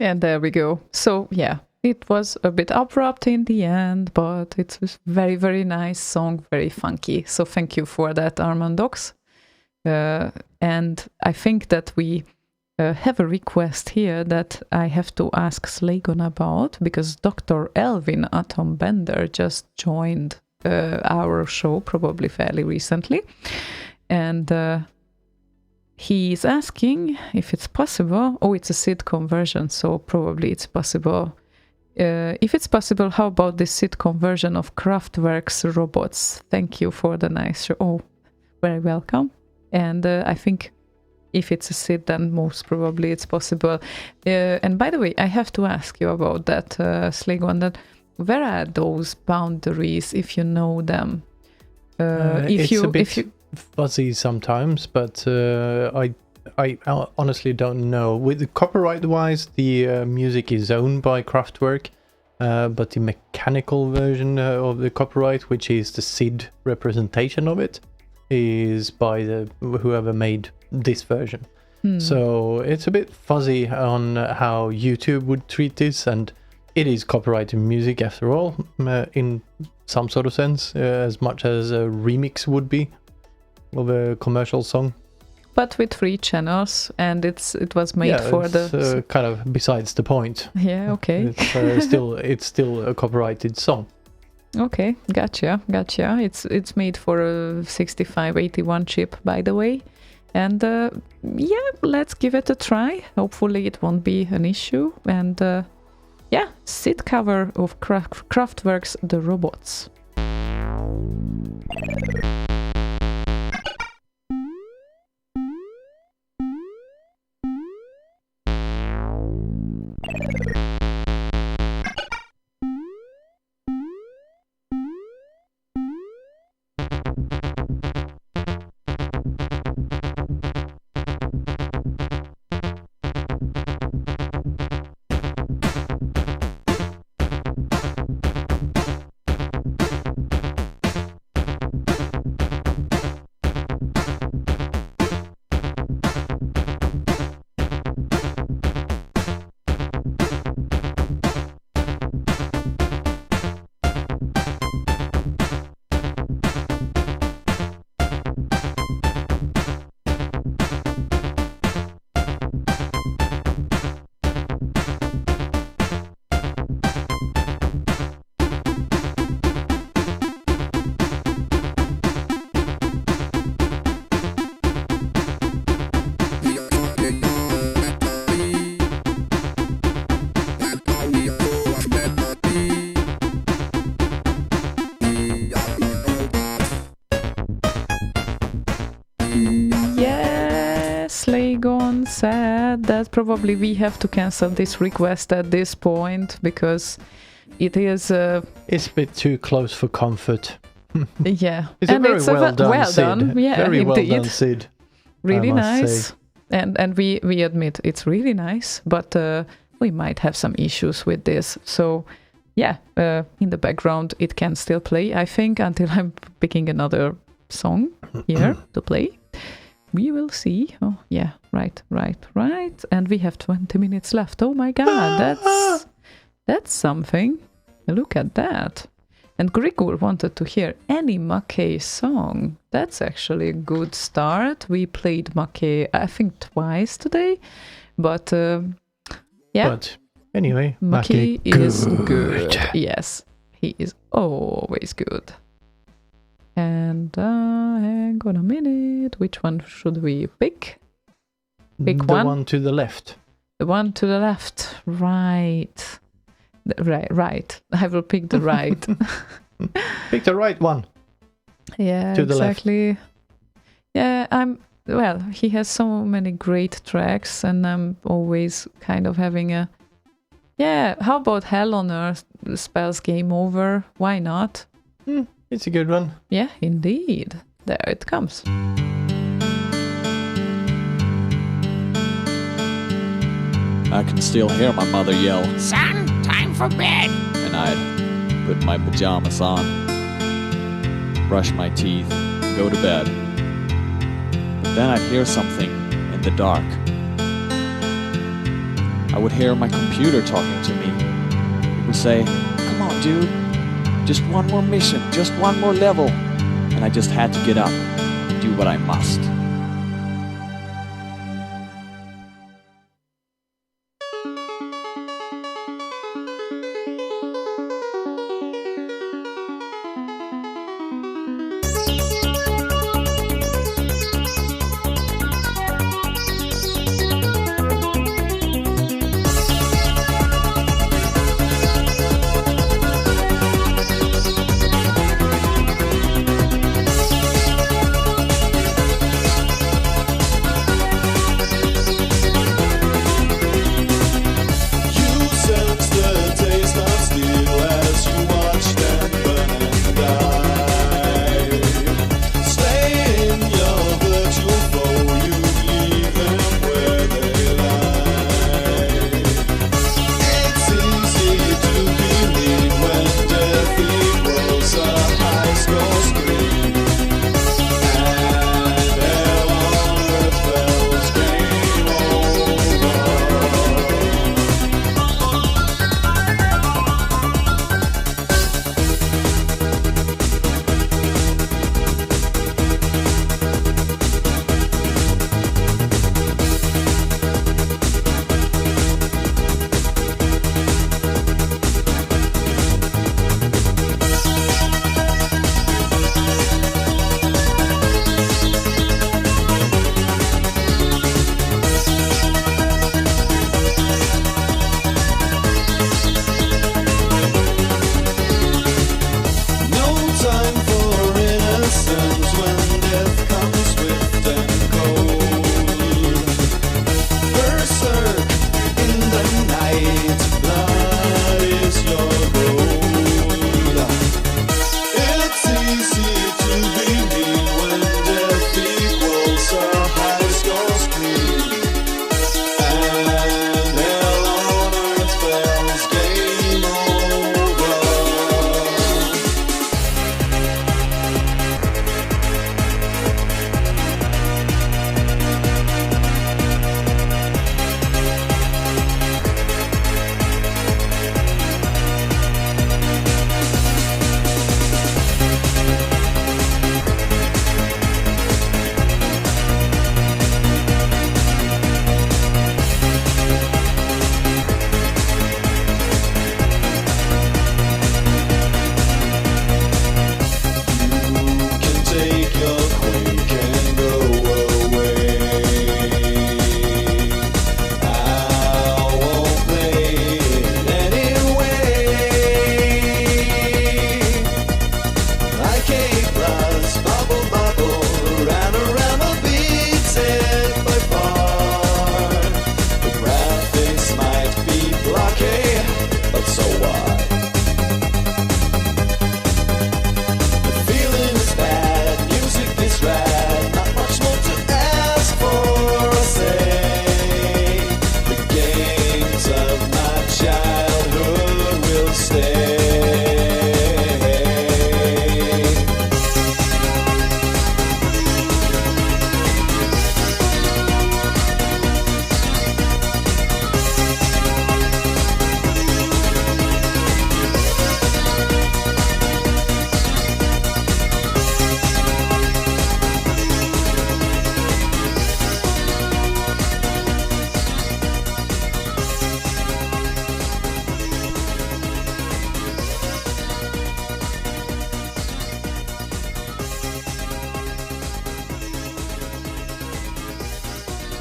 And there we go. So yeah, it was a bit abrupt in the end, but it was very, very nice song, very funky. So thank you for that, Armandox. And I think that we have a request here that I have to ask Slaygon about, because Dr. Elvin Atom Bender just joined our show probably fairly recently. And he's asking if it's possible. Oh, it's a SID conversion, so probably it's possible. If it's possible, how about this SID conversion of Kraftwerk's robots? Thank you for the nice show. Oh, very welcome. And I think if it's a SID, then most probably it's possible. And by the way, I have to ask you about that, Slaygon, that where are those boundaries, if you know them? It's a bit fuzzy sometimes, but I honestly don't know. With copyright-wise, the music is owned by Kraftwerk, but the mechanical version of the copyright, which is the SID representation of it, is by the whoever made this version. So it's a bit fuzzy on how YouTube would treat this, and it is copyrighted music after all, in some sort of sense, as much as a remix would be of a commercial song. But with 3 channels, and it was made for the kind of besides the point. Yeah, okay. It's still a copyrighted song. Okay, gotcha. It's made for a 6581 chip, by the way. And yeah, let's give it a try. Hopefully it won't be an issue. And yeah, SID cover of Kraftwerk's The Robots. Slaygon said that probably we have to cancel this request at this point because it is it's a bit too close for comfort. Yeah, it's a very well done. Yeah, very well indeed. done, SID. Really nice. Say. And we admit it's really nice, but we might have some issues with this. So yeah, in the background it can still play, I think, until I'm picking another song here to play. We will see. Oh yeah, right. And we have 20 minutes left. Oh my god, that's something. Look at that. And Grigor wanted to hear any Mackay song. That's actually a good start. We played Mackay, I think, twice today. But yeah. But anyway, Mackay is good. Yes, he is always good. And hang on a minute. Which one should we pick? Pick the one to the left. The one to the left. Right. Right. I will pick the right. Pick the right one. Yeah, to the exactly. Left. Yeah, well, he has so many great tracks, and I'm always kind of having a... Yeah, how about Hell on Earth spells Game Over? Why not? It's a good one. Yeah, indeed. There it comes. I can still hear my mother yell, "Son, time for bed!" and I'd put my pajamas on, brush my teeth, and go to bed. But then I'd hear something in the dark. I would hear my computer talking to me. It would say, "Come on, dude. Just one more mission, just one more level." And I just had to get up and do what I must.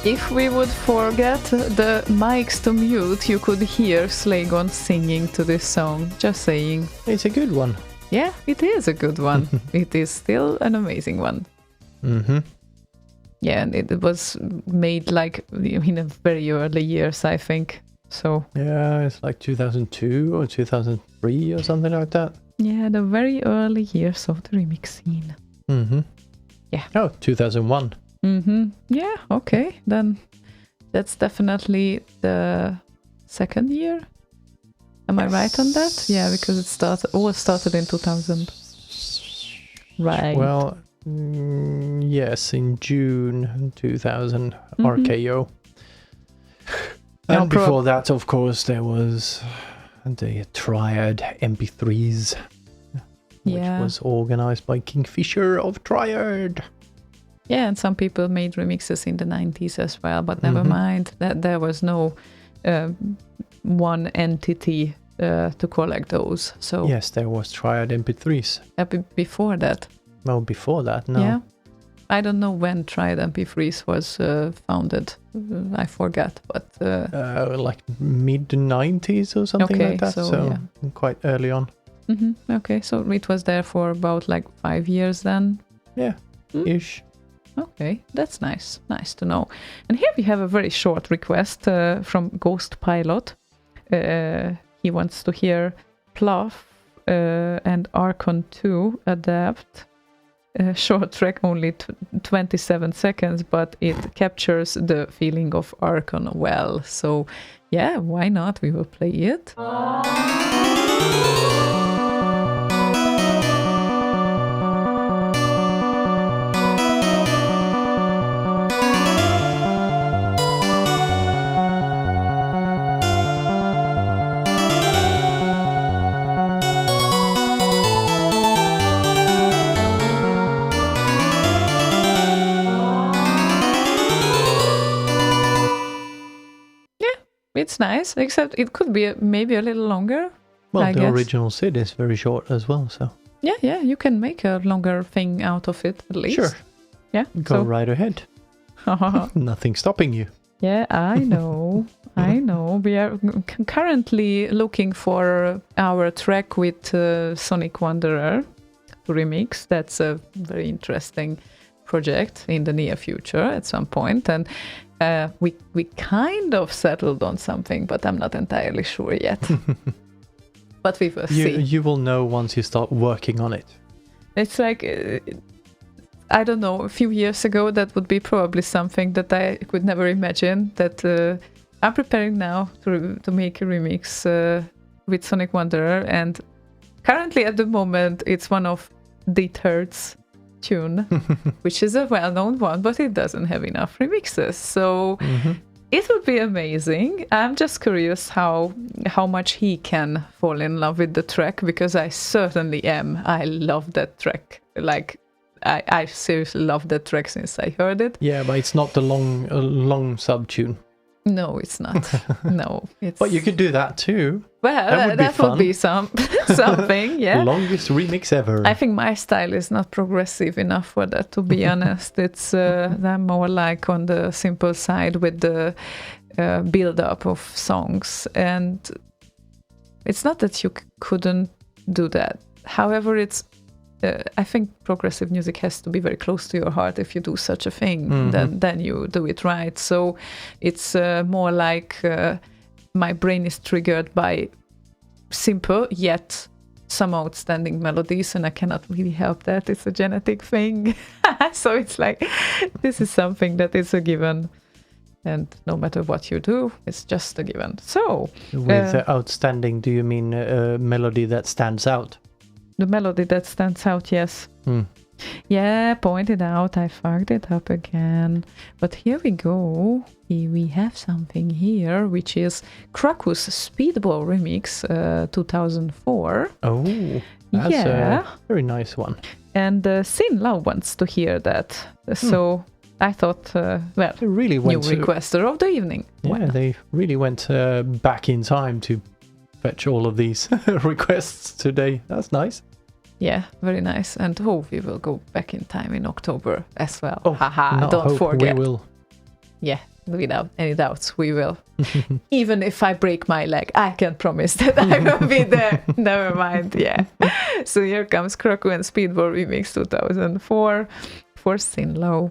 If we would forget the mics to mute, you could hear Slaygon singing to this song. Just saying. It's a good one. Yeah, it is a good one. It is still an amazing one. Mm-hmm. Yeah, and it was made like in a very early years, I think. So yeah, it's like 2002 or 2003 or something like that. Yeah, the very early years of the remix scene. Mm-hmm. Yeah. Oh, 2001. Mm-hmm. Yeah, okay. Then that's definitely the second year. Am I right on that? Yeah, because it all started in 2000. Right. Well, yes, in June 2000, RKO. And before that, of course, there was the Triad MP3s, which was organized by Kingfisher of Triad. Yeah, and some people made remixes in the 90s as well, but never mind. That there was no one entity to collect those. So yes, there was Triad MP3s. Before that. Well, before that, no. Yeah. I don't know when Triad MP3s was founded. I forgot, but like mid 90s or something like that. So quite early on. Okay, so it was there for about like 5 years then. Yeah, ish. Okay, that's nice. Nice to know. And here we have a very short request from Ghost Pilot. He wants to hear Pluff and Archon 2 adapt. Short track, only 27 seconds, but it captures the feeling of Archon well. So, yeah, why not? We will play it. It's nice, except it could be maybe a little longer. Well, I the guess. original SID is very short as well, so. Yeah, you can make a longer thing out of it at least. Sure. Yeah. Go right ahead. Nothing stopping you. Yeah, I know. I know. We are currently looking for our track with Sonic Wanderer to remix. That's a very interesting project in the near future at some point. And we kind of settled on something, but I'm not entirely sure yet. But we will see. You will know once you start working on it. It's like, I don't know, a few years ago, that would be probably something that I could never imagine. That I'm preparing now to make a remix with Sonic Wanderer. And currently at the moment, it's one of the Turd's tune, which is a well-known one, but it doesn't have enough remixes. So it would be amazing. I'm just curious how much he can fall in love with the track, because I certainly am. I love that track. Like, I seriously love that track since I heard it. Yeah, but it's not the long sub tune. No, it's not. No, it's. But you could do that too. Well, that would be something. Yeah. Longest remix ever. I think my style is not progressive enough for that, to be honest. It's I'm more like on the simple side with the build-up of songs, and it's not that you couldn't do that. However, it's I think progressive music has to be very close to your heart if you do such a thing. Then you do it right. So it's more like my brain is triggered by simple yet some outstanding melodies, and I cannot really help that. It's a genetic thing. So it's like, this is something that is a given, and no matter what you do, it's just a given. So with outstanding, do you mean a melody that stands out? The melody that stands out, yes. Yeah, pointed out, I fucked it up again. But here we go. We have something here, which is Krakus Speedball Remix 2004. Oh, that's a very nice one. And Sin Lau wants to hear that. So I thought, well, they really went new requester of the evening. Yeah, they really went back in time to fetch all of these requests today. That's nice. Yeah, very nice. And we will go back in time in October as well. Oh, haha, don't forget. We will. Yeah, without any doubts, we will. Even if I break my leg, I can promise that I will be there. Never mind, yeah. So here comes Kraku and Speedball Remix 2004 for Sin Lau.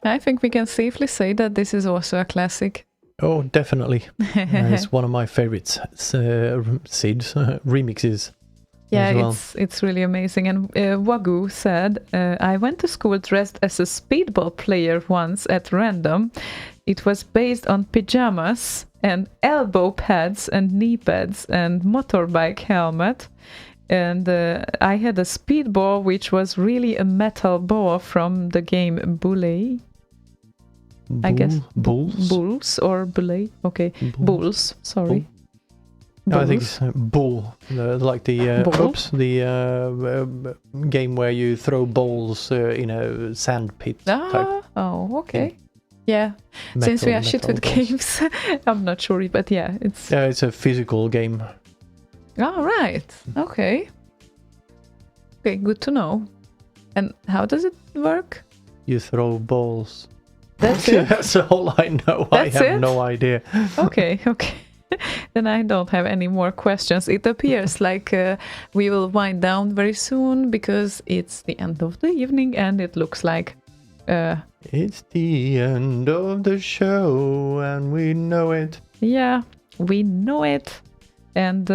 I think we can safely say that this is also a classic. Oh, definitely. It's one of my favorites. SIDs, remixes. Yeah, as well. it's really amazing. And Wagyu said, I went to school dressed as a speedball player once at random. It was based on pajamas and elbow pads and knee pads and motorbike helmet. And I had a speedball, which was really a metal ball from the game Bully. I guess Bulls? Bulls or Bully. Okay, Bulls. Sorry. I think it's Bull, like the game where you throw balls in a sand pit type. Oh, okay. Yeah. Metal, Since we are shit with balls. games, I'm not sure, but yeah, it's. Yeah, it's a physical game. Oh, right. Okay. Okay, good to know. And how does it work? You throw balls. That's it? That's all I know. That's I have it? no idea. Okay. Then I don't have any more questions. It appears like we will wind down very soon because it's the end of the evening and it looks like... It's the end of the show and we know it. Yeah, we know it. And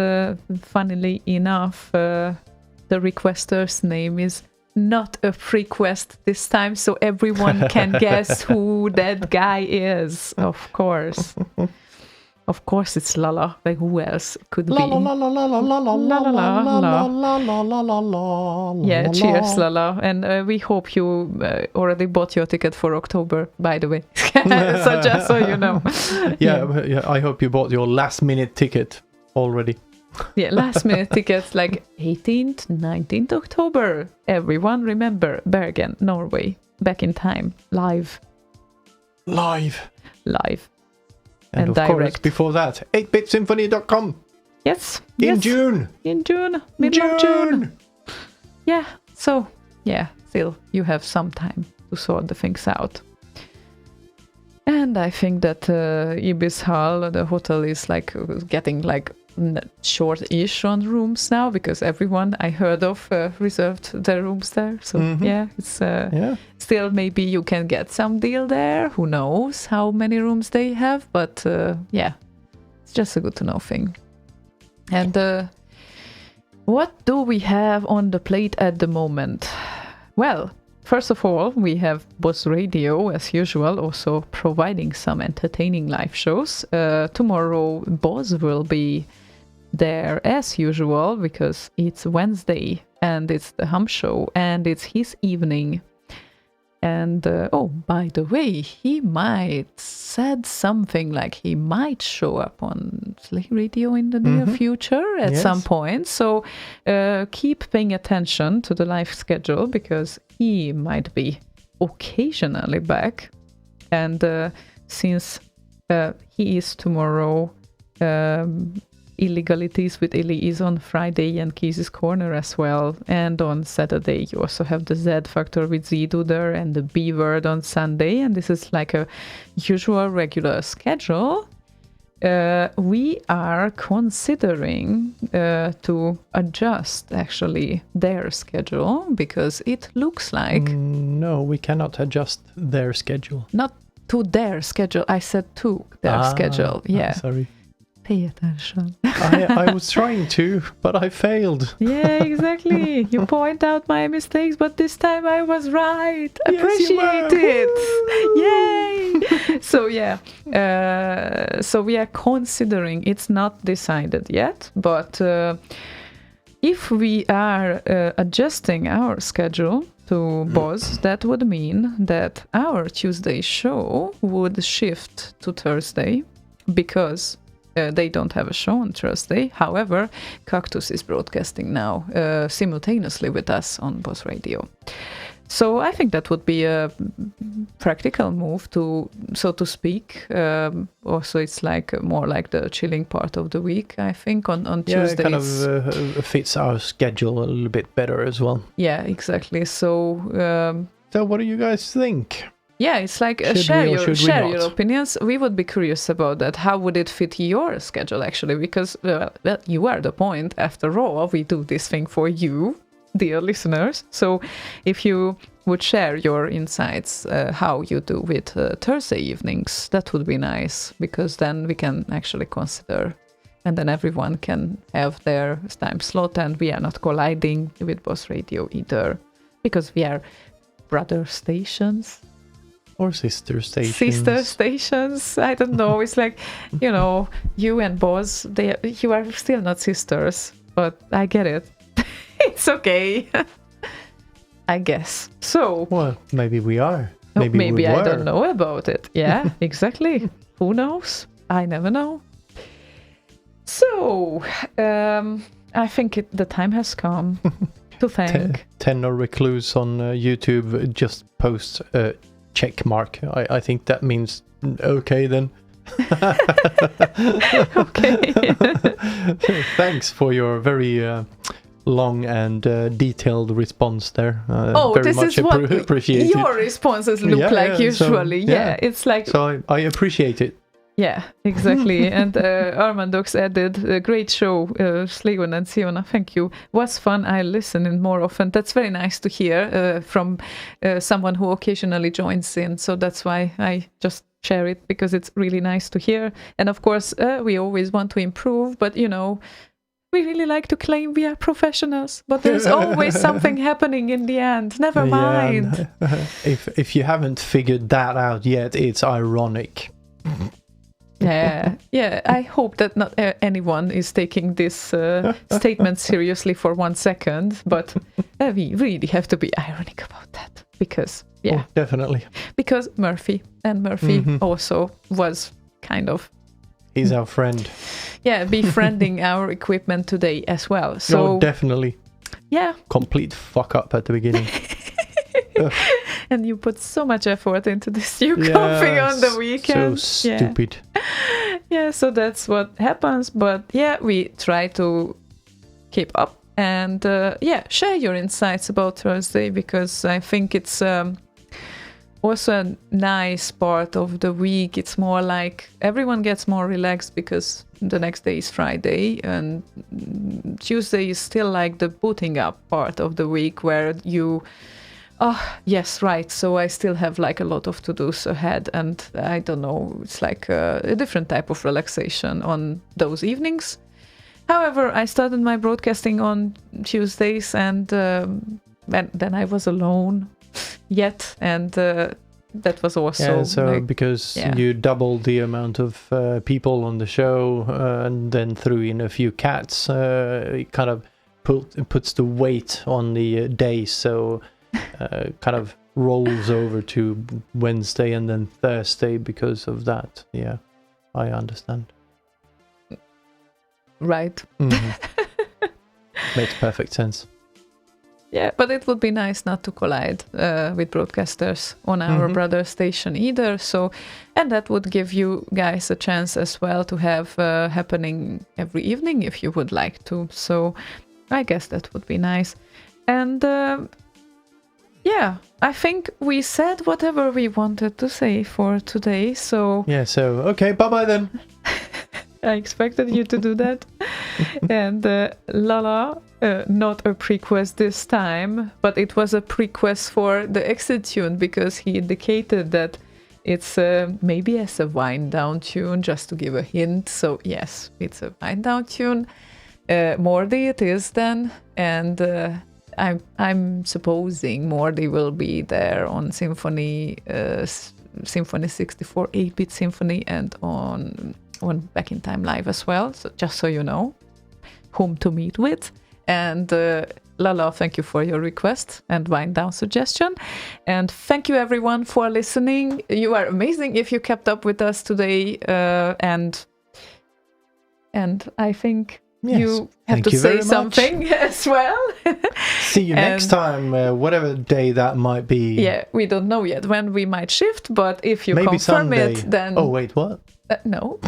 funnily enough, the requester's name is not a request this time, so everyone can guess who that guy is, of course. Of course it's Lala, like who else could be? Yeah, cheers Lala, and we hope you already bought your ticket for October, by the way. So just so you know. Yeah, I hope you bought your last minute ticket already. Yeah, last minute tickets like 18th, 19th October. Everyone remember, Bergen, Norway, back in time, live. And of direct. course, before that, 8bitsymphony.com. Yes. In June. Middle of June. Yeah, so, yeah, still, you have some time to sort the things out. And I think that Ibis Hall, the hotel, is like getting like short-ish on rooms now because everyone I heard of reserved their rooms there. So yeah, it's still maybe you can get some deal there. Who knows how many rooms they have? But yeah, it's just a good to know thing. And what do we have on the plate at the moment? Well, first of all, we have Boss Radio, as usual, also providing some entertaining live shows. Tomorrow, Boss will be there as usual because it's Wednesday and it's the Hum Show and it's his evening. And oh, by the way, he might said something like he might show up on Slay Radio in the near future at some point. So keep paying attention to the live schedule because he might be occasionally back. And since he is tomorrow, Illegalities with Illy is on Friday and Keys' Corner as well. And on Saturday you also have the Z Factor with Z-Duder and the B-Word on Sunday. And this is like a usual regular schedule. We are considering to adjust actually their schedule because it looks like... No, we cannot adjust their schedule. Not to their schedule. I said to their schedule. Yeah. Sorry. Pay attention. I was trying to, but I failed. Yeah, exactly. You point out my mistakes, but this time I was right. Yes, Appreciate it. Yay! So yeah, so we are considering. It's not decided yet, but if we are adjusting our schedule to Boss, that would mean that our Tuesday show would shift to Thursday because they don't have a show on Thursday. However, Cactus is broadcasting now simultaneously with us on Boss Radio. So I think that would be a practical move to, so to speak. Also, it's like more like the chilling part of the week, I think, on Tuesdays. Yeah, it kind of fits our schedule a little bit better as well. Yeah, exactly. So... so what do you guys think? Yeah, it's like share your opinions. We would be curious about that. How would it fit your schedule, actually? Because, well, you are the point. After all, we do this thing for you, dear listeners. So if you would share your insights, how you do with Thursday evenings. That would be nice, because then we can actually consider, and then everyone can have their time slot, and we are not colliding with Boss Radio either, because we are brother stations. Or sister stations. Sister stations. I don't know. It's like, you and Boss, you are still not sisters, but I get it. It's okay. I guess. So. Well, maybe we are. Maybe we I were. don't know about it. Yeah, exactly. Who knows? I never know. So, I think the time has come to thank. Tenor Recluse on YouTube just posts check mark. I think that means okay then. Okay. Thanks for your very long and detailed response there. Very this much is what appreciated. your responses look like usually. So, It's like. So I appreciate it. Yeah, exactly. And Armandox added, a great show, Slaygon and Ziona, thank you. Was fun, I listen in more often. That's very nice to hear from someone who occasionally joins in. So that's why I just share it, because it's really nice to hear. And of course, we always want to improve, but we really like to claim we are professionals, but there's always something happening in the end. Never mind. Yeah, if you haven't figured that out yet, it's ironic. Yeah. I hope that not anyone is taking this statement seriously for 1 second, but we really have to be ironic about that, because Oh, definitely. because Murphy also was kind of He's our friend. befriending our equipment today as well. So definitely. Yeah. Complete fuck up at the beginning. And you put so much effort into this new coffee on the weekend. So stupid. Yeah, so that's what happens. But we try to keep up and share your insights about Thursday, because I think it's also a nice part of the week. It's more like everyone gets more relaxed because the next day is Friday, and Tuesday is still like the booting up part of the week where you yes, right. So I still have like a lot of to-dos ahead, and I don't know, it's like a different type of relaxation on those evenings. However, I started my broadcasting on Tuesdays, and then I was alone yet, and that was also because you doubled the amount of people on the show, and then threw in a few cats, it kind of puts the weight on the day, so kind of rolls over to Wednesday and then Thursday because of that. Yeah, I understand. Right. Mm-hmm. Makes perfect sense. Yeah, but it would be nice not to collide with broadcasters on our brother station either. So, and that would give you guys a chance as well to have happening every evening if you would like to. So I guess that would be nice. And I think we said whatever we wanted to say for today. So okay, bye-bye then. I expected you to do that. And Lala, not a prequest this time, but it was a prequest for the exit tune, because he indicated that it's maybe as a wind down tune, just to give a hint. So yes, it's a wind down tune. Mordy it is then, and I'm supposing Mordy will be there on Symphony 64 8-bit Symphony, and on Back in Time Live as well, so just so you know whom to meet with. And Lala, thank you for your request and wind down suggestion, and thank you everyone for listening. You are amazing if you kept up with us today, and I think you have to say something as well. See you next time, whatever day that might be. Yeah, we don't know yet when we might shift, but if you maybe confirm Sunday. it, then... Oh, wait, what? No.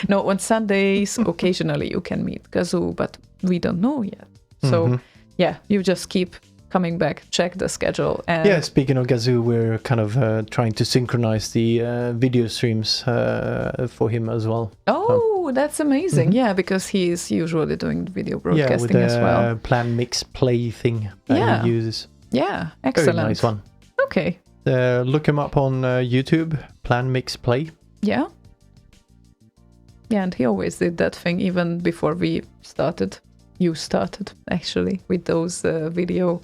No, on Sundays, occasionally you can meet Gazoo, but we don't know yet. So, you just keep coming back, check the schedule. And speaking of Gazoo, we're kind of trying to synchronize the video streams for him as well. Oh, that's amazing. Yeah, because he is usually doing the video broadcasting with as well. Plan Mix Play thing that he uses. Yeah, excellent. Very nice one. Okay. Look him up on YouTube, Plan Mix Play. Yeah. Yeah, and he always did that thing even before we started. You started, actually, with those video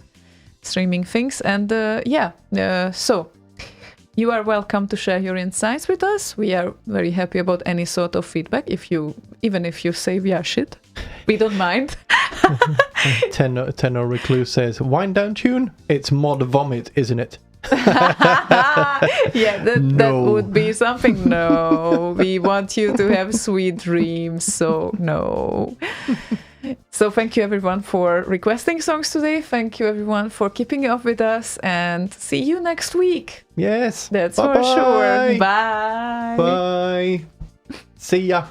streaming things. And so you are welcome to share your insights with us. We are very happy about any sort of feedback. Even if you say we are shit, we don't mind. Tenor Recluse says, wind down tune? It's mod vomit, isn't it? Yeah, that would be something. No, we want you to have sweet dreams, so no. So thank you everyone for requesting songs today. Thank you everyone for keeping up with us, and see you next week. Yes. That's Bye-bye. for sure. Bye. Bye. See ya.